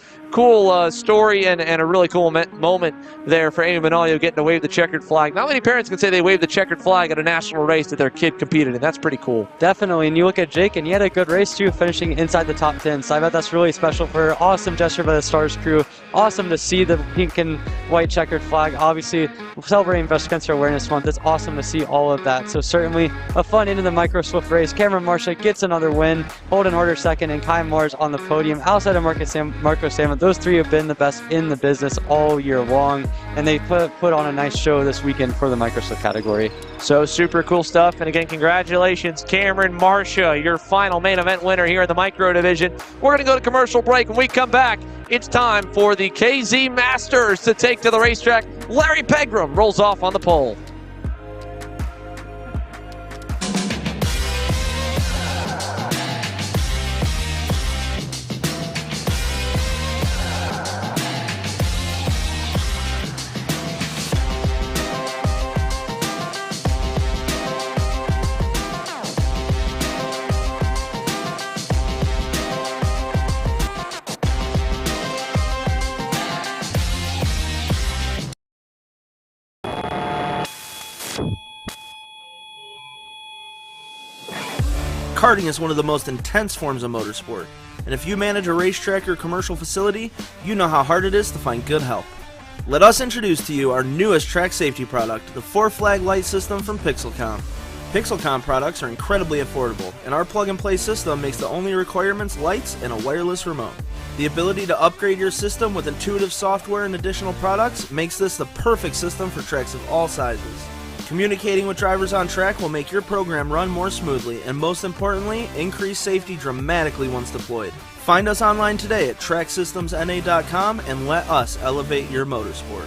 story and a really cool moment there for Amy Manolio getting to wave the checkered flag. Not many parents can say they waved the checkered flag at a national race that their kid competed in. That's pretty cool. Definitely, and you look at Jake, and he had a good race too, finishing inside the top 10. So I bet that's really special for awesome gesture by the Stars crew. Awesome to see the pink and white checkered flag. Obviously, celebrating Breast Cancer Awareness Month. It's awesome to see all of that. So certainly a fun into the Micro Swift race. Cameron Marcia gets another win. Holden Order second, and Kai Mars on the podium. Outside of Marco Salmon, those three have been the best in the business all year long, and they put on a nice show this weekend for the Micro Swift category. So super cool stuff. And again, congratulations, Cameron Marcia, your final main event winner here in the micro division. We're going to go to commercial break. When we come back, it's time for the KZ Masters to take to the racetrack. Larry Pegram rolls off on the pole. Karting is one of the most intense forms of motorsport, and if you manage a racetrack or commercial facility, you know how hard it is to find good help. Let us introduce to you our newest track safety product, the 4-flag light system from Pixelcom. Pixelcom products are incredibly affordable, and our plug-and-play system makes the only requirements lights and a wireless remote. The ability to upgrade your system with intuitive software and additional products makes this the perfect system for tracks of all sizes. Communicating with drivers on track will make your program run more smoothly and, most importantly, increase safety dramatically once deployed. Find us online today at tracksystemsna.com and let us elevate your motorsport.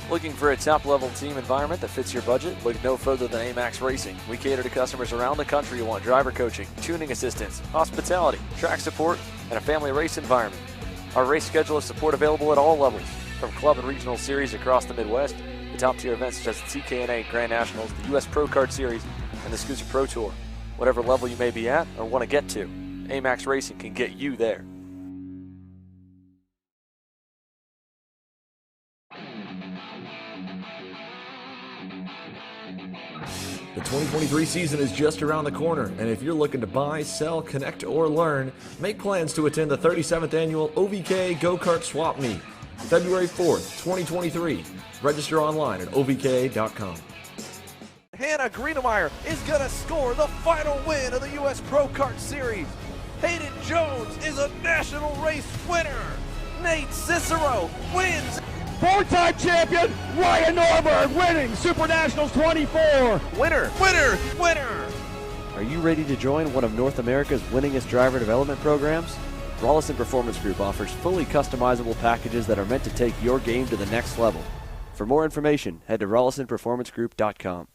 Looking for a top-level team environment that fits your budget? Look no further than AMAX Racing. We cater to customers around the country who want driver coaching, tuning assistance, hospitality, track support, and a family race environment. Our race schedule is support available at all levels, from club and regional series across the Midwest to top-tier events such as the TKNA Grand Nationals, the U.S. Pro Kart Series, and the Scooter Pro Tour. Whatever level you may be at or want to get to, AMAX Racing can get you there. The 2023 season is just around the corner, and if you're looking to buy, sell, connect, or learn, make plans to attend the 37th Annual OVK Go-Kart Swap Meet, February 4th, 2023. Register online at ovk.com. Hannah Greenemeyer is going to score the final win of the U.S. Pro Kart Series. Hayden Jones is a national race winner. Nate Cicero wins. Four-time champion Ryan Norberg winning Super Nationals 24. Winner, winner, winner. Are you ready to join one of North America's winningest driver development programs? Rollison Performance Group offers fully customizable packages that are meant to take your game to the next level. For more information, head to rollisonperformancegroup.com.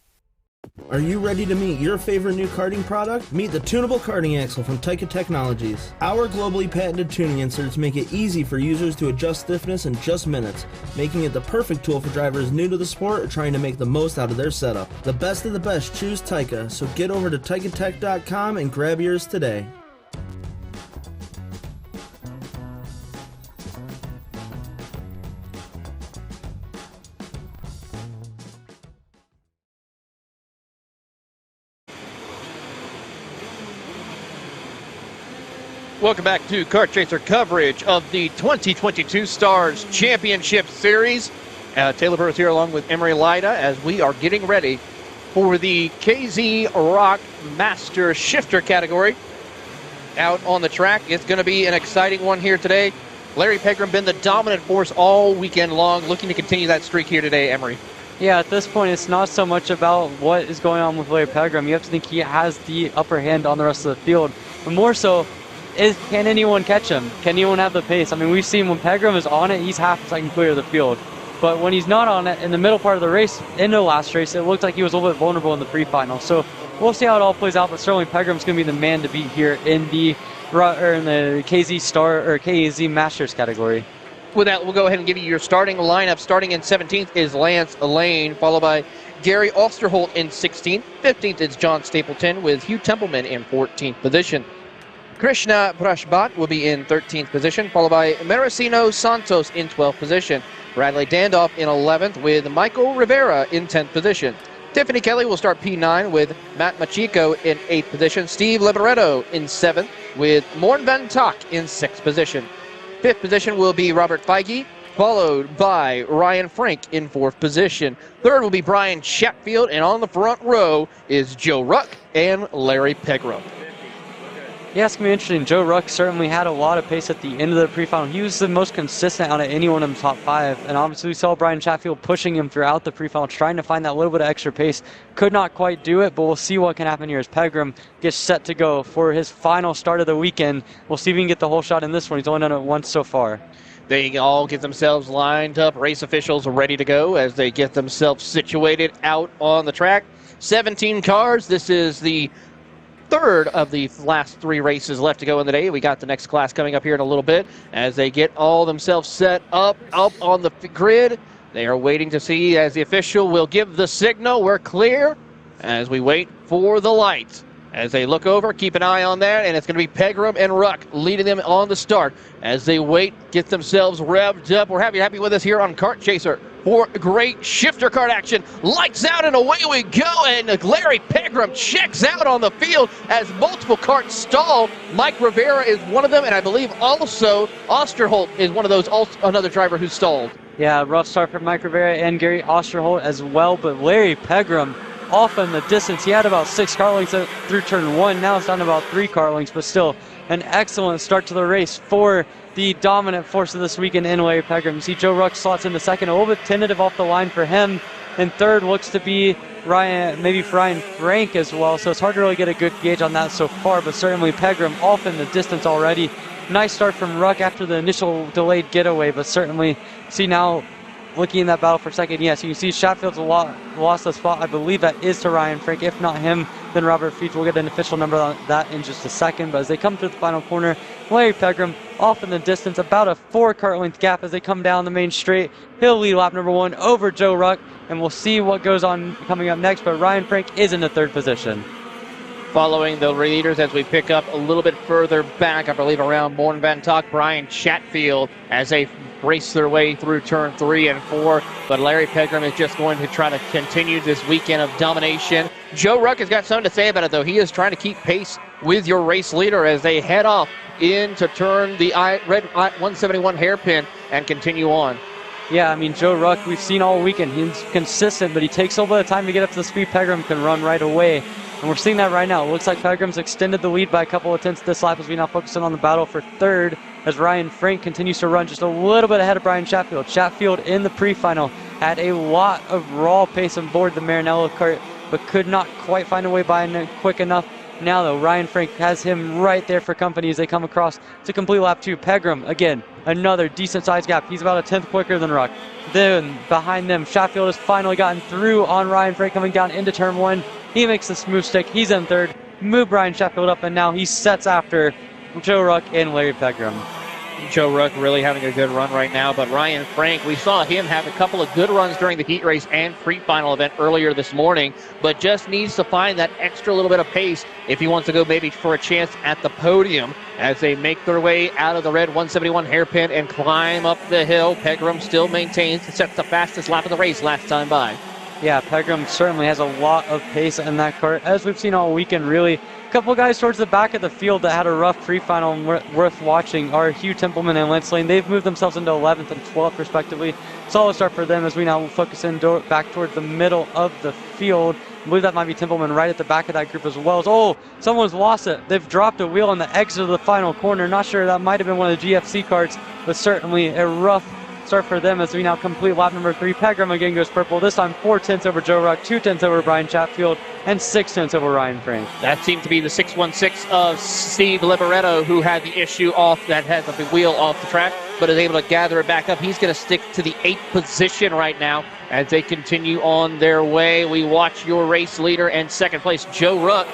Are you ready to meet your favorite new karting product? Meet the tunable karting axle from Taika Technologies. Our globally patented tuning inserts make it easy for users to adjust stiffness in just minutes, making it the perfect tool for drivers new to the sport or trying to make the most out of their setup. The best of the best choose Taika, so get over to taikatech.com and grab yours today. Welcome back to Kart Chaser coverage of the 2022 Stars Championship Series. Taylor Burris here along with Emery Lyda as we are getting ready for the KZ Rock Master Shifter category out on the track. It's going to be an exciting one here today. Larry Pegram been the dominant force all weekend long, looking to continue that streak here today, Emery. Yeah, at this point, it's not so much about what is going on with Larry Pegram. You have to think he has the upper hand on the rest of the field, but more so, can anyone catch him? Can anyone have the pace? I mean, we've seen when Pegram is on it, he's half a second clear of the field. But when he's not on it, in the middle part of the race, into the last race, it looked like he was a little bit vulnerable in the pre-final. So we'll see how it all plays out, but certainly Pegram's going to be the man to beat here in the KZ Masters category. With that, we'll go ahead and give you your starting lineup. Starting in 17th is Lance Lane, followed by Gary Osterholt in 16th. 15th is John Stapleton, with Hugh Templeman in 14th position. Krishna Prashbhat will be in 13th position, followed by Maricino Santos in 12th position. Bradley Dandoff in 11th, with Michael Rivera in 10th position. Tiffany Kelly will start P9 with Matt Machiko in 8th position. Steve Liberetto in 7th, with Morn Van Tak in 6th position. 5th position will be Robert Feige, followed by Ryan Frank in 4th position. 3rd will be Brian Chatfield, and on the front row is Joe Ruck and Larry Pegram. Yeah, it's going to be interesting. Joe Ruck certainly had a lot of pace at the end of the pre-final. He was the most consistent out of anyone in the top 5. And obviously we saw Brian Chatfield pushing him throughout the pre-final, trying to find that little bit of extra pace. Could not quite do it, but we'll see what can happen here as Pegram gets set to go for his final start of the weekend. We'll see if he can get the whole shot in this one. He's only done it once so far. They all get themselves lined up. Race officials are ready to go as they get themselves situated out on the track. 17 cars. This is the third of the last 3 races left to go in the day. We got the next class coming up here in a little bit as they get all themselves set up on the grid. They are waiting to see as the official will give the signal. We're clear as we wait for the lights. As they look over, keep an eye on that, and it's going to be Pegram and Ruck leading them on the start as they wait, get themselves revved up. We're happy with us here on Kart Chaser for great shifter kart action. Lights out and away we go, and Larry Pegram checks out on the field as multiple karts stall. Mike Rivera is one of them, and I believe also Osterholt is one of those, another driver who stalled. Yeah, rough start for Mike Rivera and Gary Osterholt as well, but Larry Pegram off in the distance. He had about 6 car lengths through turn 1. Now it's down to about 3 car lengths, but still an excellent start to the race for the dominant force of this weekend in Larry Pegram. You see Joe Ruck slots into second, a little bit tentative off the line for him. And third looks to be maybe Ryan Frank as well. So it's hard to really get a good gauge on that so far, but certainly Pegram off in the distance already. Nice start from Ruck after the initial delayed getaway, but certainly see now looking in that battle for a second, yes, you can see Chatfield's lost the spot. I believe that is to Ryan Frank. If not him, then Robert Feach. We'll get an official number on that in just a second. But as they come to the final corner, Larry Pegram off in the distance, about a 4 kart length gap as they come down the main straight. He'll lead lap number 1 over Joe Ruck, and we'll see what goes on coming up next. But Ryan Frank is in the 3rd position. Following the leaders as we pick up a little bit further back, I believe around Morn Van Tak, Brian Chatfield as they race their way through turn 3 and 4. But Larry Pegram is just going to try to continue this weekend of domination. Joe Ruck has got something to say about it, though. He is trying to keep pace with your race leader as they head off in to turn the red 171 hairpin and continue on. Yeah, I mean, Joe Ruck, we've seen all weekend. He's consistent, but he takes a little bit of time to get up to the speed Pegram can run right away. And we're seeing that right now. It looks like Pegram's extended the lead by a couple of tenths this lap as we now focus in on the battle for 3rd as Ryan Frank continues to run just a little bit ahead of Brian Chatfield. Chatfield in the pre-final had a lot of raw pace on board the Maranello kart, but could not quite find a way by quick enough. Now, though, Ryan Frank has him right there for company as they come across to complete lap 2. Pegram, again, another decent-sized gap. He's about a tenth quicker than Ruck. Then, behind them, Chatfield has finally gotten through on Ryan Frank coming down into turn 1. He makes the smooth stick. He's in 3rd. Move Brian Chatfield up, and now he sets after Joe Ruck and Larry Pegram. Joe Ruck really having a good run right now, but Ryan Frank, we saw him have a couple of good runs during the heat race and pre-final event earlier this morning, but just needs to find that extra little bit of pace if he wants to go maybe for a chance at the podium as they make their way out of the red 171 hairpin and climb up the hill. Pegram still maintains to set the fastest lap of the race last time by. Yeah, Pegram certainly has a lot of pace in that kart, as we've seen all weekend, really. A couple guys towards the back of the field that had a rough pre-final and worth watching are Hugh Templeman and Lance Lane. They've moved themselves into 11th and 12th, respectively. Solid start for them as we now focus in back towards the middle of the field. I believe that might be Templeman right at the back of that group as well. Oh, someone's lost it. They've dropped a wheel on the exit of the final corner. Not sure, that might have been one of the GFC karts, but certainly a rough start for them as we now complete lap number 3. Pegram again goes purple, this time 4 tenths over Joe Ruck, 2 tenths over Brian Chatfield. and 6 tenths over Ryan Frank. That seemed to be the 616 of Steve Liberetto, who had the issue that had the wheel off the track, but is able to gather it back up. He's going to stick to the 8th position right now as they continue on their way. We watch your race leader and second place, Joe Ruck,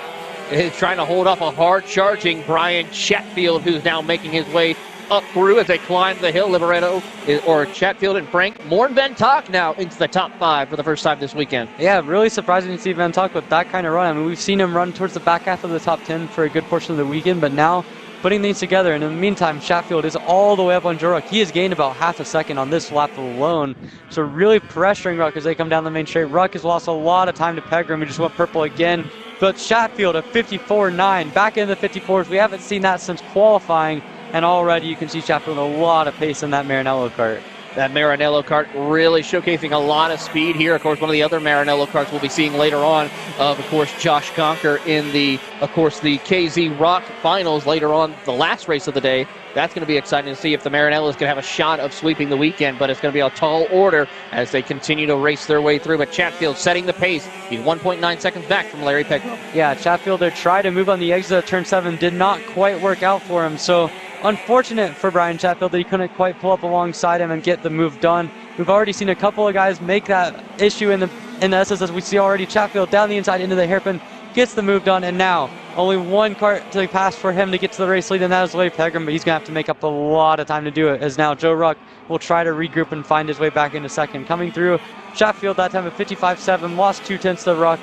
is trying to hold off a hard-charging Brian Chatfield, who's now making his way up through as they climb the hill. Liberetto or Chatfield and Frank. Morn Van Tok now into the top 5 for the first time this weekend. Yeah, really surprising to see Van Tok with that kind of run. I mean, we've seen him run towards the back half of the top 10 for a good portion of the weekend, but now putting these together, and in the meantime, Chatfield is all the way up on Joe Ruck. He has gained about half a second on this lap alone, so really pressuring Ruck as they come down the main straight. Ruck has lost a lot of time to Pegram, who just went purple again, but Chatfield a 54.9, back in the 54s. We haven't seen that since qualifying, and already you can see Chatfield with a lot of pace in that Maranello kart. That Maranello kart really showcasing a lot of speed here. Of course, one of the other Maranello karts we'll be seeing later on, of course, Josh Conker in the KZ Rock Finals later on, the last race of the day. That's going to be exciting to see if the Maranello is going to have a shot of sweeping the weekend, but it's going to be a tall order as they continue to race their way through. But Chatfield setting the pace. He's 1.9 seconds back from Larry Pegram. Yeah, Chatfield there tried to move on the exit of turn 7, did not quite work out for him, so unfortunate for Brian Chatfield that he couldn't quite pull up alongside him and get the move done. We've already seen a couple of guys make that issue in the SS. We see already Chatfield down the inside into the hairpin, gets the move done, and now only one kart to pass for him to get to the race lead, and that is Larry Pegram, but he's going to have to make up a lot of time to do it, as now Joe Ruck will try to regroup and find his way back into second. Coming through, Chatfield that time at 55.7, lost 2 tenths to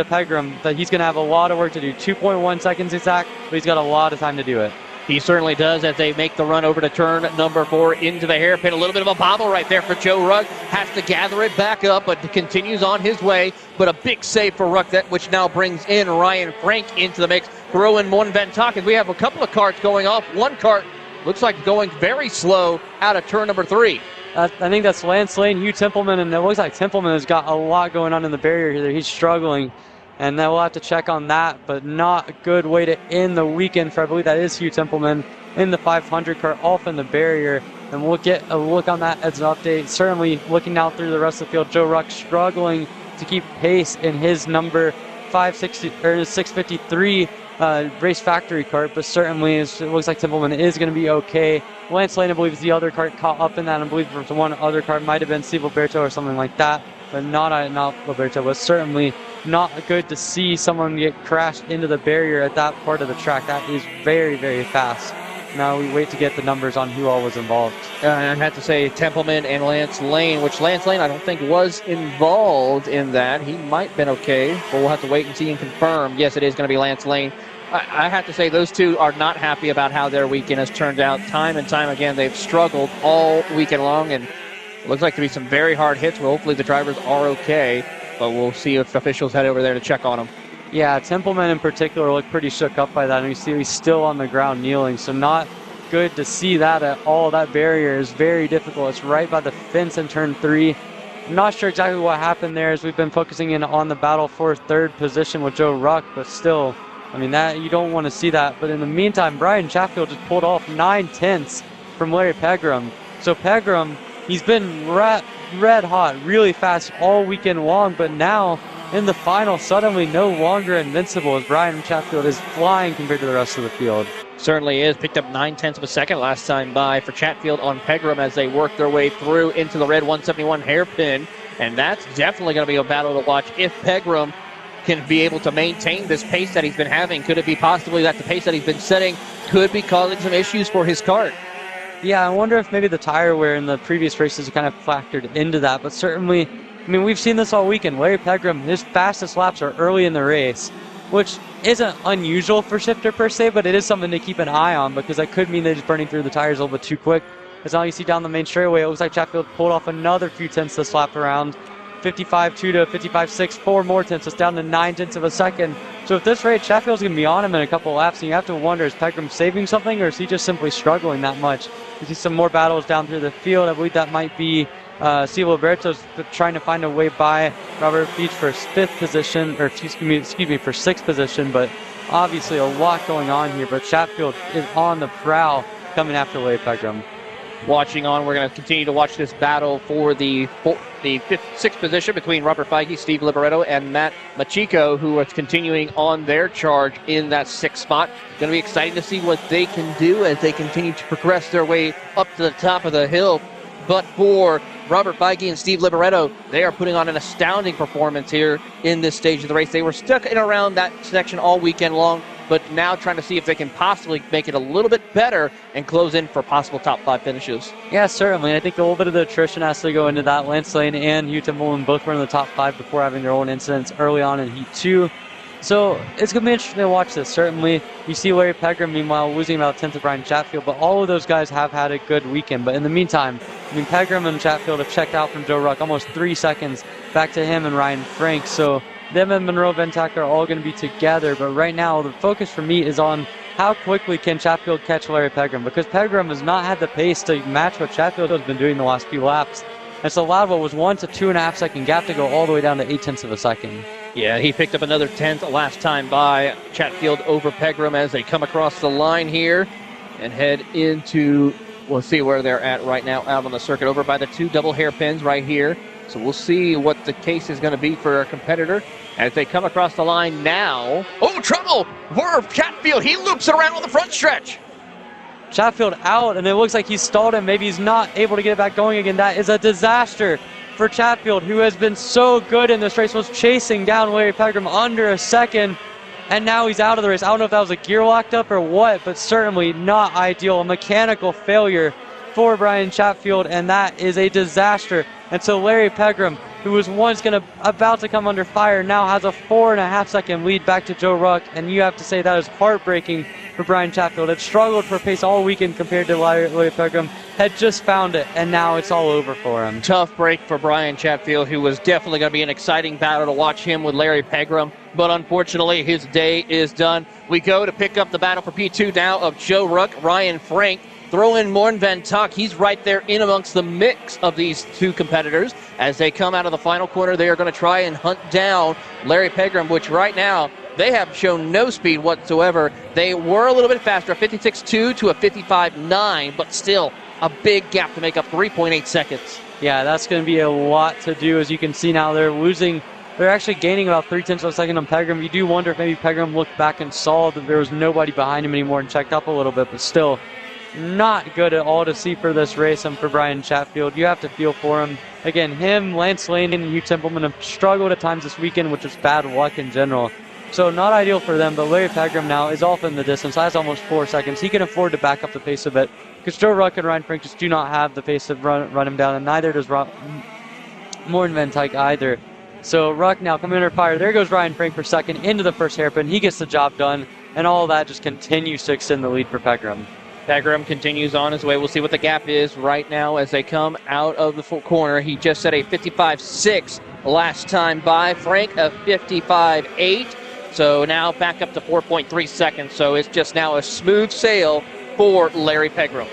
Pegram, but he's going to have a lot of work to do. 2.1 seconds exact, but he's got a lot of time to do it. He certainly does as they make the run over to turn number 4 into the hairpin. A little bit of a bobble right there for Joe Ruck. Has to gather it back up, but continues on his way. But a big save for Ruck, which now brings in Ryan Frank into the mix. Throw in Morn Van Tok, and we have a couple of carts going off. One cart looks like going very slow out of turn number 3. I think that's Lance Lane, Hugh Templeman, and it looks like Templeman has got a lot going on in the barrier here. He's struggling. And then we'll have to check on that, but not a good way to end the weekend for, I believe that is Hugh Templeman in the 500 car off in the barrier. And we'll get a look on that as an update. Certainly looking out through the rest of the field, Joe Ruck struggling to keep pace in his number 560 or his 653 race factory cart, but certainly it looks like Templeman is going to be okay. Lance Lane, I believe, is the other cart caught up in that. I believe there's one other cart, might have been Steve Alberto or something like that, but not Alberto, but certainly not good to see someone get crashed into the barrier at that part of the track. That is very, very fast. Now we wait to get the numbers on who all was involved. I have to say Templeman and Lance Lane, which Lance Lane I don't think was involved in that. He might have been okay, but we'll have to wait and see and confirm. Yes, it is going to be Lance Lane. I have to say those two are not happy about how their weekend has turned out. Time and time again, they've struggled all weekend long, and it looks like to be some very hard hits. Well, hopefully the drivers are okay, but we'll see if officials head over there to check on them. Yeah, Templeman in particular looked pretty shook up by that, and you see he's still on the ground kneeling, so not good to see that at all. That barrier is very difficult. It's right by the fence in turn 3. I'm not sure exactly what happened there, as we've been focusing in on the battle for 3rd position with Joe Ruck, but still, I mean, that you don't want to see that. But in the meantime, Brian Chatfield just pulled off 9 tenths from Larry Pegram. So Pegram, he's been red hot, really fast all weekend long, but now in the final, suddenly no longer invincible, as Brian Chatfield is flying compared to the rest of the field. Certainly is. Picked up 9 tenths of a second last time by for Chatfield on Pegram as they work their way through into the red 171 hairpin. And that's definitely going to be a battle to watch if Pegram can be able to maintain this pace that he's been having. Could it be possibly that the pace that he's been setting could be causing some issues for his kart? Yeah, I wonder if maybe the tire wear in the previous races kind of factored into that, but certainly, I mean, we've seen this all weekend. Larry Pegram, his fastest laps are early in the race, which isn't unusual for Shifter per se, but it is something to keep an eye on, because that could mean they're just burning through the tires a little bit too quick. As now you see down the main straightaway, it looks like Chatfield pulled off another few tenths this lap around. 55.2 to 55.6, 4 more tenths. It's down to 9 tenths of a second. So at this rate, Chatfield's going to be on him in a couple of laps, and you have to wonder, is Pegram saving something, or is he just simply struggling that much? You see some more battles down through the field. I believe that might be Steve Alberto's trying to find a way by Robert Beach for 5th position, or excuse me, for 6th position, but obviously a lot going on here. But Chatfield is on the prowl coming after Larry Pegram. watching on. We're going to continue to watch this battle for the sixth position between Robert Feige, Steve Liberetto, and Matt Machiko, who are continuing on their charge in that sixth spot. Going to be exciting to see what they can do as they continue to progress their way up to the top of the hill. But for Robert Feige and Steve Liberetto, they are putting on an astounding performance here in this stage of the race. They were stuck in around that section all weekend long, but now trying to see if they can possibly make it a little bit better and close in for possible top 5 finishes. Yeah, certainly. I think a little bit of the attrition has to go into that. Lance Lane and Hugh Timmelman both were in the top 5 before having their own incidents early on in Heat 2. So it's going to be interesting to watch this. Certainly, you see Larry Pegram, meanwhile, losing about 10th to Brian Chatfield, but all of those guys have had a good weekend. But in the meantime, Pegram and Chatfield have checked out from Joe Ruck almost 3 seconds back to him and Ryan Frank. So them and Monroe Ventak are all going to be together. But right now, the focus for me is on how quickly can Chatfield catch Larry Pegram, because Pegram has not had the pace to match what Chatfield has been doing the last few laps. It's allowed what was 1 to 2.5 second gap to go all the way down to 0.8 of a second. Yeah, he picked up another 10th last time by. Chatfield over Pegram as they come across the line here and head into, we'll see where they're at right now out on the circuit, over by the 2 double hairpins right here. So we'll see what the case is going to be for our competitor as they come across the line now. Oh, trouble for Chatfield. He loops it around on the front stretch. Chatfield out, and it looks like he's stalled him. Maybe he's not able to get it back going again. That is a disaster for Chatfield, who has been so good in this race, was chasing down Larry Pegram under a second, and now he's out of the race. I don't know if that was a gear locked up or what, but certainly not ideal. A mechanical failure for Brian Chatfield, and that is a disaster. And so Larry Pegram, who was once about to come under fire, now has a 4.5 second lead back to Joe Ruck, and you have to say that is heartbreaking for Brian Chatfield. Had struggled for pace all weekend compared to Larry Pegram, had just found it, and now it's all over for him. Tough break for Brian Chatfield, who was definitely going to be an exciting battle to watch him with Larry Pegram, but unfortunately his day is done. We go to pick up the battle for P2 now of Joe Ruck, Ryan Frank. Throw in Morn Van Tuck. He's right there in amongst the mix of these two competitors. As they come out of the final corner, they are going to try and hunt down Larry Pegram, which right now they have shown no speed whatsoever. They were a little bit faster, a 56.2 to a 55.9, but still a big gap to make up 3.8 seconds. Yeah, that's going to be a lot to do. As you can see now, they're actually gaining about 0.3 of a second on Pegram. You do wonder if maybe Pegram looked back and saw that there was nobody behind him anymore and checked up a little bit, but still not good at all to see for this race and for Brian Chatfield. You have to feel for him. Again, him, Lance Lane, and Hugh Templeman have struggled at times this weekend, which is bad luck in general. So not ideal for them, but Larry Pegram now is off in the distance. Has almost 4 seconds. He can afford to back up the pace a bit because Joe Ruck and Ryan Frank just do not have the pace to run him down, and neither does Morten Van Tyke either. So Ruck now coming under fire. There goes Ryan Frank for second into the first hairpin. He gets the job done, and all of that just continues to extend the lead for Pegram. Pegram continues on his way. We'll see what the gap is right now as they come out of the full corner. He just set a 55.6 last time by. Frank a 55.8. So now back up to 4.3 seconds. So it's just now a smooth sail for Larry Pegram.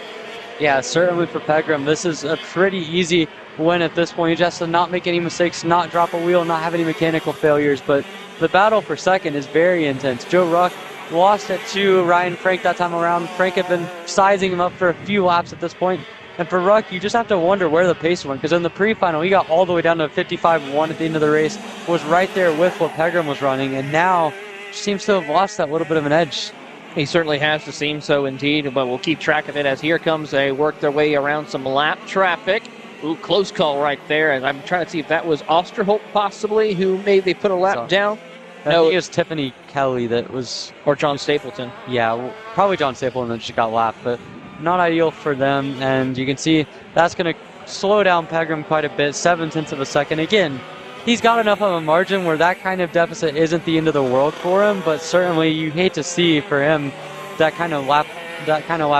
Yeah, certainly for Pegram. This is a pretty easy win at this point. He just has to not make any mistakes, not drop a wheel, not have any mechanical failures. But the battle for second is very intense. Joe Ruck lost it to Ryan Frank that time around. Frank had been sizing him up for a few laps at this point. And for Ruck, you just have to wonder where the pace went, because in the pre-final, he got all the way down to 55.1 at the end of the race, was right there with what Pegram was running, and now seems to have lost that little bit of an edge. He certainly has to seem so indeed, but we'll keep track of it as here comes they work their way around some lap traffic. Ooh, close call right there, and I'm trying to see if that was Osterholt possibly, who maybe put a lap down. I think it was Tiffany Kelly that was... Or John Stapleton. Yeah, well, probably John Stapleton that just got lapped, but not ideal for them. And you can see that's going to slow down Pegram quite a bit, 0.7 of a second. Again, he's got enough of a margin where that kind of deficit isn't the end of the world for him, but certainly you hate to see for him that kind of lap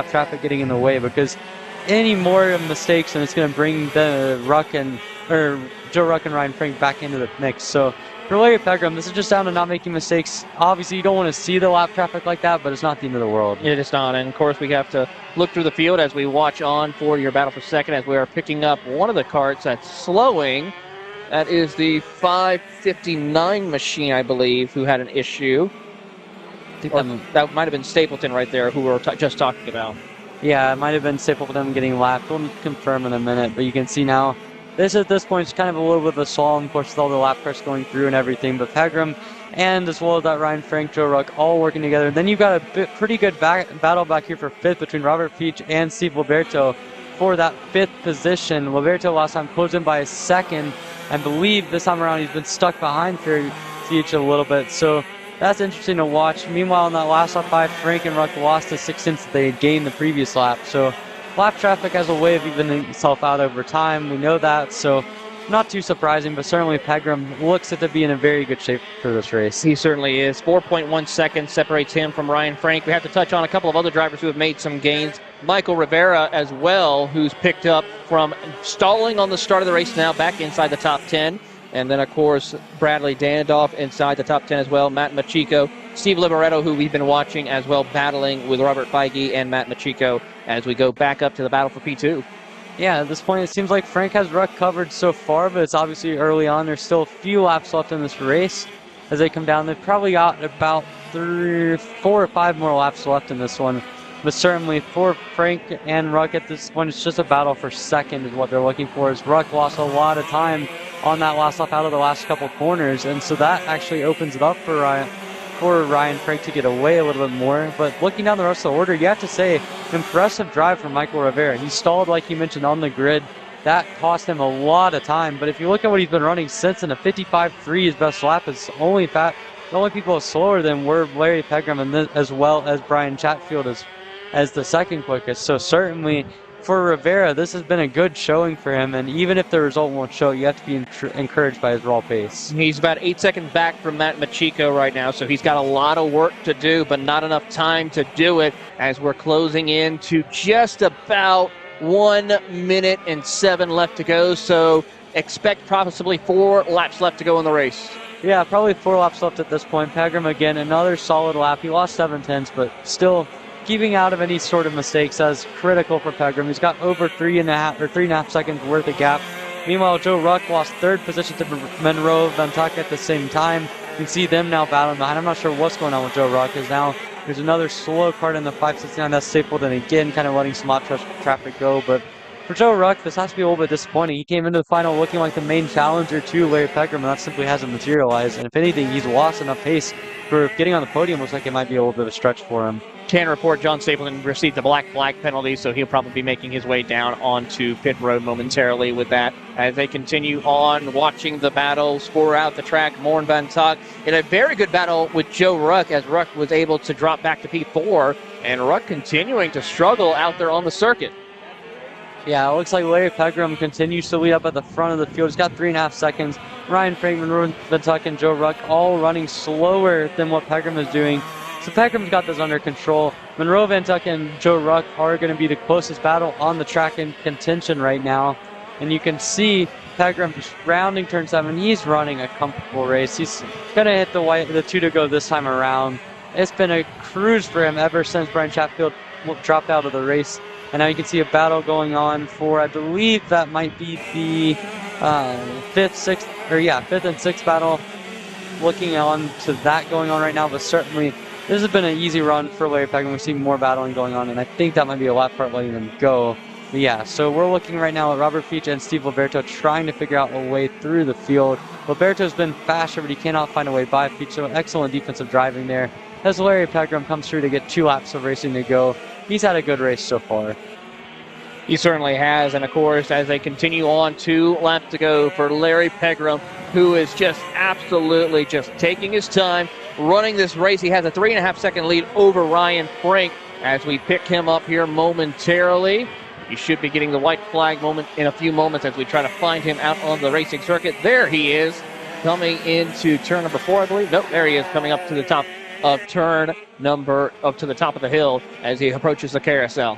traffic getting in the way, because any more mistakes and it's going to bring the Joe Ruck and Ryan Frank back into the mix. So for Larry Pegram, this is just down to not making mistakes. Obviously, you don't want to see the lap traffic like that, but it's not the end of the world. It is not, and of course we have to look through the field as we watch on for your battle for second as we are picking up one of the carts that's slowing. That is the 559 machine, I believe, who had an issue. That might have been Stapleton right there, who we were just talking about. Yeah, it might have been Stapleton getting lapped. We'll confirm in a minute, but you can see now this at this point is kind of a little bit of a slalom, of course, with all the lap press going through and everything. But Pegram and as well as that Ryan Frank, Joe Ruck all working together. Then you've got a pretty good battle back here for fifth between Robert Feach and Steve Liberto for that fifth position. Liberto last time closed in by a second. I believe this time around he's been stuck behind Feach a little bit. So that's interesting to watch. Meanwhile, in that last lap by Frank and Ruck lost the 6 tenths that they had gained the previous lap. So lap traffic has a way of evening itself out over time. We know that. So not too surprising, but certainly Pegram looks to be in a very good shape for this race. He certainly is. 4.1 seconds separates him from Ryan Frank. We have to touch on a couple of other drivers who have made some gains. Michael Rivera as well, who's picked up from stalling on the start of the race now back inside the top 10. And then, of course, Bradley Dandoff inside the top 10 as well. Matt Machiko, Steve Liberetto, who we've been watching as well, battling with Robert Feige and Matt Machiko as we go back up to the battle for P2. Yeah, at this point, it seems like Frank has Ruck covered so far, but it's obviously early on. There's still a few laps left in this race as they come down. They've probably got about 4 or 5 more laps left in this one. But certainly for Frank and Ruck at this point, it's just a battle for second is what they're looking for. As Ruck lost a lot of time on that last lap out of the last couple corners, and so that actually opens it up for Ryan Frank to get away a little bit more. But looking down the rest of the order, you have to say, impressive drive from Michael Rivera. He stalled, like you mentioned, on the grid. That cost him a lot of time. But if you look at what he's been running since, in a 55.3, his best lap is the only people slower than were Larry Pegram and as well as Brian Chatfield as the second quickest. So certainly for Rivera, this has been a good showing for him, and even if the result won't show, you have to be encouraged by his raw pace. He's about 8 seconds back from Matt Machiko right now, so he's got a lot of work to do, but not enough time to do it as we're closing in to just about 1 minute and 7 left to go, so expect possibly 4 laps left to go in the race. Yeah, probably 4 laps left at this point. Pegram again, another solid lap. He lost 7 tenths, but still keeping out of any sort of mistakes. That's critical for Pegram. He's got over 3.5 seconds worth of gap. Meanwhile, Joe Ruck lost third position to Monroe Ventaka at the same time. You can see them now battling behind. I'm not sure what's going on with Joe Ruck, because now there's another slow card in the 569. That's Stapleton again, kind of letting some lap traffic go. But for Joe Ruck, this has to be a little bit disappointing. He came into the final looking like the main challenger to Larry Pegram, and that simply hasn't materialized. And if anything, he's lost enough pace for getting on the podium. Looks like it might be a little bit of a stretch for him. Can report John Stapleton received a black flag penalty, so he'll probably be making his way down onto pit road momentarily with that. As they continue on watching the battle, score out the track, Morn Van Tog in a very good battle with Joe Ruck, as Ruck was able to drop back to P4, and Ruck continuing to struggle out there on the circuit. Yeah, it looks like Larry Pegram continues to lead up at the front of the field. He's got 3.5 seconds. Ryan Frankman, Ventuck, and Joe Ruck all running slower than what Pegram is doing. So Pegram's got this under control. Monroe Vantuck and Joe Ruck are going to be the closest battle on the track in contention right now. And you can see Pegram just rounding turn 7. He's running a comfortable race. He's going to hit the 2 to go this time around. It's been a cruise for him ever since Brian Chatfield dropped out of the race. And now you can see a battle going on for, I believe that might be the 5th and 6th battle. Looking on to that going on right now, but certainly this has been an easy run for Larry Pegram. We've seen more battling going on, and I think that might be a lap part letting them go. But yeah, so we're looking right now at Robert Feach and Steve Liberto trying to figure out a way through the field. Liberto's been faster, but he cannot find a way by Feach, so excellent defensive driving there. As Larry Pegram comes through to get 2 laps of racing to go, he's had a good race so far. He certainly has, and of course, as they continue on, 2 laps to go for Larry Pegram, who is just absolutely just taking his time, running this race. He has a 3.5 second lead over Ryan Frank as we pick him up here momentarily. He should be getting the white flag moment in a few moments as we try to find him out on the racing circuit. There he is, coming into turn number 4, I believe. Nope, there he is, coming up to the top of up to the top of the hill as he approaches the carousel.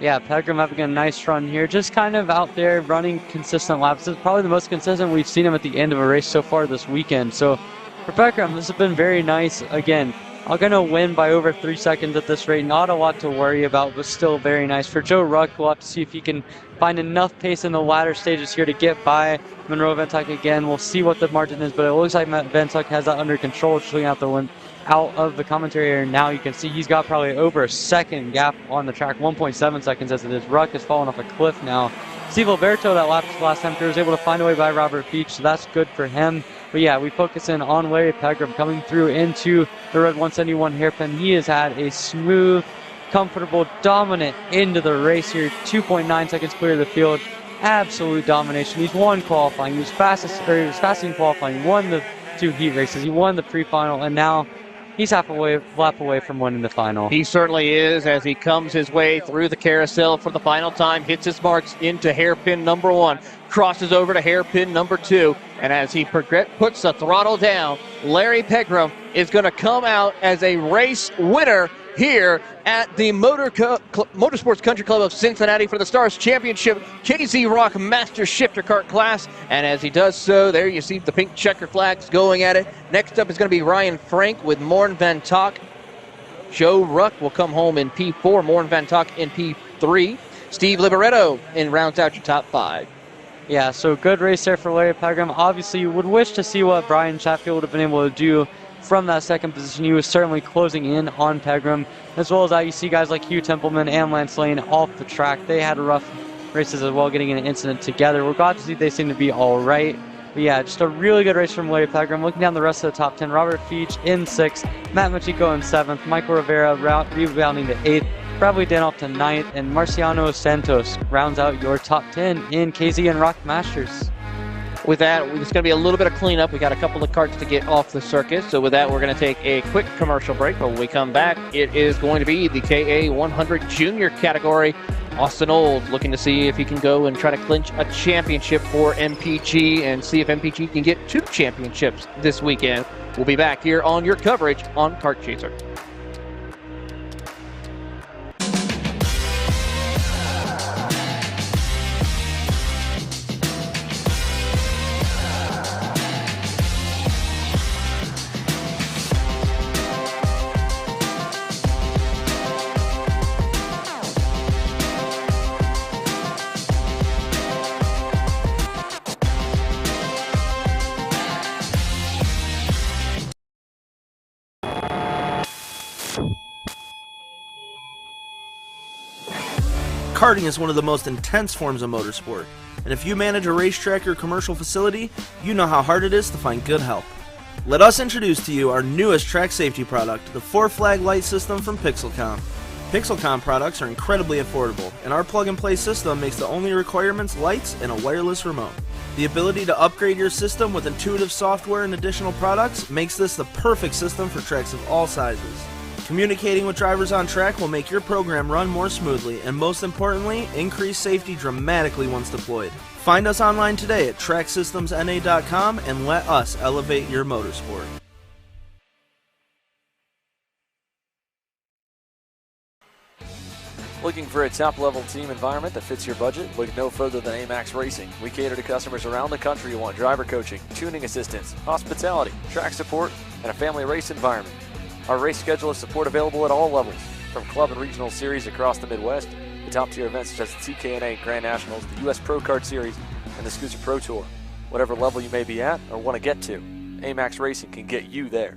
Yeah, Pegram having a nice run here, just kind of out there running consistent laps. This is probably the most consistent we've seen him at the end of a race so far this weekend. So for Pegram, this has been very nice. Again, I'm going to win by over 3 seconds at this rate. Not a lot to worry about, but still very nice. For Joe Ruck, we'll have to see if he can find enough pace in the latter stages here to get by Monroe Vantuck again. We'll see what the margin is, but it looks like Matt Vantuck has that under control, just looking out the out of the commentary area. Now you can see he's got probably over a second gap on the track, 1.7 seconds as it is. Ruck is falling off a cliff now. Steve Alberto, that last time through, was able to find a way by Robert Beach, so that's good for him. But yeah, we focus in on Larry Pegram coming through into the red 171 hairpin. He has had a smooth, comfortable, dominant into the race here. 2.9 seconds clear of the field. Absolute domination. He's won qualifying. He was fastest in qualifying. He won the 2 heat races. He won the pre-final, and now he's half a lap away from winning the final. He certainly is, as he comes his way through the carousel for the final time, hits his marks into hairpin number 1, crosses over to hairpin number 2, and as he puts the throttle down, Larry Pegram is going to come out as a race winner here at the Motorsports Country Club of Cincinnati for the Stars Championship KZ Rock Master Shifter Kart class. And as he does so, there you see the pink checker flags going at it. Next up is going to be Ryan Frank with Morn Van Tok. Joe Ruck will come home in P4, Morn Van Tok in P3. Steve Liberetto rounds out your top 5. Yeah, so good race there for Larry Pegram. Obviously, you would wish to see what Brian Chatfield would have been able to do from that second position. He was certainly closing in on Pegram, as well as that you see guys like Hugh Templeman and Lance Lane off the track. They had rough races as well, getting in an incident together. We're glad to see they seem to be all right. But yeah, just a really good race from Larry Pegram. Looking down the rest of the top 10, Robert Feach in 6th, Matt Machiko in 7th, Michael Rivera rebounding to 8th, Bradley Danoff to 9th, and Marciano Santos rounds out your top 10 in KZ and Rock Masters. With that, it's going to be a little bit of cleanup. We got a couple of carts to get off the circuit. So with that, we're going to take a quick commercial break. But when we come back, it is going to be the KA 100 Junior category. Austin Olds looking to see if he can go and try to clinch a championship for MPG and see if MPG can get 2 championships this weekend. We'll be back here on your coverage on Kart Chaser. Karting is one of the most intense forms of motorsport, and if you manage a racetrack or commercial facility, you know how hard it is to find good help. Let us introduce to you our newest track safety product, the 4-flag light system from Pixelcom. Pixelcom products are incredibly affordable, and our plug-and-play system makes the only requirements lights and a wireless remote. The ability to upgrade your system with intuitive software and additional products makes this the perfect system for tracks of all sizes. Communicating with drivers on track will make your program run more smoothly and, most importantly, increase safety dramatically once deployed. Find us online today at tracksystemsna.com and let us elevate your motorsport. Looking for a top-level team environment that fits your budget? Look no further than AMAX Racing. We cater to customers around the country who want driver coaching, tuning assistance, hospitality, track support, and a family race environment. Our race schedule is support available at all levels, from club and regional series across the Midwest to top-tier events such as the TKNA Grand Nationals, the U.S. Pro Kart Series, and the Scooter Pro Tour. Whatever level you may be at or want to get to, AMAX Racing can get you there.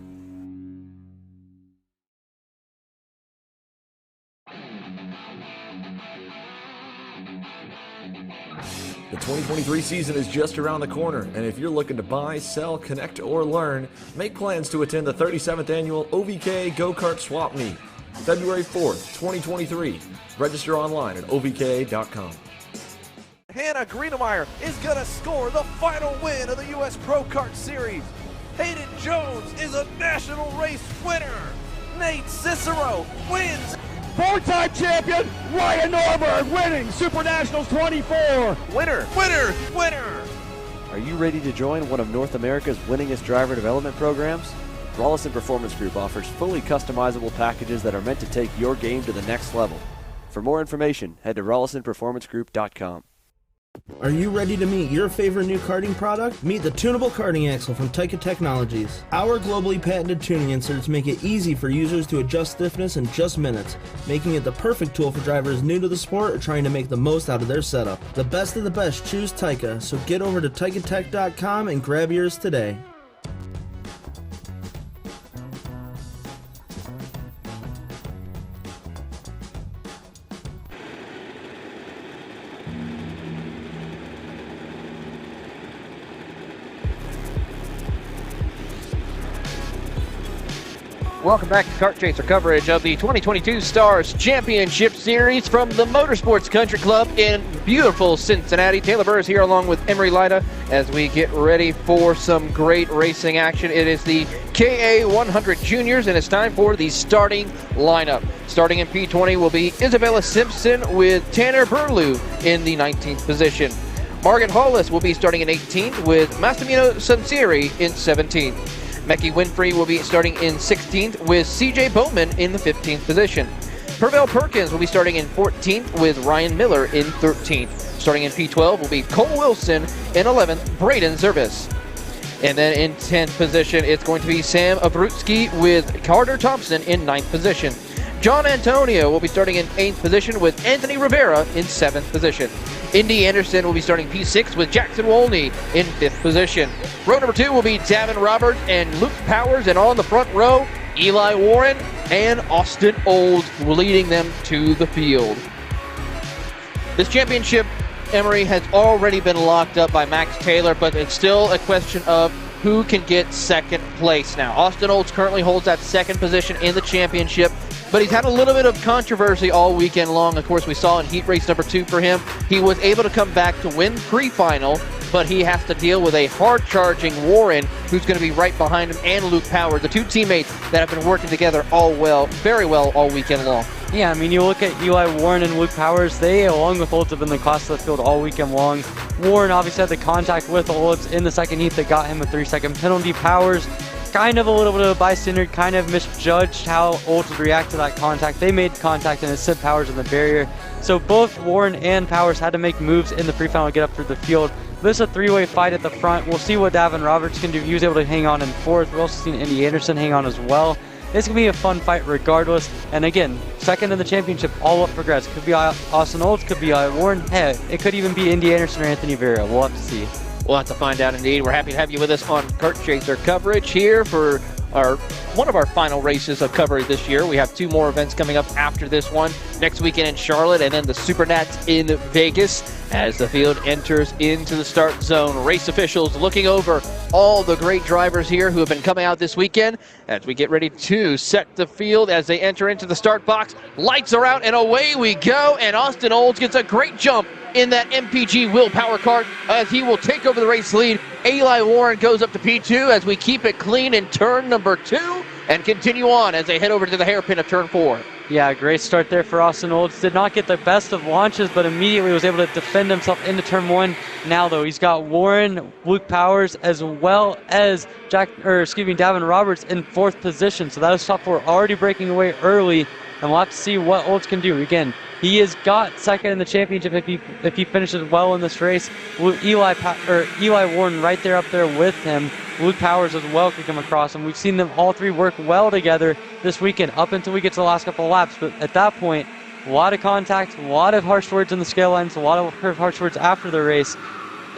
The 2023 season is just around the corner, and if you're looking to buy, sell, connect, or learn, make plans to attend the 37th Annual OVK Go-Kart Swap Meet, February 4th, 2023. Register online at ovk.com. Hannah Greenemeyer is going to score the final win of the U.S. Pro Kart Series. Hayden Jones is a national race winner. Nate Cicero wins. 4-time champion Ryan Norberg winning Super Nationals 24. Winner, winner, winner. Are you ready to join one of North America's winningest driver development programs? Rollison Performance Group offers fully customizable packages that are meant to take your game to the next level. For more information, head to rollisonperformancegroup.com. Are you ready to meet your favorite new karting product? Meet the tunable karting axle from Taika Technologies. Our globally patented tuning inserts make it easy for users to adjust stiffness in just minutes, making it the perfect tool for drivers new to the sport or trying to make the most out of their setup. The best of the best choose Taika, so get over to taikatech.com and grab yours today. Welcome back to Kart Chaser coverage of the 2022 Stars Championship Series from the Motorsports Country Club in beautiful Cincinnati. Taylor Burr is here along with Emery Lida as we get ready for some great racing action. It is the KA 100 Juniors, and it's time for the starting lineup. Starting in P20 will be Isabella Simpson with Tanner Burlew in the 19th position. Margaret Hollis will be starting in 18th with Massimino Sansiri in 17th. Mecky Winfrey will be starting in 16th with CJ Bowman in the 15th position. Pervell Perkins will be starting in 14th with Ryan Miller in 13th. Starting in P12 will be Cole Wilson in 11th, Braden Zervis. And then in 10th position, it's going to be Sam Abruzzi with Carter Thompson in 9th position. John Antonio will be starting in 8th position with Anthony Rivera in 7th position. Indy Anderson will be starting P6 with Jackson Wolney in 5th position. Row number 2 will be Davin Roberts and Luke Powers, and on the front row, Eli Warren and Austin Olds leading them to the field. This championship, Emery, has already been locked up by Max Taylor, but it's still a question of who can get second place now. Austin Olds currently holds that second position in the championship, but he's had a little bit of controversy all weekend long. Of course, we saw in heat race number 2 for him, he was able to come back to win pre-final, but he has to deal with a hard-charging Warren, who's going to be right behind him, and Luke Powers, the two teammates that have been working together very well all weekend long. Yeah, I mean, you look at Eli Warren and Luke Powers, they, along with Olds, have been the class of the field all weekend long. Warren obviously had the contact with Olds in the second heat that got him a 3-second penalty. Powers, kind of a little bit of a bystander, kind of misjudged how Olds would react to that contact. They made contact and it sent Powers in the barrier. So both Warren and Powers had to make moves in the pre-final to get up through the field. This is a three-way fight at the front. We'll see what Davin Roberts can do. He was able to hang on in 4th. We've also seen Indy Anderson hang on as well. It's going to be a fun fight regardless. And again, second in the championship, all up for grabs. Could be Austin Olds, could be Warren. Hey, it could even be Indy Anderson or Anthony Vera. We'll have to see. We'll have to find out indeed. We're happy to have you with us on Kart Chaser coverage here for one of our final races of coverage this year. We have 2 more events coming up after this one. Next weekend in Charlotte, and then the Super Nats in Vegas as the field enters into the start zone. Race officials looking over all the great drivers here who have been coming out this weekend as we get ready to set the field as they enter into the start box. Lights are out and away we go, and Austin Olds gets a great jump in that MPG Willpower kart as he will take over the race lead. Eli Warren goes up to P2 as we keep it clean in turn number 2 and continue on as they head over to the hairpin of turn 4. Yeah, great start there for Austin Olds. Did not get the best of launches, but immediately was able to defend himself into turn 1. Now, though, he's got Warren, Luke Powers, as well as Davin Roberts in 4th position. So that is top 4 already breaking away early, and we'll have to see what Olds can do. Again, he has got second in the championship if he finishes well in this race. Eli Warren right there up there with him. Luke Powers as well could come across, and we've seen them all 3 work well together this weekend up until we get to the last couple of laps. But at that point, a lot of contact, a lot of harsh words in the scale lines, a lot of harsh words after the race.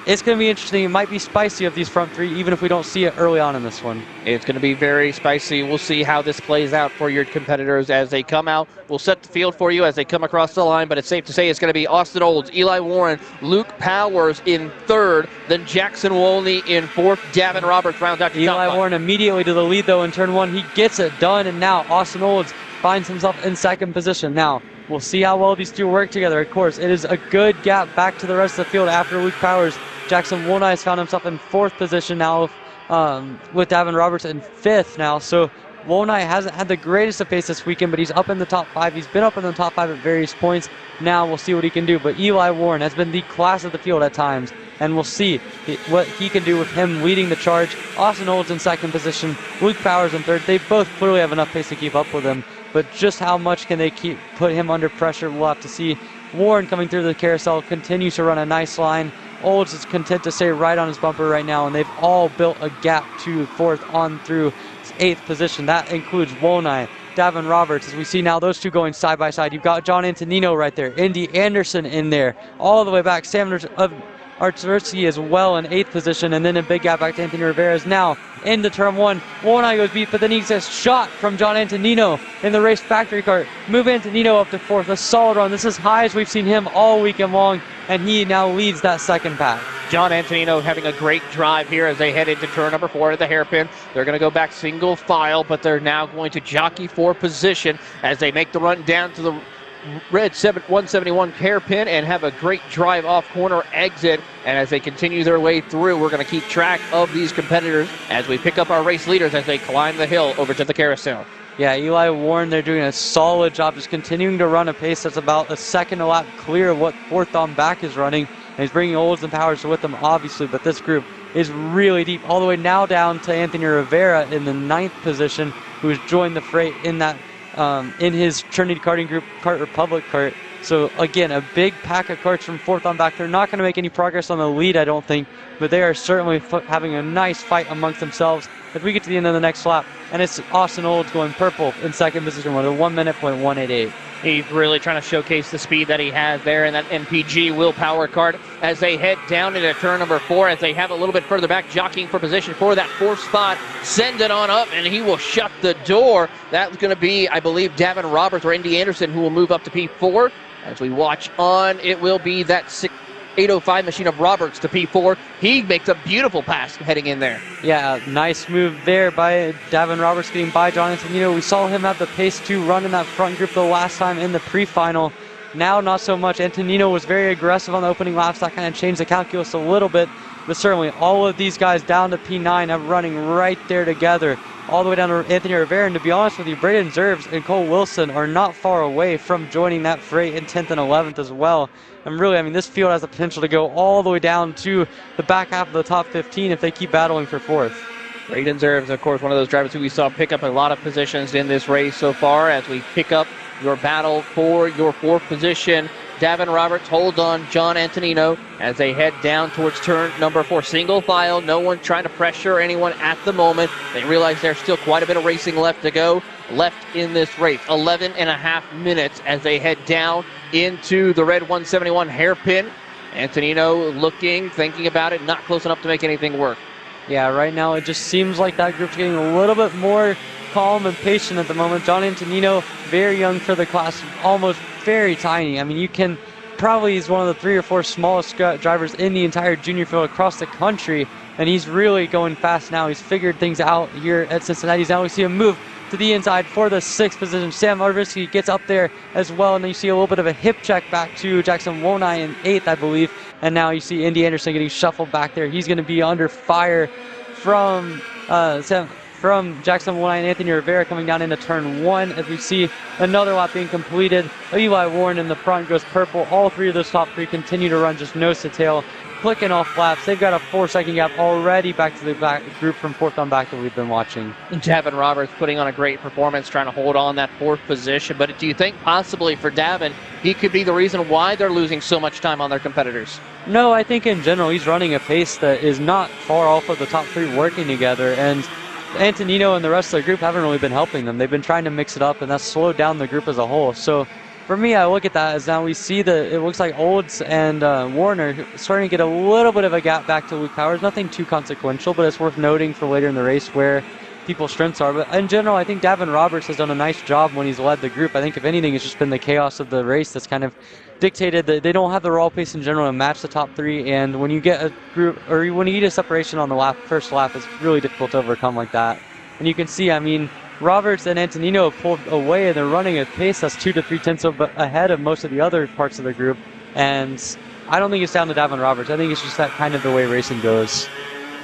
It's going to be interesting. It might be spicy of these front 3, even if we don't see it early on in this one. It's going to be very spicy. We'll see how this plays out for your competitors as they come out. We'll set the field for you as they come across the line, but it's safe to say it's going to be Austin Olds, Eli Warren, Luke Powers in 3rd, then Jackson Wolney in 4th. Davin Roberts rounds out to Eli Warren immediately to the lead, though, in turn 1. He gets it done, and now Austin Olds finds himself in 2nd position. Now, we'll see how well these 2 work together. Of course, it is a good gap back to the rest of the field after Luke Powers. Jackson Wolney has found himself in 4th position now with Davin Roberts in 5th now. So Wolney hasn't had the greatest of pace this weekend, but he's up in the top 5. He's been up in the top 5 at various points. Now we'll see what he can do. But Eli Warren has been the class of the field at times, and we'll see what he can do with him leading the charge. Austin Olds in 2nd position, Luke Powers in 3rd. They both clearly have enough pace to keep up with him, but just how much can they put him under pressure, we'll have to see. Warren coming through the carousel continues to run a nice line. Olds is content to stay right on his bumper right now, and they've all built a gap to 4th on through 8th position. That includes Wolney, Davin Roberts, as we see now those 2 going side by side. You've got John Antonino right there, Indy Anderson in there, all the way back. Sam Artsurski as well in 8th position, and then a big gap back to Anthony Rivera. Now into turn 1. Wolney goes beat, but then he gets a shot from John Antonino in the race factory kart. Move Antonino up to 4th. A solid run. This is high as we've seen him all weekend long, and he now leads that 2nd pack. John Antonino having a great drive here as they head into turn number 4 at the hairpin. They're going to go back single file, but they're now going to jockey for position as they make the run down to the red 171 hairpin and have a great drive off corner exit. And as they continue their way through, we're going to keep track of these competitors as we pick up our race leaders as they climb the hill over to the carousel. Yeah, Eli Warren, they're doing a solid job just continuing to run a pace that's about a second a lap clear of what Fourth on Back is running. And he's bringing Olds and Powers with them, obviously, but this group is really deep, all the way now down to Anthony Rivera in the 9th position, who's joined the freight in that in his Trinity Karting Group Kart Republic kart. So again, a big pack of karts from Fourth on Back. They're not going to make any progress on the lead, I don't think, but they are certainly having a nice fight amongst themselves as we get to the end of the next lap. And it's Austin Olds going purple in 2nd position with a 1:1.188. He's really trying to showcase the speed that he has there in that MPG willpower kart as they head down into turn number 4 as they have a little bit further back, jockeying for position for that 4th spot. Send it on up, and he will shut the door. That's going to be, I believe, Davin Roberts or Andy Anderson who will move up to P4. As we watch on, it will be that 805 machine of Roberts to P4. He makes a beautiful pass heading in there. Yeah, nice move there by Davin Roberts getting by John Antonino. We saw him have the pace to run in that front group the last time in the pre-final. Now, not so much. Antonino was very aggressive on the opening laps. That kind of changed the calculus a little bit. But certainly, all of these guys down to P9 are running right there together, all the way down to Anthony Rivera. And to be honest with you, Braden Zerves and Cole Wilson are not far away from joining that freight in 10th and 11th as well. And really, I mean, this field has the potential to go all the way down to the back half of the top 15 if they keep battling for 4th. Braden Zerves, of course, one of those drivers who we saw pick up a lot of positions in this race so far as we pick up your battle for your 4th position. Davin Roberts holds on John Antonino as they head down towards turn number 4. Single file, no one trying to pressure anyone at the moment. They realize there's still quite a bit of racing left to go. Left in this race, 11 and a half minutes as they head down into the red 171 hairpin. Antonino looking, thinking about it, not close enough to make anything work. Yeah, right now it just seems like that group's getting a little bit more calm and patient at the moment. John Antonino, very young for the class, almost very tiny. I mean, you can probably, he's one of the 3 or 4 smallest drivers in the entire junior field across the country, and he's really going fast now. He's figured things out here at Cincinnati. Now we see him move to the inside for the 6th position. Sam Arvisky gets up there as well, and then you see a little bit of a hip check back to Jackson Wonai in 8th, I believe. And now you see Andy Anderson getting shuffled back there. He's going to be under fire from Jackson Wonai and Anthony Rivera coming down into turn 1 as we see another lap being completed. Eli Warren in the front goes purple. All 3 of those top 3 continue to run just nose to tail, clicking off laps. They've got a 4-second gap already back to the back group from Fourth on Back that we've been watching. Davin Roberts putting on a great performance, trying to hold on that 4th position. But do you think possibly for Davin, he could be the reason why they're losing so much time on their competitors? No, I think in general he's running a pace that is not far off of the top 3 working together. And Antonino and the rest of the group haven't really been helping them. They've been trying to mix it up, and that's slowed down the group as a whole. So for me, I look at that as now we see that it looks like Olds and Warner starting to get a little bit of a gap back to Luke Powers. Nothing too consequential, but it's worth noting for later in the race where people's strengths are. But in general, I think Davin Roberts has done a nice job when he's led the group. I think if anything, it's just been the chaos of the race that's kind of dictated that they don't have the raw pace in general to match the top 3. And when you get a group, or when you get a separation on the first lap, it's really difficult to overcome like that. And you can see, I mean, Roberts and Antonino have pulled away, and they're running a pace that's 2 to 3 tenths ahead of most of the other parts of the group. And I don't think it's down to Davin Roberts. I think it's just that kind of the way racing goes.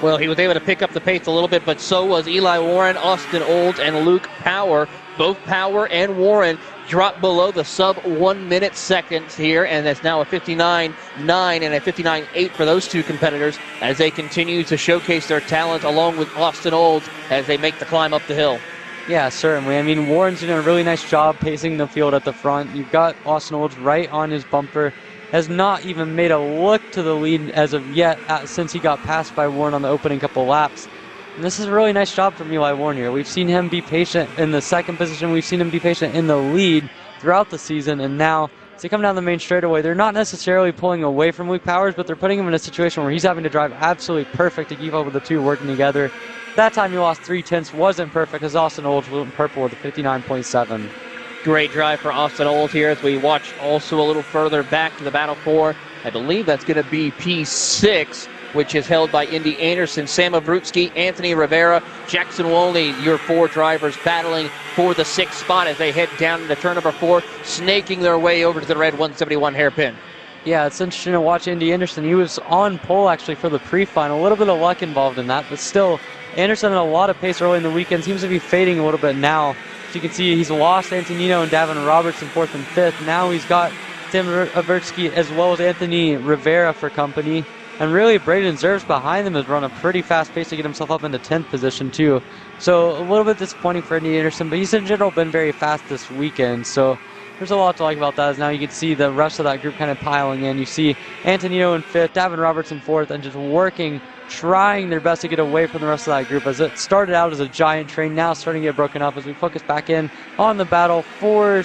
Well, he was able to pick up the pace a little bit, but so was Eli Warren, Austin Olds, and Luke Power. Both Power and Warren dropped below the sub 1 minute seconds here, and that's now a 59.9 and a 59.8 for those 2 competitors as they continue to showcase their talent along with Austin Olds as they make the climb up the hill. Yeah, certainly. I mean, Warren's doing a really nice job pacing the field at the front. You've got Austin Olds right on his bumper. Has not even made a look to the lead as of yet since he got passed by Warren on the opening couple laps. And this is a really nice job from Eli Warren here. We've seen him be patient in the 2nd position. We've seen him be patient in the lead throughout the season. And now, as they come down the main straightaway, they're not necessarily pulling away from Luke Powers, but they're putting him in a situation where he's having to drive absolutely perfect to keep up with the 2 working together. That time he lost 3 tenths, wasn't perfect, as Austin Olds went purple with a 59.7. Great drive for Austin Olds here as we watch also a little further back to the battle for, I believe that's going to be P6 which is held by Indy Anderson, Sam Avrutsky, Anthony Rivera, Jackson Wolney, your 4 drivers battling for the 6th spot as they head down into turn number 4, snaking their way over to the red 171 hairpin. Yeah, it's interesting to watch Indy Anderson. He was on pole actually for the pre-final. A little bit of luck involved in that, but still, Anderson had a lot of pace early in the weekend. Seems to be fading a little bit now. As you can see, he's lost Antonino and Davin Roberts in 4th and 5th. Now he's got Sam Avrutsky as well as Anthony Rivera for company. And really, Braden Zerves behind them has run a pretty fast pace to get himself up into 10th position, too. So a little bit disappointing for Indy Anderson, but he's in general been very fast this weekend. So there's a lot to like about that. As now you can see the rest of that group kind of piling in. You see Antonino in 5th, Davin Roberts in 4th, and just working, trying their best to get away from the rest of that group. As it started out as a giant train, now starting to get broken up as we focus back in on the battle for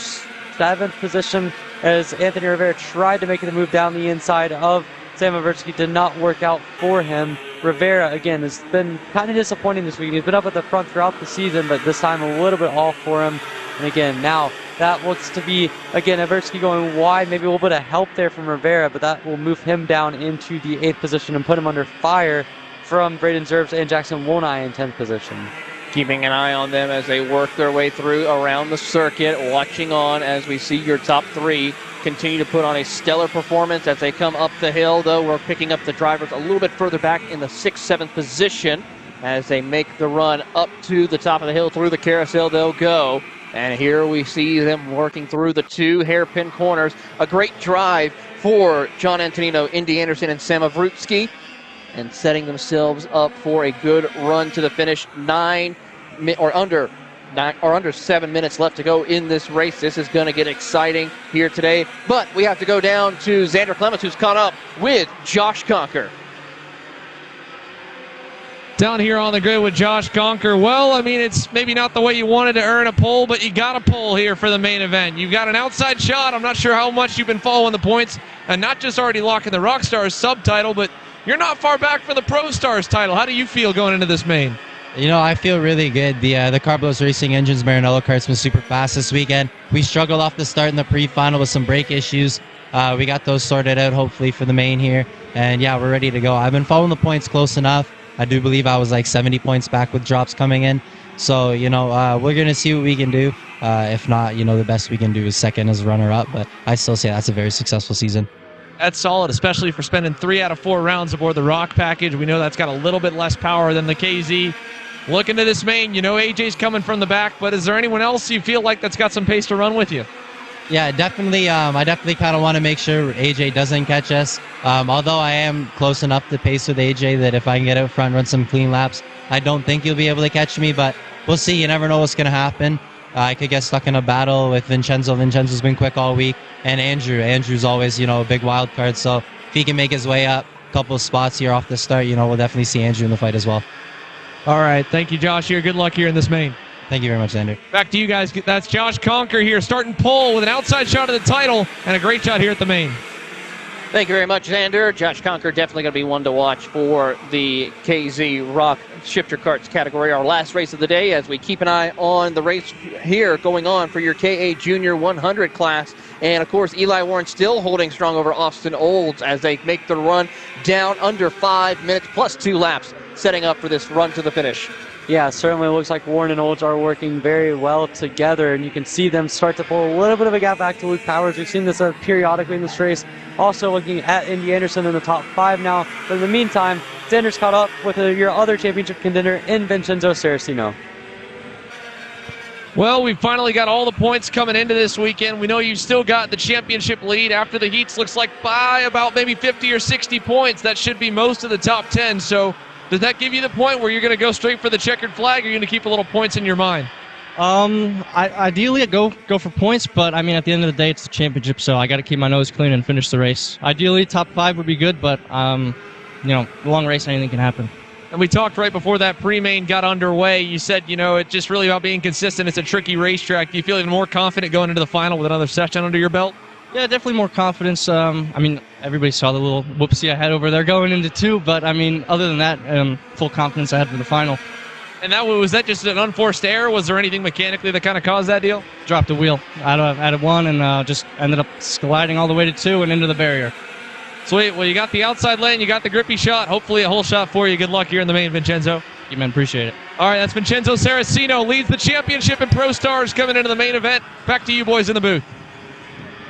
7th position as Anthony Rivera tried to make the move down the inside of Sam Avrutsky. Did not work out for him. Rivera, again, has been kind of disappointing this week. He's been up at the front throughout the season, but this time a little bit off for him. And again, now that looks to be, again, Avrutsky going wide, maybe a little bit of help there from Rivera, but that will move him down into the 8th position and put him under fire from Braden Zerves and Jackson Wolney in 10th position. Keeping an eye on them as they work their way through around the circuit, watching on as we see your top 3 continue to put on a stellar performance as they come up the hill, though we're picking up the drivers a little bit further back in the 6th, 7th position as they make the run up to the top of the hill. Through the carousel they'll go, and here we see them working through the 2 hairpin corners. A great drive for John Antonino, Indy Anderson, and Sam Avrutsky, and setting themselves up for a good run to the finish. Under 7 minutes left to go in this race. This is going to get exciting here today. But we have to go down to Xander Clements, who's caught up with Josh Conker. Down here on the grid with Josh Conker. Well, I mean, it's maybe not the way you wanted to earn a pole, but you got a pole here for the main event. You've got an outside shot. I'm not sure how much you've been following the points, and not just already locking the Rockstars subtitle, but you're not far back for the Pro Stars title. How do you feel going into this main? You know, I feel really good. The Carblos Racing Engines Maranello kart's been super fast this weekend. We struggled off the start in the pre-final with some brake issues. We got those sorted out, hopefully, for the main here. And, yeah, we're ready to go. I've been following the points close enough. I do believe I was like 70 points back with drops coming in. So, you know, we're going to see what we can do. If not, you know, the best we can do is second as runner-up. But I still say that's a very successful season. That's solid, especially for spending 3 out of 4 rounds aboard the Rock package. We know that's got a little bit less power than the KZ. Looking to this main, you know AJ's coming from the back, but is there anyone else you feel like that's got some pace to run with you? Yeah, definitely. I definitely kind of want to make sure AJ doesn't catch us. Although I am close enough to pace with AJ that if I can get out front, run some clean laps, I don't think he'll be able to catch me, but we'll see. You never know what's going to happen. I could get stuck in a battle with Vincenzo. Vincenzo's been quick all week. And Andrew. Andrew's always, you know, a big wild card. So if he can make his way up a couple of spots here off the start, you know, we'll definitely see Andrew in the fight as well. All right. Thank you, Josh. Here. Good luck here in this main. Thank you very much, Andrew. Back to you guys. That's Josh Conker here, starting pole with an outside shot of the title and a great shot here at the main. Thank you very much, Xander. Josh Conker definitely going to be one to watch for the KZ Rock Shifter Karts category, our last race of the day, as we keep an eye on the race here going on for your KA Junior 100 class. And, of course, Eli Warren still holding strong over Austin Olds as they make the run down under 5 minutes plus 2 laps, setting up for this run to the finish. Yeah, certainly looks like Warren and Olds are working very well together, and you can see them start to pull a little bit of a gap back to Luke Powers. We've seen this periodically in this race. Also looking at Indy Anderson in the top 5 now. But in the meantime, Xander's caught up with your other championship contender in Vincenzo Saraceno. Well, we finally got all the points coming into this weekend. We know you've still got the championship lead after the heats. Looks like by about maybe 50 or 60 points. That should be most of the top 10. So does that give you the point where you're going to go straight for the checkered flag, or you're going to keep a little points in your mind? Ideally, I go for points, but I mean, at the end of the day, it's the championship, so I got to keep my nose clean and finish the race. Ideally, top 5 would be good, but you know, long race, anything can happen. And we talked right before that pre-main got underway. You said, you know, it's just really about being consistent. It's a tricky racetrack. Do you feel even more confident going into the final with another session under your belt? Yeah, definitely more confidence. I mean, everybody saw the little whoopsie I had over there going into 2, but I mean, other than that, full confidence I had for the final. And was that just an unforced error? Was there anything mechanically that kind of caused that deal? Dropped a wheel out of 1 and just ended up sliding all the way to 2 and into the barrier. Sweet. Well, you got the outside lane. You got the grippy shot. Hopefully a whole shot for you. Good luck here in the main, Vincenzo. You man, appreciate it. All right, that's Vincenzo Saraceno. Leads the championship in Pro Stars coming into the main event. Back to you boys in the booth.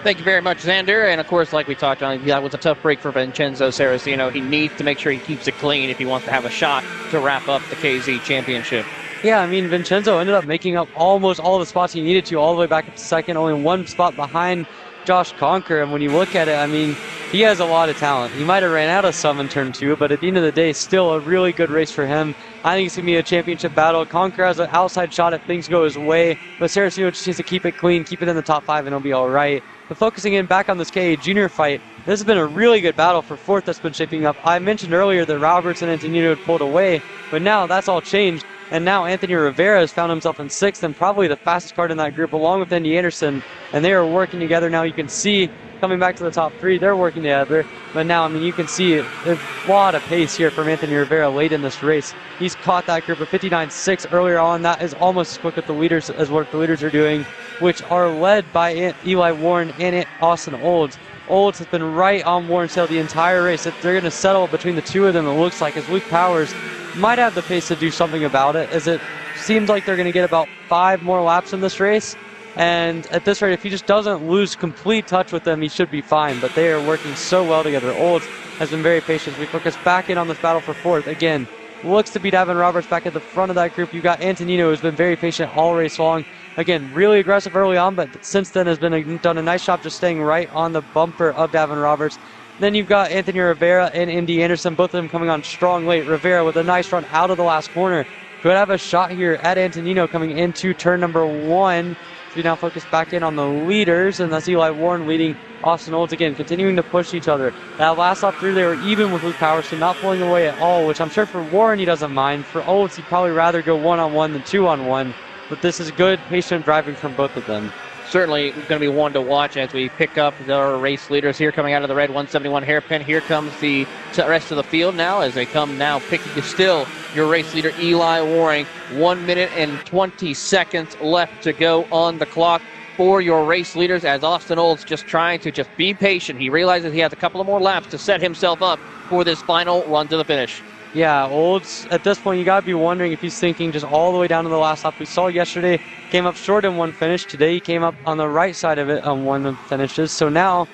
Thank you very much, Xander. And, of course, like we talked on, that was a tough break for Vincenzo Saraceno. He needs to make sure he keeps it clean if he wants to have a shot to wrap up the KZ championship. Yeah, I mean, Vincenzo ended up making up almost all the spots he needed to, all the way back up to second, only one spot behind Josh Conker. And when you look at it, I mean, he has a lot of talent. He might have ran out of some in turn 2, but at the end of the day, still a really good race for him. I think it's going to be a championship battle. Conker has an outside shot if things go his way, but Saraceno just needs to keep it clean, keep it in the top 5, and he'll be all right. But focusing in back on this KA Junior fight, this has been a really good battle for 4th that's been shaping up. I mentioned earlier that Roberts and Antonino had pulled away, but now that's all changed. And now Anthony Rivera has found himself in 6th and probably the fastest card in that group, along with Andy Anderson. And they are working together now. You can see coming back to the top 3, they're working together. But now, I mean, you can see a lot of pace here from Anthony Rivera late in this race. He's caught that group of 59.6 earlier on. That is almost as quick as the leaders as what the leaders are doing, which are led by Eli Warren and Austin Olds. Olds has been right on Warren's tail the entire race. If they're going to settle between the two of them, it looks like, as Luke Powers might have the pace to do something about it, as it seems like they're going to get about 5 more laps in this race. And at this rate, if he just doesn't lose complete touch with them, he should be fine. But they are working so well together. Olds has been very patient. We focus back in on this battle for 4th. Again, looks to be Davin Roberts back at the front of that group. You got Antonino, who's been very patient all race long. Again, really aggressive early on, but since then has done a nice job just staying right on the bumper of Davin Roberts. Then you've got Anthony Rivera and Indy Anderson, both of them coming on strong late. Rivera with a nice run out of the last corner. Could have a shot here at Antonino coming into turn number 1. So we now focus back in on the leaders, and that's Eli Warren leading Austin Olds again, continuing to push each other. That last lap through, they were even with Luke Powers, so not pulling away at all, which I'm sure for Warren he doesn't mind. For Olds, he'd probably rather go 1-on-1 than 2-on-1, but this is good, patient driving from both of them. Certainly going to be one to watch as we pick up our race leaders here coming out of the red 171 hairpin. Here comes the rest of the field now as they come now picking still your race leader Eli Warren. 1 minute and 20 seconds left to go on the clock for your race leaders as Austin Olds just trying to just be patient. He realizes he has a couple of more laps to set himself up for this final run to the finish. Yeah, Olds, at this point, you got to be wondering if he's thinking just all the way down to the last lap. We saw yesterday, came up short in one finish. Today, he came up on the right side of it on one of the finishes. So now,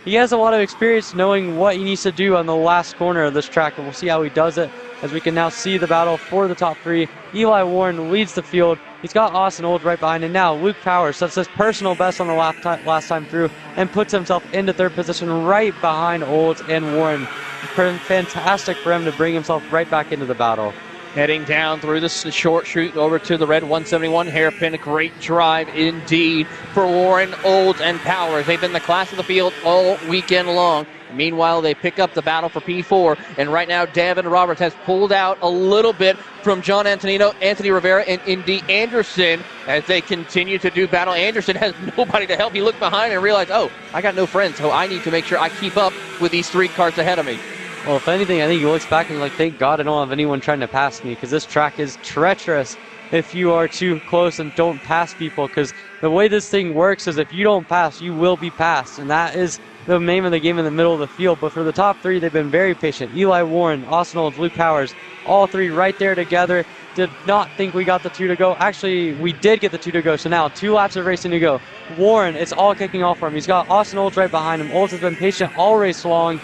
he has a lot of experience knowing what he needs to do on the last corner of this track, and we'll see how he does it as we can now see the battle for the top 3. Eli Warren leads the field. He's got Austin Olds right behind, and now Luke Powers sets his personal best on the last time through and puts himself into 3rd position right behind Olds and Warren. Fantastic for him to bring himself right back into the battle. Heading down through the short chute over to the red 171 hairpin. A great drive indeed for Warren, Olds, and Powers. They've been the class of the field all weekend long. Meanwhile, they pick up the battle for P4, and right now Davin Roberts has pulled out a little bit from John Antonino, Anthony Rivera, and Indy Anderson as they continue to do battle. Anderson has nobody to help. He looked behind and realized, oh, I got no friends, so I need to make sure I keep up with these 3 cars ahead of me. Well, if anything, I think he looks back and he's like, thank God I don't have anyone trying to pass me, because this track is treacherous if you are too close and don't pass people, because the way this thing works is if you don't pass, you will be passed, and that is the name of the game in the middle of the field. But for the top 3, they've been very patient. Eli Warren, Austin Olds, Luke Powers, all 3 right there together. Did not think we got the 2 to go. Actually, we did get the 2 to go, so now 2 laps of racing to go. Warren, it's all kicking off for him. He's got Austin Olds right behind him. Olds has been patient all race long.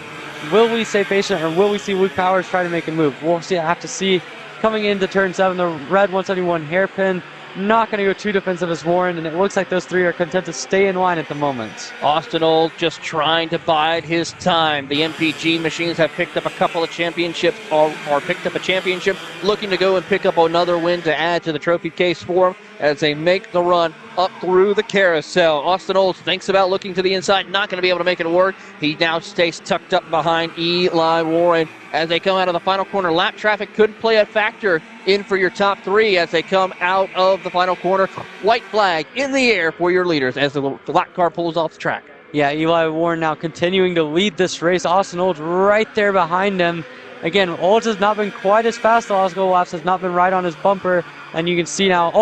Will we stay patient, or will we see Luke Powers try to make a move? We'll see. I have to see. Coming into turn 7, the red 171 hairpin. Not going to go too defensive as Warren, and it looks like those 3 are content to stay in line at the moment. Austin Olds just trying to bide his time. The MPG machines have picked up a couple of championships, or picked up a championship, looking to go and pick up another win to add to the trophy case for them as they make the run up through the carousel. Austin Olds thinks about looking to the inside, not going to be able to make it work. He now stays tucked up behind Eli Warren as they come out of the final corner. Lap traffic could play a factor in for your top 3 as they come out of the final corner. White flag in the air for your leaders as the black car pulls off the track. Yeah, Eli Warren now continuing to lead this race. Austin Olds right there behind him. Again, Olds has not been quite as fast the last couple laps, has not been right on his bumper. And you can see now,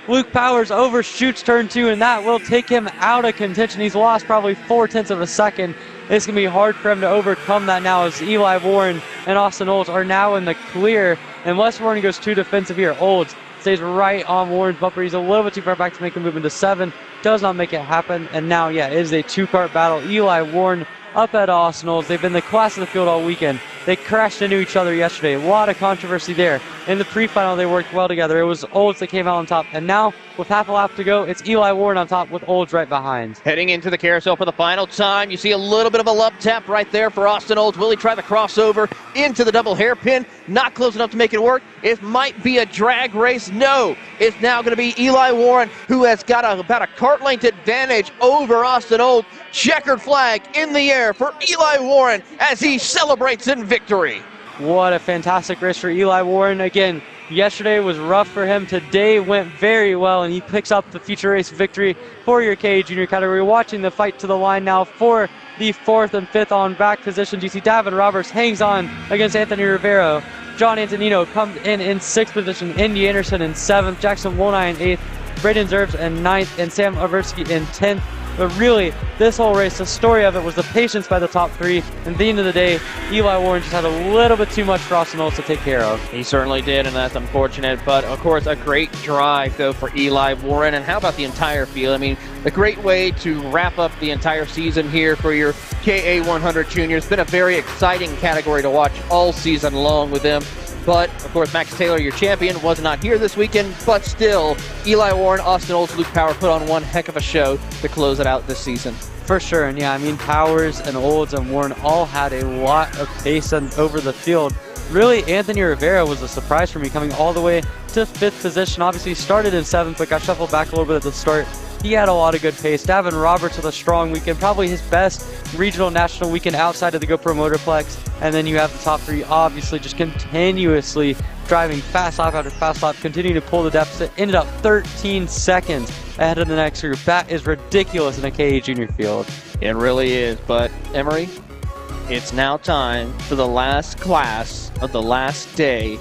Luke Powers overshoots turn 2, and that will take him out of contention. He's lost probably 0.4 of a second. It's going to be hard for him to overcome that now, as Eli Warren and Austin Olds are now in the clear. Unless Warren goes too defensive here, Olds stays right on Warren's bumper. He's a little bit too far back to make a move into 7. Does not make it happen. And now, it is a 2-kart battle. Eli Warren up at Austin Olds. They've been the class of the field all weekend. They crashed into each other yesterday. A lot of controversy there. In the pre-final, they worked well together. It was Olds that came out on top. And now, with half a lap to go, it's Eli Warren on top with Olds right behind. Heading into the carousel for the final time, you see a little bit of a love tap right there for Austin Olds. Will he try the crossover into the double hairpin? Not close enough to make it work. It might be a drag race. No, it's now going to be Eli Warren, who has got about a kart length advantage over Austin Olds. Checkered flag in the air for Eli Warren as he celebrates in victory. What a fantastic race for Eli Warren. Again, yesterday was rough for him. Today went very well, and he picks up the feature race victory for your KA Junior category. Watching the fight to the line now for the 4th and 5th on back positions. You see Davin Roberts hangs on against Anthony Rivero. John Antonino comes in 6th position. Indy Anderson in 7th. Jackson Wolney in 8th. Braden Zerbs in 9th. And Sam Aversky in 10th. But really, this whole race, the story of it was the patience by the top 3. And at the end of the day, Eli Warren just had a little bit too much for Austin Olds to take care of. He certainly did, and that's unfortunate. But, of course, a great drive, though, for Eli Warren. And how about the entire field? I mean, a great way to wrap up the entire season here for your KA 100 Junior. It's been a very exciting category to watch all season long with them. But, of course, Max Taylor, your champion, was not here this weekend. But still, Eli Warren, Austin Olds, Luke Power put on one heck of a show to close it out this season. For sure, and Powers and Olds and Warren all had a lot of pace over the field. Really, Anthony Rivera was a surprise for me, coming all the way to 5th position. Obviously, started in 7th, but got shuffled back a little bit at the start. He had a lot of good pace. Davin Roberts with a strong weekend, probably his best regional national weekend outside of the GoPro Motorplex. And then you have the top 3, obviously, just continuously driving fast lap after fast lap, continuing to pull the deficit. Ended up 13 seconds ahead of the next group. That is ridiculous in a KA Junior field. It really is. But, Emery, it's now time for the last class of the last day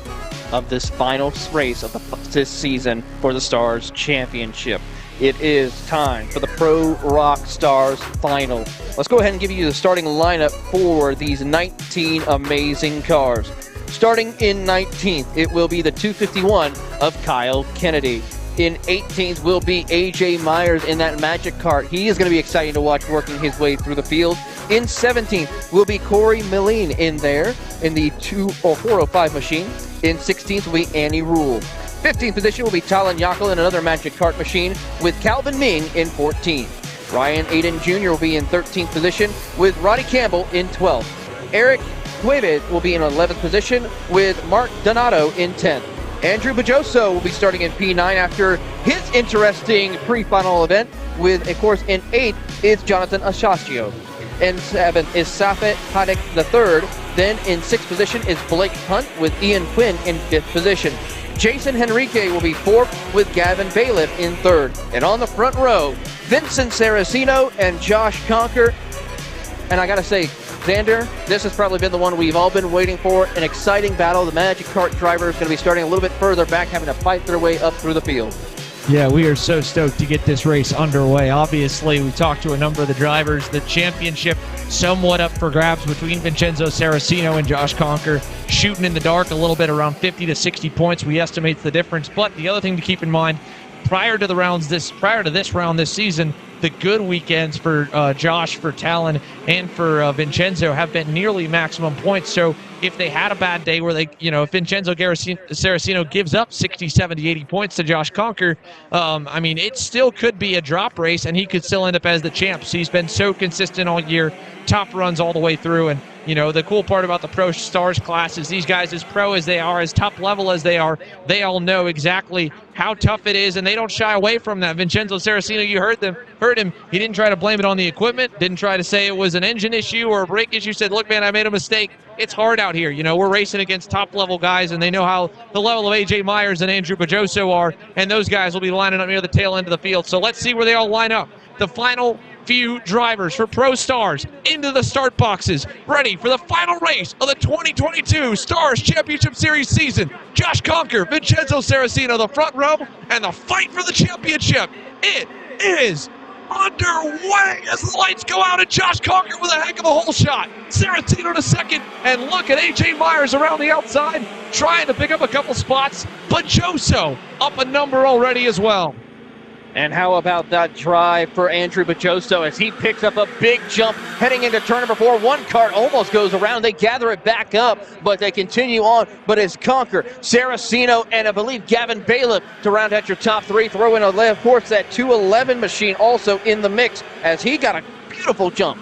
of this final race of this season for the Stars Championship. It is time for the Pro Rock Stars Final. Let's go ahead and give you the starting lineup for these 19 amazing cars. Starting in 19th, it will be the 251 of Kyle Kennedy. In 18th will be AJ Myers in that Magic Kart. He is going to be exciting to watch working his way through the field. In 17th will be Corey Milleen in there in the 405 machine. In 16th will be Annie Rule. 15th position will be Talon Yackel in another Magic Kart machine with Calvin Ming in 14th. Ryan Aiden Jr. will be in 13th position with Roddy Campbell in 12th. Eric Cuevas will be in 11th position with Mark Donato in 10th. Andrew Bajoso will be starting in P9 after his interesting pre-final event with, of course, in 8th is Jonathan Asasio. In 7th is Safet Hadek III. Then in 6th position is Blake Hunt with Ian Quinn in 5th position. Jason Henrique will be 4th with Gavin Bailiff in 3rd. And on the front row, Vincent Saraceno and Josh Conker. And I gotta say, Xander, this has probably been the one we've all been waiting for. An exciting battle. The Magic Kart driver is going to be starting a little bit further back, having to fight their way up through the field. Yeah, we are so stoked to get this race underway. Obviously, we talked to a number of the drivers. The championship somewhat up for grabs between Vincenzo Saraceno and Josh Conker. Shooting in the dark a little bit, around 50 to 60 points, we estimate the difference. But the other thing to keep in mind, prior to this round this season, the good weekends for Josh, for Talon, and for Vincenzo have been nearly maximum points. So if they had a bad day where they, if Vincenzo Saraceno gives up 60, 70, 80 points to Josh Conker, I mean, it still could be a drop race, and he could still end up as the champ. So he's been so consistent all year, top runs all the way through. And, the cool part about the Pro Stars class is these guys, as pro as they are, as top level as they are, they all know exactly how tough it is, and they don't shy away from that. Vincenzo Saraceno, you heard him. He didn't try to blame it on the equipment, didn't try to say it was an engine issue or a brake issue. Said, look, man, I made a mistake. It's hard out here. We're racing against top-level guys, and they know how the level of A.J. Myers and Andrew Bajoso are, and those guys will be lining up near the tail end of the field. So let's see where they all line up. The final few drivers for Pro Stars into the start boxes, ready for the final race of the 2022 Stars Championship Series season. Josh Conker, Vincenzo Saraceno, the front row, and the fight for the championship. It is underway as the lights go out, and Josh Conker with a heck of a hole shot. Saraceno to second, and look at AJ Myers around the outside trying to pick up a couple spots, but Joso up a number already as well. And how about that drive for Andrew Bajoso as he picks up a big jump heading into turn number 4. One cart almost goes around. They gather it back up, but they continue on. But it's Conker, Saraceno, and I believe Gavin Bailiff to round out your top 3. Throw in, of course, that 211 machine also in the mix as he got a beautiful jump.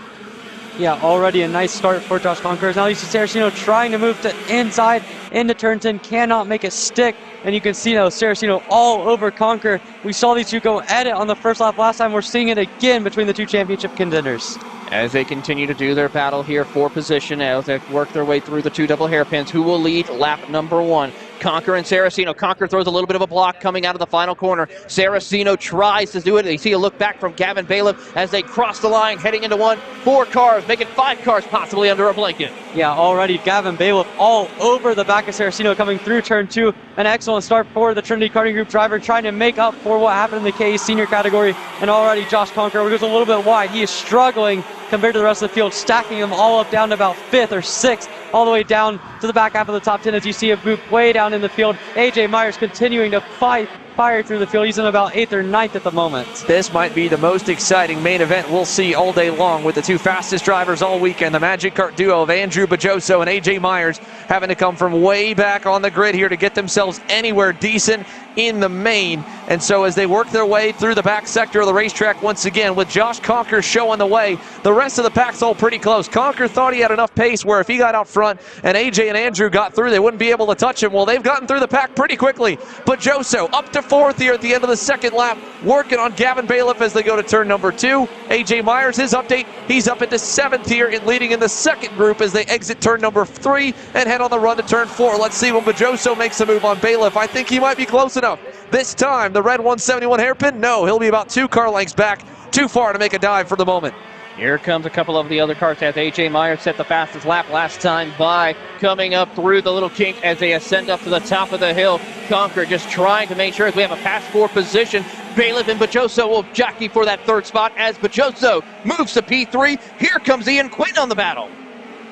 Yeah, already a nice start for Josh Conker. Now you see Saraceno trying to move to inside into turn 10, cannot make it stick. And you can see now Saraceno all over Conker. We saw these two go at it on the first lap last time. We're seeing it again between the two championship contenders. As they continue to do their battle here for position, as they work their way through the 2 double hairpins, who will lead lap number 1? Conker and Saraceno. Conker throws a little bit of a block coming out of the final corner. Saraceno tries to do it. You see a look back from Gavin Bailiff as they cross the line, heading into 1. 4 cars, making 5 cars possibly under a blanket. Yeah, already Gavin Bailiff all over the back of Saraceno coming through turn 2. An excellent start for the Trinity Karting Group driver, trying to make up for what happened in the KE senior category. And already Josh Conker goes a little bit wide. He is struggling compared to the rest of the field, stacking them all up down to about 5th or 6th, all the way down to the back half of the top 10 as you see a move way down in the field. AJ Myers continuing to fire through the field. He's in about 8th or 9th at the moment. This might be the most exciting main event we'll see all day long, with the 2 fastest drivers all weekend, the Magic Kart duo of Andrew Bajoso and AJ Myers, having to come from way back on the grid here to get themselves anywhere decent in the main. And so as they work their way through the back sector of the racetrack once again, with Josh Conker showing the way, the rest of the pack's all pretty close. Conker thought he had enough pace where if he got out front and AJ and Andrew got through, they wouldn't be able to touch him. Well, they've gotten through the pack pretty quickly. But Bajoso up to 4th here at the end of the second lap, working on Gavin Bailiff as they go to turn number 2. AJ Myers, his update, he's up into 7th here and leading in the second group as they exit turn number 3 and head on the run to turn 4. Let's see when Bajoso makes a move on Bailiff. I think he might be close enough. This time, the red 171 hairpin, no, he'll be about 2 car lengths back, too far to make a dive for the moment. Here comes a couple of the other cars as AJ Myers set the fastest lap last time by, coming up through the little kink as they ascend up to the top of the hill. Conker just trying to make sure we have a pass for position. Bailiff and Bajoso will jockey for that 3rd spot as Bajoso moves to P3. Here comes Ian Quinn on the battle.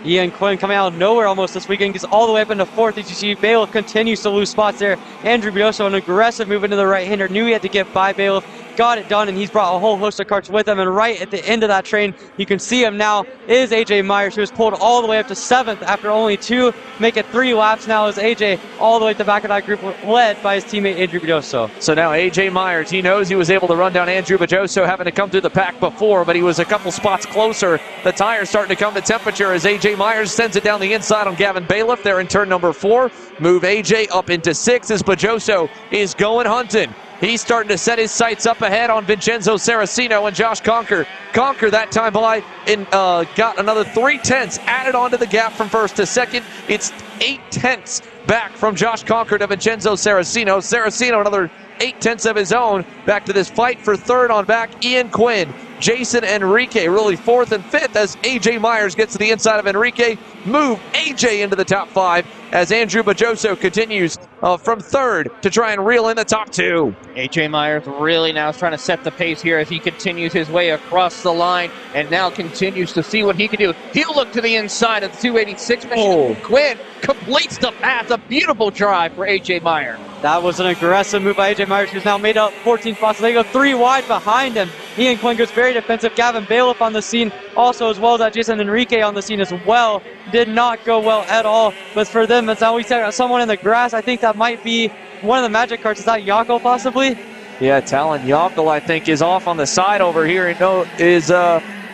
Ian Quinn coming out of nowhere almost this weekend, gets all the way up into 4th. As you see, Bailiff continues to lose spots there. Andrew Bajoso, an aggressive move into the right-hander, knew he had to get by Bailiff, got it done, and he's brought a whole host of carts with him. And right at the end of that train, you can see him now, is AJ Myers, who was pulled all the way up to 7th after only 2, making 3 laps now as AJ all the way at the back of that group, led by his teammate Andrew Bajoso. So now AJ Myers, he knows he was able to run down Andrew Bajoso, having to come through the pack before, but he was a couple spots closer. The tire's starting to come to temperature as AJ Myers sends it down the inside on Gavin Bailiff there in turn number 4. Move AJ up into 6 as Bajoso is going hunting. He's starting to set his sights up ahead on Vincenzo Saraceno and Josh Conker. Conker that time by and got another 3/10 added onto the gap from 1st to 2nd. It's 8/10 back from Josh Conker to Vincenzo Saraceno. Saraceno another 8/10 of his own back to this fight for 3rd on back. Ian Quinn, Jason Enrique really 4th and 5th as AJ Myers gets to the inside of Enrique. Move AJ into the top 5 as Andrew Bajoso continues from 3rd to try and reel in the top 2. AJ Myers really now is trying to set the pace here as he continues his way across the line and now continues to see what he can do. He'll look to the inside of the 286 machine. Quinn completes the pass. A beautiful drive for AJ Myers. That was an aggressive move by AJ Myers, who's now made up 14 spots. They go 3 wide behind him. Ian Quinn goes very defensive. Gavin Bailiff on the scene also, as well as Jason Enrique on the scene as well. Did not go well at all. But for them, it's now we see someone in the grass. I think that might be one of the Magic carts. Is that Yako possibly? Yeah, Talon Yockel, I think, is off on the side over here. And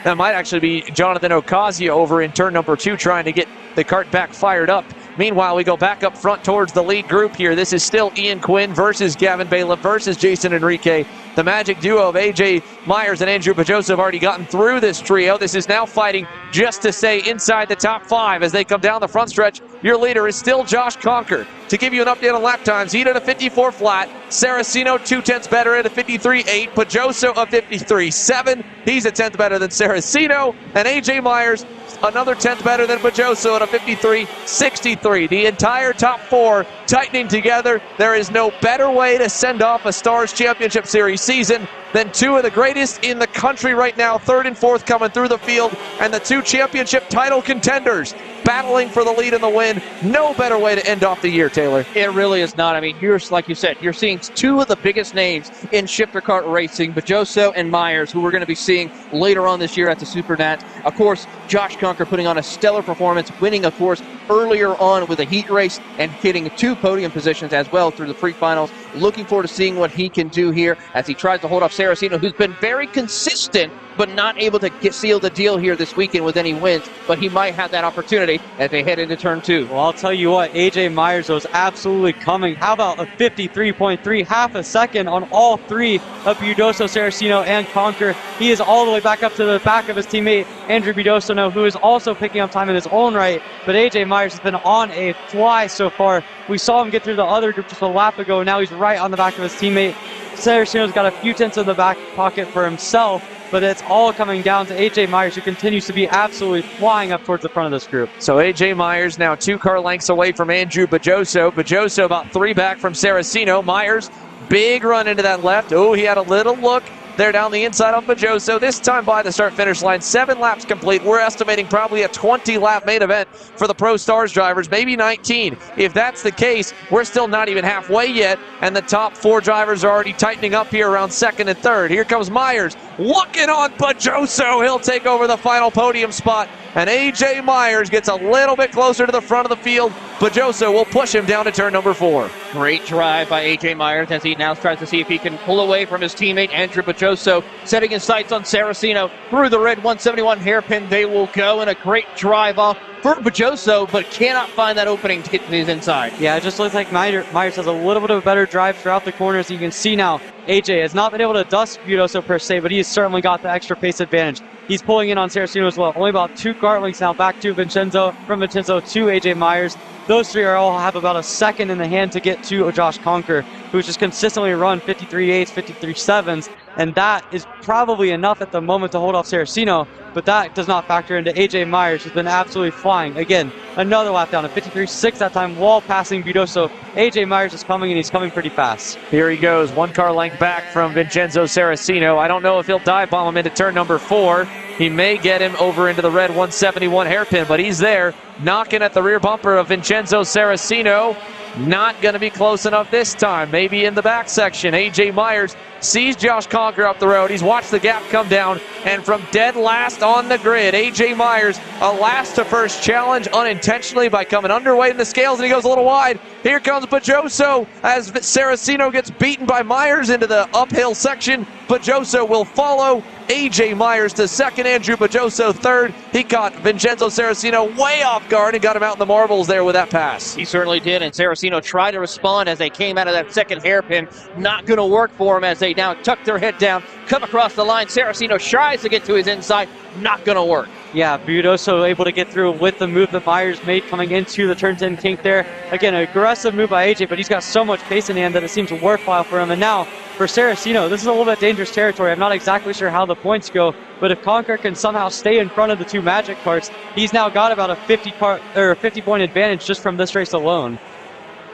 that might actually be Jonathan Ocasio over in turn number 2 trying to get the cart back fired up. Meanwhile, we go back up front towards the lead group here. This is still Ian Quinn versus Gavin Bailiff versus Jason Enrique. The magic duo of AJ Myers and Andrew Bajoso have already gotten through this trio. This is now fighting just to stay inside the top 5 as they come down the front stretch. Your leader is still Josh Conker. to give you an update on lap times, Heat at a 54 flat, Saraceno 2/10 better at a 53.8, Pajoso a 53.7. He's a 10th better than Saraceno, and AJ Myers another 10th better than Pajoso at a 53.63. The entire top four tightening together. There is no better way to send off a Stars Championship Series season than two of the greatest in the country right now, third and fourth coming through the field, and the two championship title contenders battling for the lead and the win. No better way to end off the year, Taylor. It really is not. I mean, here's, like you said, you're seeing two of the biggest names in shifter kart racing, Pajoso and Myers, who we're going to be seeing later on this year at the Super Nat. Of course, Josh Conker putting on a stellar performance, winning, of course, earlier on with a heat race and getting two podium positions as well through the pre-finals. Looking forward to seeing what he can do here as he tries to hold off Saraceno, who's been very consistent but not able to seal the deal here this weekend with any wins. But he might have that opportunity as they head into turn two. Well, I'll tell you what, AJ Myers was absolutely coming. How about a 53.3, half a second on all three of Budoso, Saraceno, and Conker. He is all the way back up to the back of his teammate, Andrew Budoso, who is also picking up time in his own right. But AJ Myers has been on a fly so far. We saw him get through the other group just a lap ago. Now he's right on the back of his teammate. Saraceno's got a few tenths in the back pocket for himself, but it's all coming down to AJ Myers, who continues to be absolutely flying up towards the front of this group. So AJ Myers now 2 car lengths away from Andrew Pajoso. Pajoso about 3 back from Saraceno. Myers, big run into that left. Oh, he had a little look there down the inside on Pajoso. This time by the start-finish line, 7 laps complete. We're estimating probably a 20-lap main event for the Pro Stars drivers, maybe 19. If that's the case, we're still not even halfway yet, and the top 4 drivers are already tightening up here around 2nd and 3rd. Here comes Myers, looking on Pajoso. He'll take over the final podium spot, and AJ Myers gets a little bit closer to the front of the field. Pajoso will push him down to turn number 4. Great drive by AJ Myers as he now tries to see if he can pull away from his teammate Andrew Pajoso, setting his sights on Saraceno through the red 171 hairpin. They will go, in a great drive off for Pajoso, but cannot find that opening to get to his inside. Yeah, it just looks like Myers has a little bit of a better drive throughout the corners. You can see now AJ has not been able to dust Budoso per se, but he's certainly got the extra pace advantage. He's pulling in on Saraceno as well. Only about 2 kart lengths now back to Vincenzo, from Vincenzo to AJ Myers. Those 3 all have about a second in the hand to get to Josh Conker, who's just consistently run 53.8s, 53.7s, and that is probably enough at the moment to hold off Saraceno, but that does not factor into AJ Myers, who's been absolutely flying. Again, another lap down, a 53.6 that time while passing Budoso. AJ Myers is coming, and he's coming pretty fast. Here he goes, 1 car length back from Vincenzo Saraceno. I don't know if he'll dive bomb him into turn number 4. He may get him over into the red 171 hairpin, but he's there, knocking at the rear bumper of Vincenzo Saraceno. Not going to be close enough this time. Maybe in the back section. AJ Myers sees Josh Conker up the road. He's watched the gap come down, and from dead last on the grid, AJ Myers, a last to first challenge unintentionally by coming underweight in the scales, and he goes a little wide. Here comes Pajoso as Saraceno gets beaten by Myers into the uphill section. Pajoso will follow. AJ Myers to 2nd, Andrew Pajoso 3rd. He caught Vincenzo Saraceno way off guard and got him out in the marbles there with that pass. He certainly did, and Saraceno tried to respond as they came out of that 2nd hairpin. Not going to work for him as they now tuck their head down, come across the line. Saraceno tries to get to his inside. Not going to work. Yeah, Budoso able to get through with the move that Myers made coming into the turn 10 kink there. Again, an aggressive move by AJ, but he's got so much pace in hand that it seems worthwhile for him. And now for Saraceno, this is a little bit dangerous territory. I'm not exactly sure how the points go, but if Conker can somehow stay in front of the 2 Magic carts, he's now got about a 50-point advantage just from this race alone.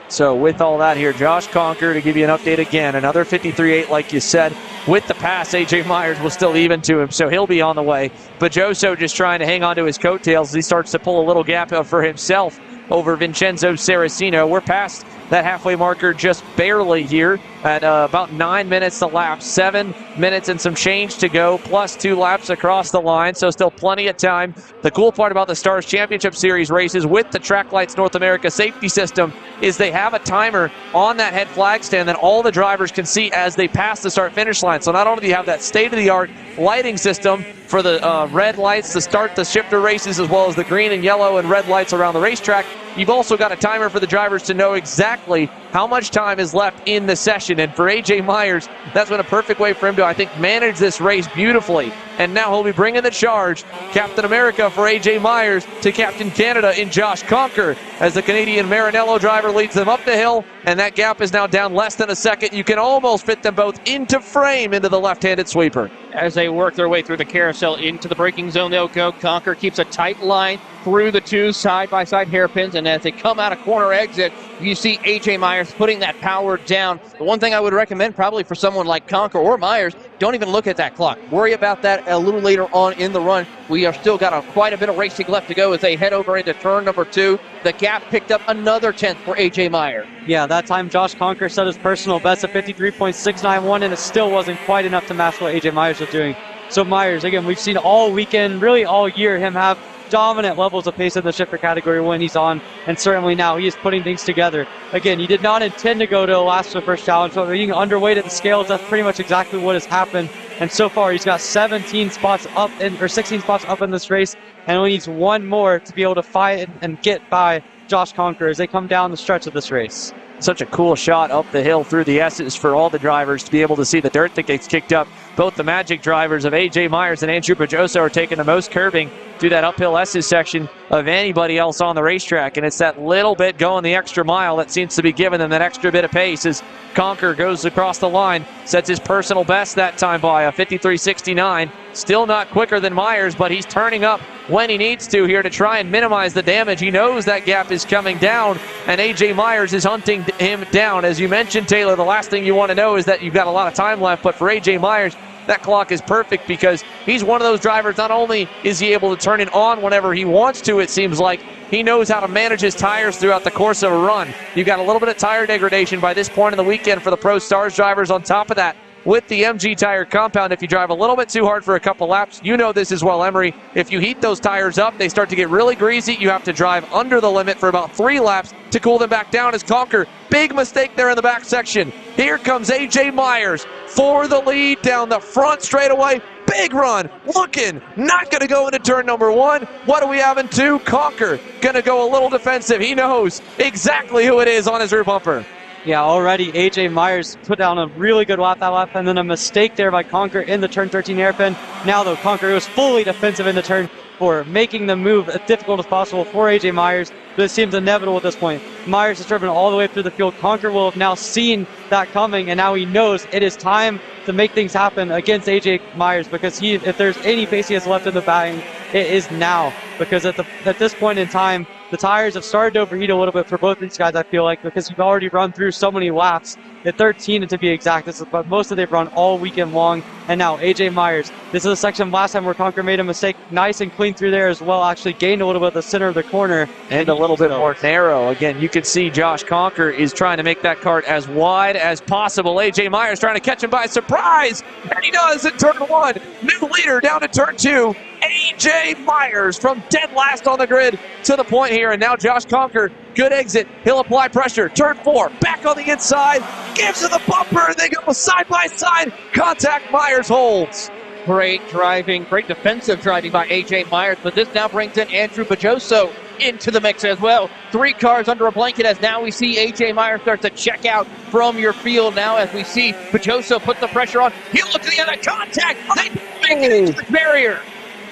So with all that here, Josh Conker, to give you an update again, another 53.8 like you said. With the pass, AJ Myers will still even to him, so he'll be on the way. Pajoso just trying to hang on to his coattails as he starts to pull a little gap out for himself over Vincenzo Saraceno. We're past that halfway marker just barely here at about 9 minutes to lap. 7 minutes and some change to go, plus 2 laps across the line, so still plenty of time. The cool part about the Stars Championship Series races with the Track Lights North America safety system is they have a timer on that head flag stand that all the drivers can see as they pass the start-finish line. So not only do you have that state-of-the-art lighting system for the red lights to start the shifter races, as well as the green and yellow and red lights around the racetrack, you've also got a timer for the drivers to know exactly how much time is left in the session. And for A.J. Myers, that's been a perfect way for him to, I think, manage this race beautifully. And now he'll be bringing the charge. Captain America for A.J. Myers to Captain Canada in Josh Conker as the Canadian Maranello driver leads them up the hill. And that gap is now down less than a second. You can almost fit them both into frame into the left-handed sweeper. As they work their way through the carousel into the braking zone, they'll go. Conker keeps a tight line through the two side-by-side hairpins, and as they come out of corner exit, you see A.J. Myers putting that power down. The one thing I would recommend probably for someone like Conker or Myers, don't even look at that clock. Worry about that a little later on in the run. We are still got quite a bit of racing left to go as they head over into turn number 2. The gap picked up another 10th for A.J. Myers. Yeah, that time Josh Conker set his personal best at 53.691, and it still wasn't quite enough to match what A.J. Myers was doing. So Myers, again, we've seen all weekend, really all year, him have dominant levels of pace in the shifter category when he's on, and certainly now he is putting things together. Again, he did not intend to go to the last for the first challenge, but being underweight at the scales, that's pretty much exactly what has happened. And so far, he's got 17 spots up or 16 spots up in this race, and only needs one more to be able to fight and get by Josh Conker as they come down the stretch of this race. Such a cool shot up the hill through the S's for all the drivers to be able to see the dirt that gets kicked up. Both the Magic drivers of A.J. Myers and Andrew Pajoso are taking the most curbing through that uphill S's section of anybody else on the racetrack, and it's that little bit going the extra mile that seems to be giving them that extra bit of pace as Conker goes across the line, sets his personal best that time by a 53.69. Still not quicker than Myers, but he's turning up when he needs to here to try and minimize the damage. He knows that gap is coming down, and A.J. Myers is hunting him down. As you mentioned, Taylor, the last thing you want to know is that you've got a lot of time left, but for A.J. Myers, that clock is perfect because he's one of those drivers, not only is he able to turn it on whenever he wants to, it seems like, he knows how to manage his tires throughout the course of a run. You've got a little bit of tire degradation by this point in the weekend for the Pro Stars drivers. On top of that, with the MG tire compound, if you drive a little bit too hard for a couple laps, you know this as well, Emery. If you heat those tires up, they start to get really greasy. You have to drive under the limit for about 3 laps to cool them back down as Conker. Big mistake there in the back section. Here comes A.J. Myers for the lead down the front straightaway. Big run, looking, not going to go into turn number 1. What do we have in 2? Conker going to go a little defensive. He knows exactly who it is on his rear bumper. Yeah, already A.J. Myers put down a really good lap that lap, and then a mistake there by Conker in the turn 13 hairpin. Now, though, Conker was fully defensive in the turn 4, making the move as difficult as possible for A.J. Myers, but it seems inevitable at this point. Myers is driven all the way through the field. Conker will have now seen that coming, and now he knows it is time to make things happen against A.J. Myers, because if there's any pace he has left in the bag, it is now. Because at this point in time, the tires have started to overheat a little bit for both these guys, I feel like, because you've already run through so many laps. At 13 to be exact, this is but most of they've run all weekend long. And now A.J. Myers, this is a section last time where Conker made a mistake, nice and clean through there as well, actually gained a little bit at the center of the corner. And a little bit more narrow. Again, you can see Josh Conker is trying to make that cart as wide as possible. A.J. Myers trying to catch him by surprise, and he does in turn 1. New leader down to turn 2. A.J. Myers from dead last on the grid to the point here, and now Josh Conker, good exit. He'll apply pressure. Turn 4, back on the inside, gives it the bumper, and they go side by side. Contact, Myers holds. Great driving, great defensive driving by A.J. Myers, but this now brings in Andrew Pajoso into the mix as well. 3 cars under a blanket as now we see A.J. Myers start to check out from your field now as we see Pajoso put the pressure on. He'll look to the other contact. They make it into the barrier.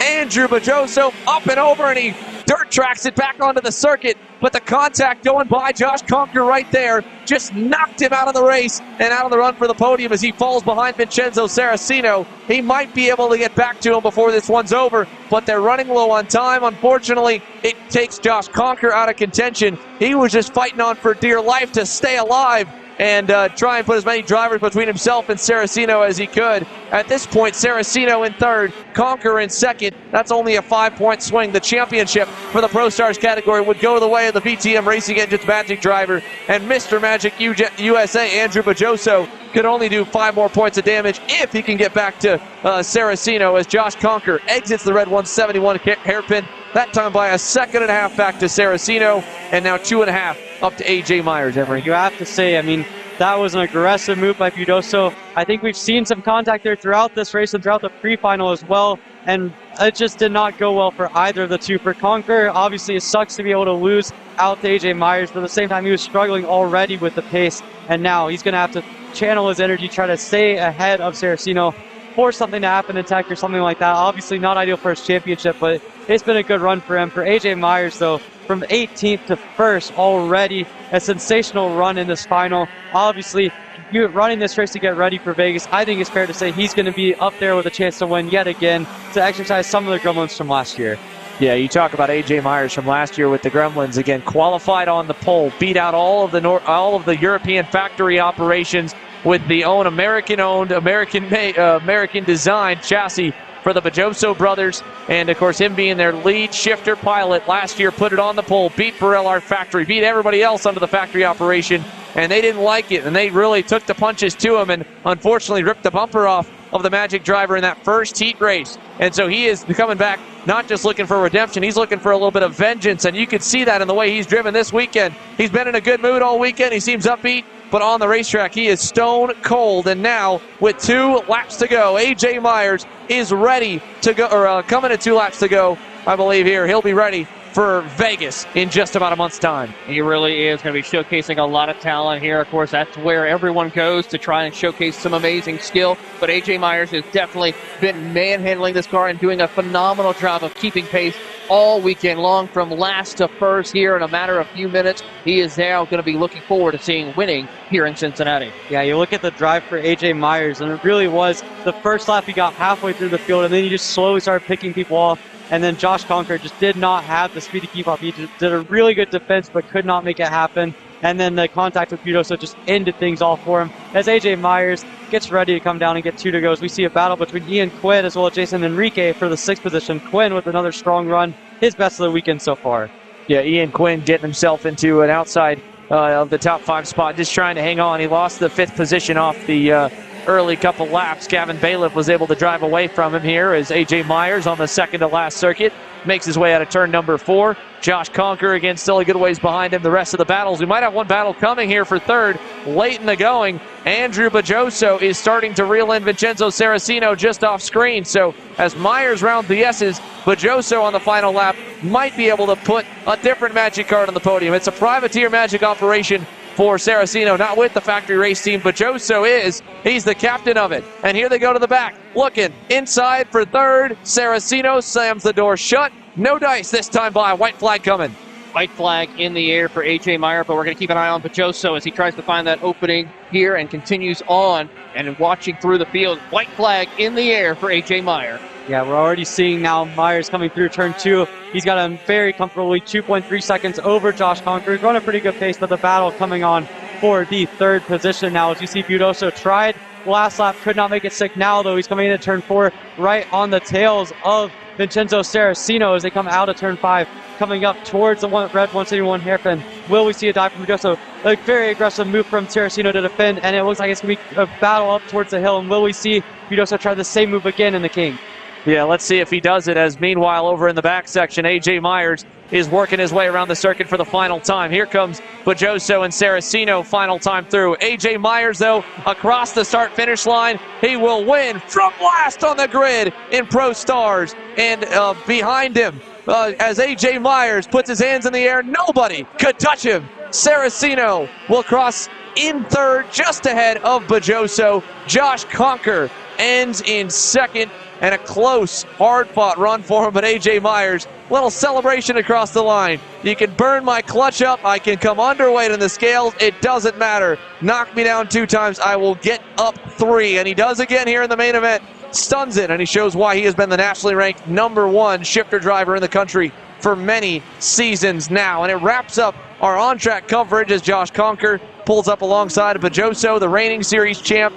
Andrew Pajoso up and over, and he dirt tracks it back onto the circuit, but the contact going by Josh Conker right there just knocked him out of the race and out of the run for the podium as he falls behind Vincenzo Saracino. He might be able to get back to him before this one's over, but they're running low on time. Unfortunately, it takes Josh Conker out of contention. He was just fighting on for dear life to stay alive and try and put as many drivers between himself and Saracino as he could. At this point, Saracino in 3rd, Conker in 2nd. That's only a 5-point swing. The championship for the Pro Stars category would go the way of the VTM Racing Engines Magic driver, and Mr. Magic USA, Andrew Pajoso, could only do 5 more points of damage if he can get back to Saracino as Josh Conker exits the red 171 hairpin, that time by a 2.5 back to Saracino, and now 2.5 up to A.J. Myers, Emery. You have to say, I mean, that was an aggressive move by Pajoso. I think we've seen some contact there throughout this race and throughout the pre-final as well. and it just did not go well for either of the two. For Conquer, obviously it sucks to be able to lose out to AJ Myers, but at the same time he was struggling already with the pace, and now he's going to have to channel his energy, try to stay ahead of Saraceno, force something to happen in tech or something like that. Obviously not ideal for his championship, but it's been a good run for him. For AJ Myers, though, from 18th to 1st already, a sensational run in this final. Obviously, you're running this race to get ready for Vegas. I think it's fair to say he's going to be up there with a chance to win yet again, to exercise some of the gremlins from last year. Yeah, you talk about AJ Myers from last year with the Gremlins. Again, qualified on the pole, beat out all of the European factory operations with the American-owned, American-designed chassis for the Bajoso brothers. And, of course, him being their lead shifter pilot last year, put it on the pole, beat Burrell Art Factory, beat everybody else under the factory operation, and they didn't like it, and they really took the punches to him and unfortunately ripped the bumper off of the Magic driver in that first heat race. And so he is coming back not just looking for redemption, he's looking for a little bit of vengeance, and you can see that in the way he's driven this weekend. He's been in a good mood all weekend. He seems upbeat, but on the racetrack, he is stone cold. And now, with 2 laps to go, AJ Myers is ready to go, or coming at 2 laps to go, I believe here. He'll be ready for Vegas in just about a month's time. He really is going to be showcasing a lot of talent here. Of course, that's where everyone goes to try and showcase some amazing skill. But AJ Myers has definitely been manhandling this car and doing a phenomenal job of keeping pace all weekend long, from last to first here in a matter of few minutes. He is now going to be looking forward to seeing winning here in Cincinnati. Yeah, you look at the drive for AJ Myers, and it really was the first lap he got halfway through the field, and then he just slowly started picking people off. And then Josh Conquer just did not have the speed to keep up. He just did a really good defense, but could not make it happen. And then the contact with Budoso just ended things all for him. As AJ Myers gets ready to come down and get 2 to go, we see a battle between Ian Quinn as well as Jason Enrique for the 6th position. Quinn with another strong run, his best of the weekend so far. Yeah, Ian Quinn getting himself into an outside of the top 5 spot, just trying to hang on. He lost the 5th position off the early couple laps. Gavin Bailiff was able to drive away from him here as AJ Myers on the second to last circuit makes his way out of turn number 4. Josh Conquer, again, still a good ways behind him the rest of the battles. We might have one battle coming here for 3rd late in the going. Andrew Bajoso is starting to reel in Vincenzo Saraceno just off screen. So as Myers rounds the S's, Bajoso on the final lap might be able to put a different Magic card on the podium. It's a privateer Magic operation for Saraceno, not with the factory race team, but Joso is. He's the captain of it. And here they go to the back, looking inside for 3rd. Saraceno slams the door shut. No dice this time by. White flag coming. White flag in the air for AJ Meyer, but we're going to keep an eye on Bajoso as he tries to find that opening here and continues on and watching through the field. White flag in the air for AJ Meyer. Yeah, we're already seeing now Myers coming through turn 2. He's got a very comfortably 2.3 seconds over Josh Conquer. He's running a pretty good pace, but the battle coming on for the 3rd position now. As you see, Budoso tried last lap, could not make it stick now, though. He's coming into turn 4 right on the tails of Vincenzo Saraceno as they come out of turn 5, coming up towards the red 171 hairpin. Will we see a dive from Budoso? A very aggressive move from Saraceno to defend, and it looks like it's going to be a battle up towards the hill. And will we see Budoso try the same move again in the King? Yeah, let's see if he does it, as meanwhile over in the back section, AJ Myers is working his way around the circuit for the final time. Here comes Bajoso and Saraceno, final time through. AJ Myers, though, across the start-finish line. He will win from last on the grid in Pro Stars. And behind him, as AJ Myers puts his hands in the air, nobody could touch him. Saraceno will cross in 3rd, just ahead of Bajoso. Josh Conquer ends in 2nd. And a close, hard-fought run for him, but AJ Myers, little celebration across the line. You can burn my clutch up, I can come underweight in the scales, it doesn't matter. Knock me down 2 times, I will get up 3. And he does again here in the main event. Stuns it, and he shows why he has been the nationally ranked #1 shifter driver in the country for many seasons now. And it wraps up our on-track coverage as Josh Conquer pulls up alongside of Bajoso, the reigning series champ,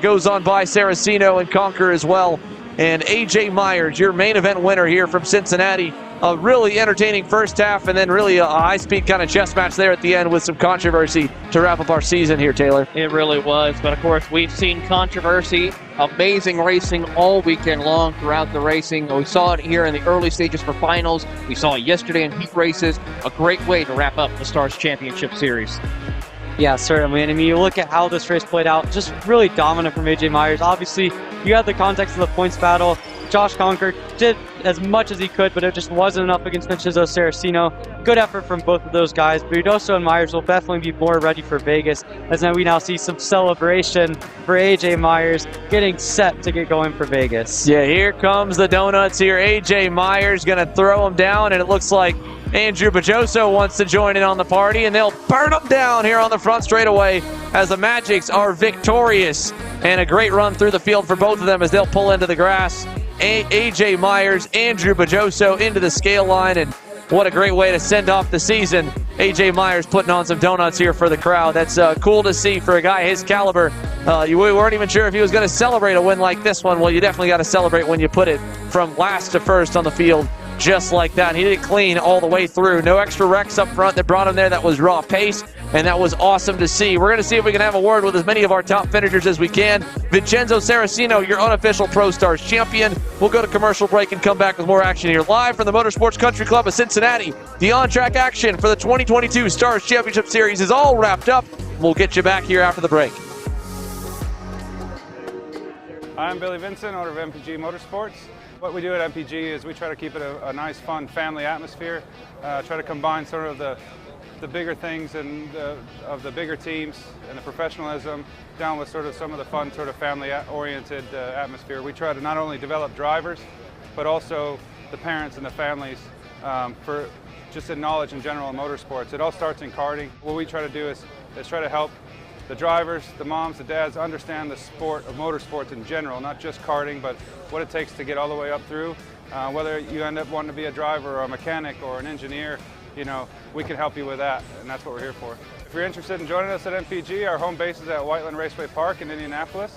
goes on by Saraceno and Conquer as well. And AJ Myers, your main event winner here from Cincinnati. A really entertaining first half, and then really a high-speed kind of chess match there at the end with some controversy to wrap up our season here, Taylor. It really was, but of course we've seen controversy, amazing racing all weekend long throughout the racing. We saw it here in the early stages for finals. We saw it yesterday in heat races. A great way to wrap up the Stars Championship Series. Yeah, certainly. And I mean, you look at how this race played out, just really dominant from AJ Myers. Obviously, you had the context of the points battle. Josh Conker did as much as he could, but it just wasn't enough against Vincenzo Saraceno. Good effort from both of those guys. Buildup and Myers will definitely be more ready for Vegas, as now we now see some celebration for AJ Myers getting set to get going for Vegas. Yeah, here comes the donuts here. AJ Myers going to throw them down, and it looks like Andrew Bajoso wants to join in on the party, and they'll burn them down here on the front straightaway as the Magics are victorious. And a great run through the field for both of them as they'll pull into the grass. AJ Myers, Andrew Bajoso into the scale line, and what a great way to send off the season. AJ Myers putting on some donuts here for the crowd. That's cool to see for a guy his caliber. We weren't even sure if he was going to celebrate a win like this one. Well, you definitely got to celebrate when you put it from last to first on the field, just like that. He did it clean all the way through. No extra wrecks up front that brought him there. That was raw pace, and that was awesome to see. We're going to see if we can have a word with as many of our top finishers as we can. Vincenzo Saraceno, your unofficial Pro Stars champion. We'll go to commercial break and come back with more action here live from the Motorsports Country Club of Cincinnati. The on-track action for the 2022 Stars Championship Series is all wrapped up. We'll get you back here after the break. I'm Billy Vincent, owner of MPG Motorsports. What we do at MPG is we try to keep it a nice, fun family atmosphere, try to combine sort of the bigger things and of the bigger teams and the professionalism down with sort of some of the fun, sort of family-oriented atmosphere. We try to not only develop drivers, but also the parents and the families for just in knowledge in general in motorsports. It all starts in karting. What we try to do is try to help the drivers, the moms, the dads understand the sport of motorsports in general, not just karting, but what it takes to get all the way up through. Whether you end up wanting to be a driver or a mechanic or an engineer, you know, we can help you with that, and that's what we're here for. If you're interested in joining us at MPG, our home base is at Whiteland Raceway Park in Indianapolis,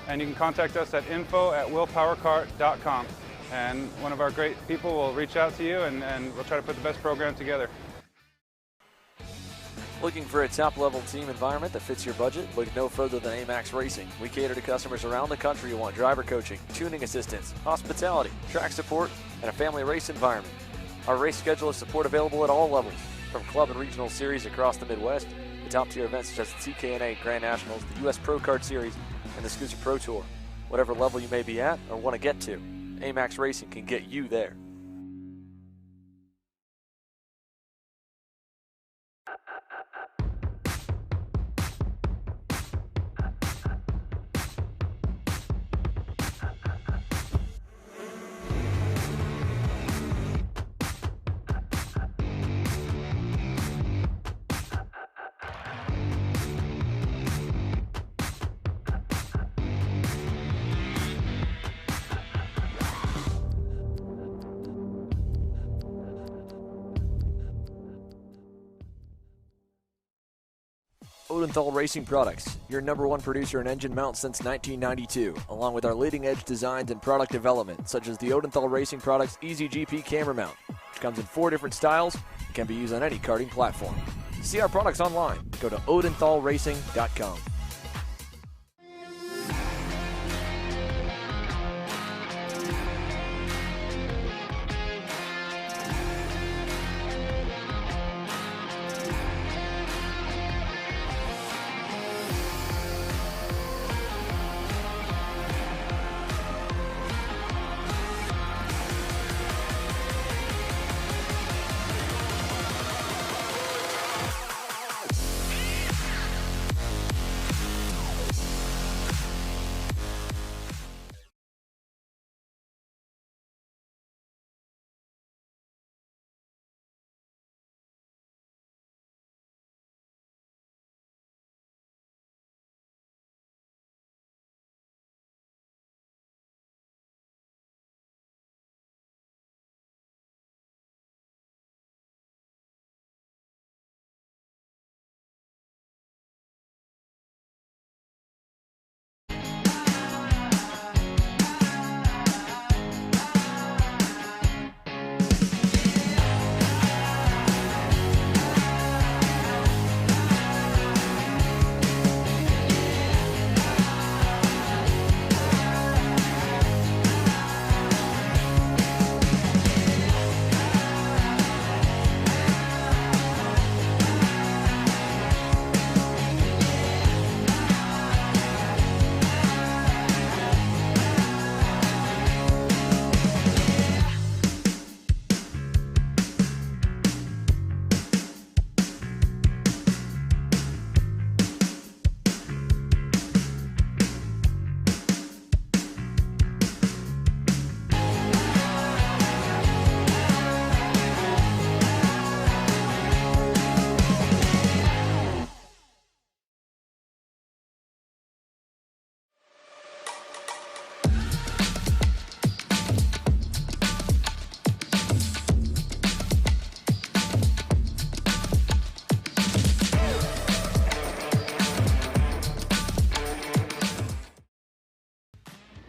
and you can contact us at info@willpowerkart.com, and one of our great people will reach out to you, and we'll try to put the best program together. Looking for a top-level team environment that fits your budget? Look no further than AMAX Racing. We cater to customers around the country who want driver coaching, tuning assistance, hospitality, track support, and a family race environment. Our race schedule is support available at all levels, from club and regional series across the Midwest to top-tier events such as the TKNA Grand Nationals, the U.S. Pro Kart Series, and the Scooter Pro Tour. Whatever level you may be at or want to get to, AMAX Racing can get you there. Odenthal Racing Products, your #1 producer in engine mounts since 1992, along with our leading-edge designs and product development, such as the Odenthal Racing Products EasyGP camera mount, which comes in 4 different styles and can be used on any karting platform. To see our products online, go to odenthalracing.com.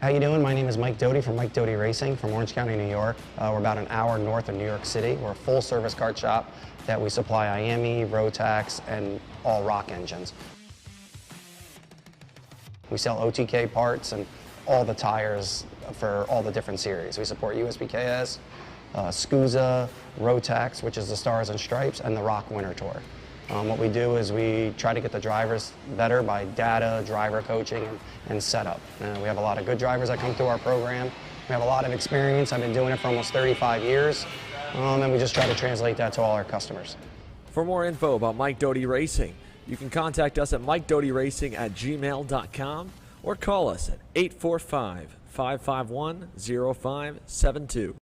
How you doing? My name is Mike Doty from Mike Doty Racing from Orange County, New York. We're about an hour north of New York City. We're a full-service kart shop that we supply IAME, Rotax, and all rock engines. We sell OTK parts and all the tires for all the different series. We support USPKS, SCUSA, Rotax, which is the Stars and Stripes, and the Rock Winter Tour. What we do is we try to get the drivers better by data, driver coaching, and setup. We have a lot of good drivers that come through our program. We have a lot of experience. I've been doing it for almost 35 years, and we just try to translate that to all our customers. For more info about Mike Doty Racing, you can contact us at MikeDotyRacing@gmail.com or call us at 845-551-0572.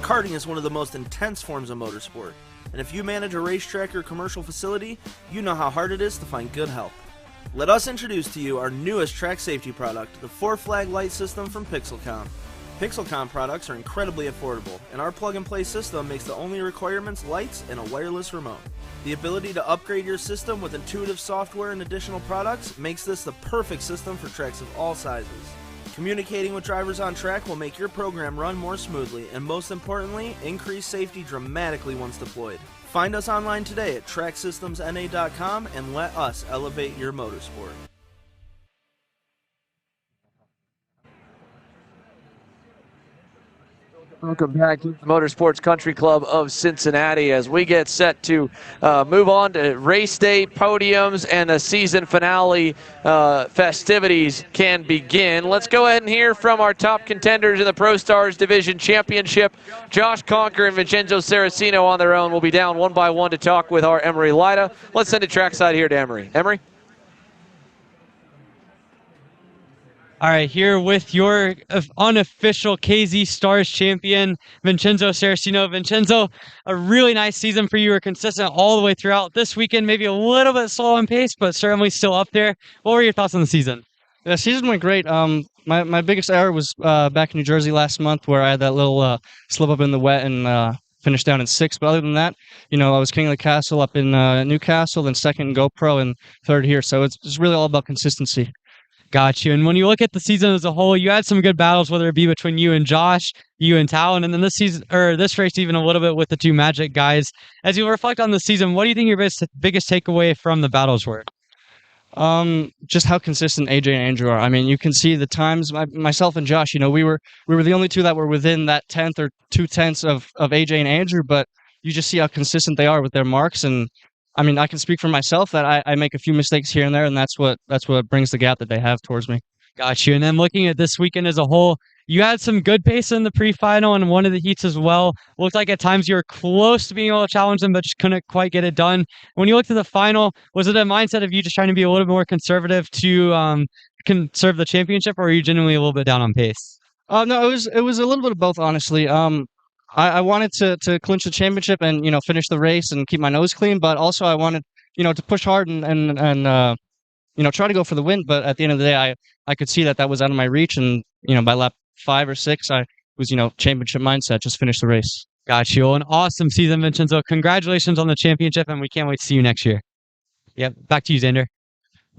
Karting is one of the most intense forms of motorsport, and if you manage a racetrack or commercial facility, you know how hard it is to find good help. Let us introduce to you our newest track safety product, the 4-flag light system from Pixelcom. Pixelcom products are incredibly affordable, and our plug-and-play system makes the only requirements lights and a wireless remote. The ability to upgrade your system with intuitive software and additional products makes this the perfect system for tracks of all sizes. Communicating with drivers on track will make your program run more smoothly and, most importantly, increase safety dramatically once deployed. Find us online today at tracksystemsna.com and let us elevate your motorsport. Welcome back to the Motorsports Country Club of Cincinnati as we get set to move on to race day podiums and the season finale festivities can begin. Let's go ahead and hear from our top contenders in the Pro Stars Division Championship. Josh Conker and Vincenzo Saracino on their own will be down one by one to talk with our Emery Lida. Let's send it trackside here to Emery. Emery? All right, here with your unofficial KZ Stars champion, Vincenzo Saracino. Vincenzo, a really nice season for you. Were consistent all the way throughout. This weekend, maybe a little bit slow on pace, but certainly still up there. What were your thoughts on the season? The season went great. My biggest error was back in New Jersey last month where I had that little slip up in the wet and finished down in 6th. But other than that, I was king of the castle up in Newcastle, then 2nd in GoPro, and 3rd here. So it's really all about consistency. Got you. And when you look at the season as a whole, you had some good battles, whether it be between you and Josh, you and Talon, and then this season or this race even a little bit with the two Magic guys. As you reflect on the season, what do you think your biggest takeaway from the battles were? Just how consistent AJ and Andrew are. I mean, you can see the times. Myself and Josh, we were the only two that were within that 10th or 2/10 of AJ and Andrew, but you just see how consistent they are with their marks. And I mean, I can speak for myself that I make a few mistakes here and there, and that's what brings the gap that they have towards me. Got you. And then looking at this weekend as a whole, you had some good pace in the pre-final and one of the heats as well. Looked like at times you were close to being able to challenge them, but just couldn't quite get it done. When you looked at the final, was it a mindset of you just trying to be a little bit more conservative to conserve the championship, or were you genuinely a little bit down on pace? No, it was a little bit of both, honestly. I wanted to clinch the championship and finish the race and keep my nose clean, but also I wanted to push hard and try to go for the win. But at the end of the day, I could see that was out of my reach, and by lap 5 or 6, I was championship mindset, just finish the race. Got you. An awesome season, Vincenzo. Congratulations on the championship, and we can't wait to see you next year. Yep, back to you, Xander.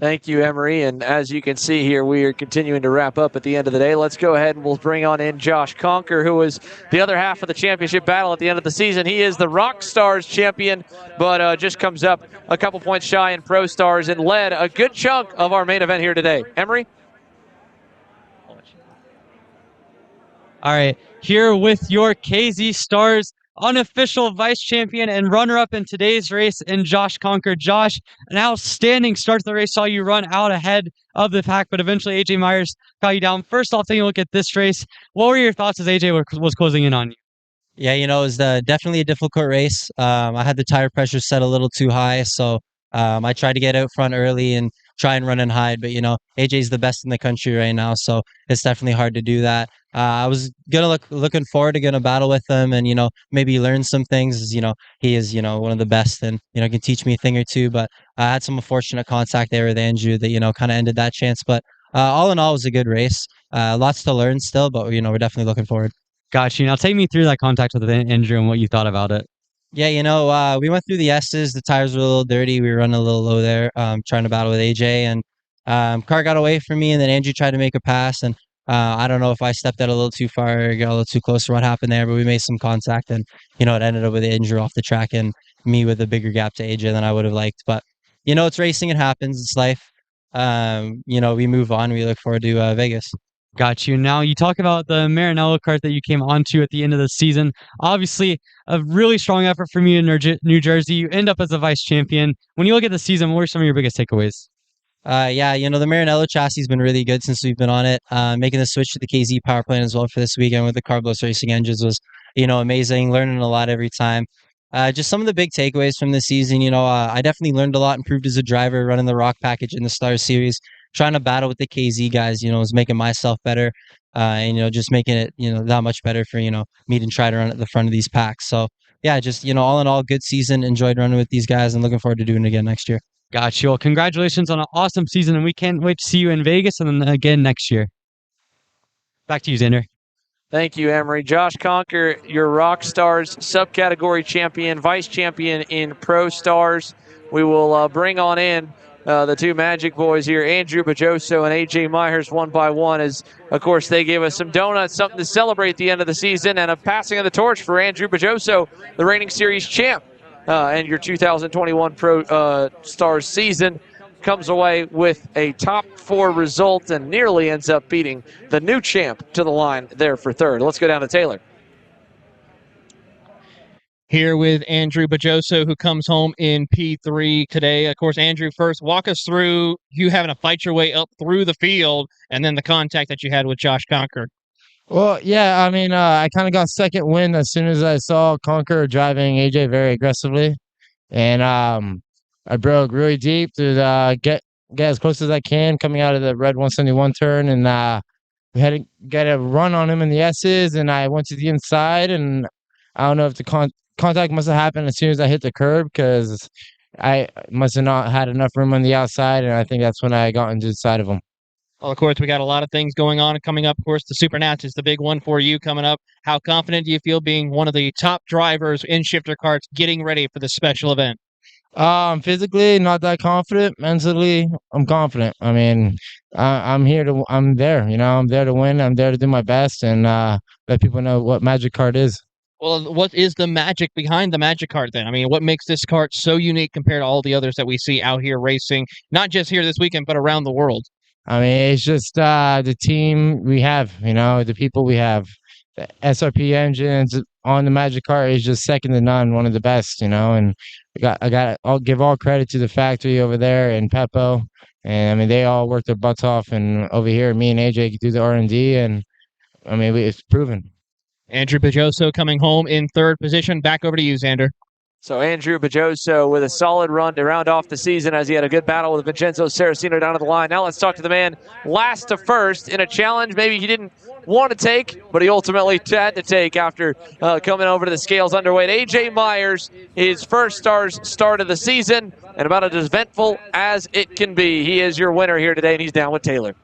Thank you, Emery. And as you can see here, we are continuing to wrap up at the end of the day. Let's go ahead and we'll bring on in Josh Conker, who was the other half of the championship battle at the end of the season. He is the Rock Stars champion, but just comes up a couple points shy in Pro Stars and led a good chunk of our main event here today. Emery? All right, here with your KZ Stars unofficial vice champion and runner-up in today's race in Josh Conker. Josh, an outstanding start to the race, saw you run out ahead of the pack, but eventually AJ Myers got you down. First off, taking a look at this race, what were your thoughts as AJ was closing in on you? Yeah, it was definitely a difficult race. I had the tire pressure set a little too high, so I tried to get out front early and try and run and hide, but AJ's the best in the country right now, so it's definitely hard to do that. I was looking forward to getting a battle with him and maybe learn some things. As, he is one of the best and can teach me a thing or two. But I had some unfortunate contact there with Andrew that kind of ended that chance. But all in all, it was a good race. Lots to learn still, but we're definitely looking forward. Got you. Now take me through that contact with Andrew and what you thought about it. Yeah, we went through the S's. The tires were a little dirty. We were running a little low there, trying to battle with AJ, and car got away from me, and then Andrew tried to make a pass, and I don't know if I stepped out a little too far, or got a little too close, or what happened there, but we made some contact, and it ended up with an injury off the track, and me with a bigger gap to AJ than I would have liked. But it's racing; it happens. It's life. We move on. We look forward to Vegas. Got you. Now, you talk about the Maranello kart that you came onto at the end of the season. Obviously, a really strong effort from you in New Jersey. You end up as a vice champion. When you look at the season, what are some of your biggest takeaways? Yeah, the Maranello chassis has been really good since we've been on it. Making the switch to the KZ power plant as well for this weekend with the carbless racing engines was, amazing. Learning a lot every time. Just some of the big takeaways from this season. I definitely learned a lot, improved as a driver, running the Rock package in the Star Series, trying to battle with the KZ guys. Was making myself better, and just making it that much better for me to try to run at the front of these packs. So yeah, just all in all, good season. Enjoyed running with these guys, and looking forward to doing it again next year. Got you. Well, congratulations on an awesome season, and we can't wait to see you in Vegas and then again next year. Back to you, Xander. Thank you, Emery. Josh Conker, your Rock Stars subcategory champion, vice champion in Pro Stars. We will bring on in the two Magic boys here, Andrew Bajoso and AJ Myers, one by one, as, of course, they gave us some donuts, something to celebrate at the end of the season, and a passing of the torch for Andrew Bajoso, the reigning series champ, and your 2021 Pro Stars season. Comes away with a top 4 result and nearly ends up beating the new champ to the line there for third. Let's go down to Taylor. Here with Andrew Bajoso, who comes home in P3 today. Of course, Andrew, first, walk us through you having to fight your way up through the field and then the contact that you had with Josh Conker. Well, yeah, I kind of got second wind as soon as I saw Conker driving AJ very aggressively. And I broke really deep to get as close as I can coming out of the red 171 turn, and we had to get a run on him in the S's, and I went to the inside, and I don't know if the contact must have happened as soon as I hit the curb, because I must have not had enough room on the outside, and I think that's when I got into the side of him. Well, of course, we got a lot of things going on and coming up. Of course, the Supernats is the big one for you coming up. How confident do you feel being one of the top drivers in shifter karts getting ready for this special event? Physically, not that confident. Mentally, I'm confident. I'm there, I'm there to win. I'm there to do my best and let people know what Magic Kart is. Well, what is the magic behind the Magic Kart then? What makes this kart so unique compared to all the others that we see out here racing, not just here this weekend, but around the world? It's just the team we have, the people we have. The SRP engines on the Magic Kart is just second to none, one of the best, and I'll give all credit to the factory over there in Peppo, and they all work their butts off, and over here me and AJ do the R&D, and it's proven. Andrew Bajoso coming home in third position. Back over to you, Xander. So Andrew Bajoso with a solid run to round off the season as he had a good battle with Vincenzo Saraceno down at the line. Now let's talk to the man last to first in a challenge maybe he didn't want to take, but he ultimately had to take after coming over to the scales underweight. AJ Myers, his first Stars start of the season, and about as eventful as it can be. He is your winner here today, and he's down with Taylor.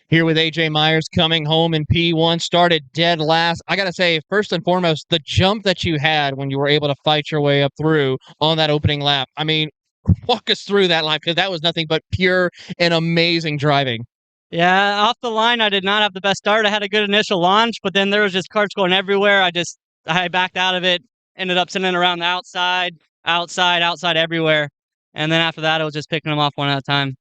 Here with AJ Myers coming home in P1, started dead last. I got to say, first and foremost, the jump that you had when you were able to fight your way up through on that opening lap. Walk us through that lap, because that was nothing but pure and amazing driving. Yeah, off the line, I did not have the best start. I had a good initial launch, but then there was just karts going everywhere. I backed out of it, ended up sending around the outside, everywhere. And then after that, I was just picking them off one at a time.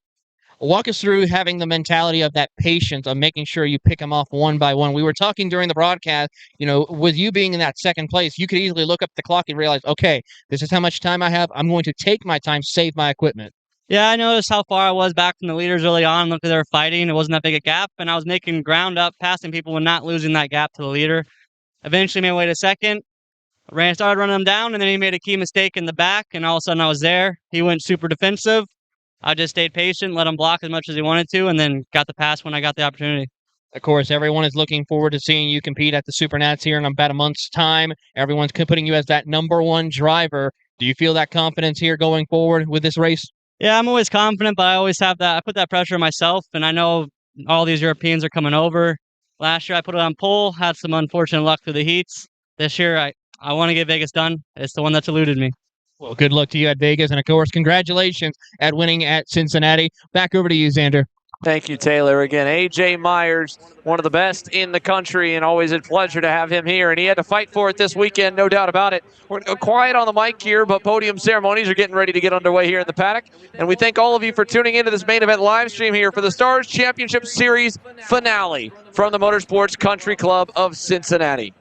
Walk us through having the mentality of that patience of making sure you pick them off one by one. We were talking during the broadcast, with you being in that second place, you could easily look up the clock and realize, okay, this is how much time I have. I'm going to take my time, save my equipment. Yeah, I noticed how far I was back from the leaders early on. Look, they were fighting. It wasn't that big a gap, and I was making ground up, passing people and not losing that gap to the leader. Eventually made my way to second. Started running him down, and then he made a key mistake in the back, and all of a sudden I was there. He went super defensive. I just stayed patient, let him block as much as he wanted to, and then got the pass when I got the opportunity. Of course, everyone is looking forward to seeing you compete at the Supernats here in about a month's time. Everyone's putting you as that #1 driver. Do you feel that confidence here going forward with this race? Yeah, I'm always confident, but I always have that. I put that pressure on myself, and I know all these Europeans are coming over. Last year, I put it on pole, had some unfortunate luck through the heats. This year, I want to get Vegas done. It's the one that's eluded me. Well, good luck to you at Vegas, and of course, congratulations at winning at Cincinnati. Back over to you, Xander. Thank you, Taylor. Again, A.J. Myers, one of the best in the country, and always a pleasure to have him here. And he had to fight for it this weekend, no doubt about it. We're quiet on the mic here, but podium ceremonies are getting ready to get underway here in the paddock. And we thank all of you for tuning into this main event live stream here for the Stars Championship Series finale from the Motorsports Country Club of Cincinnati.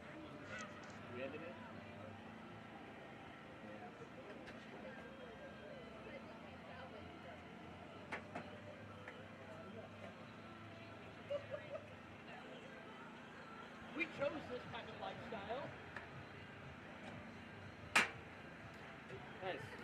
Nice.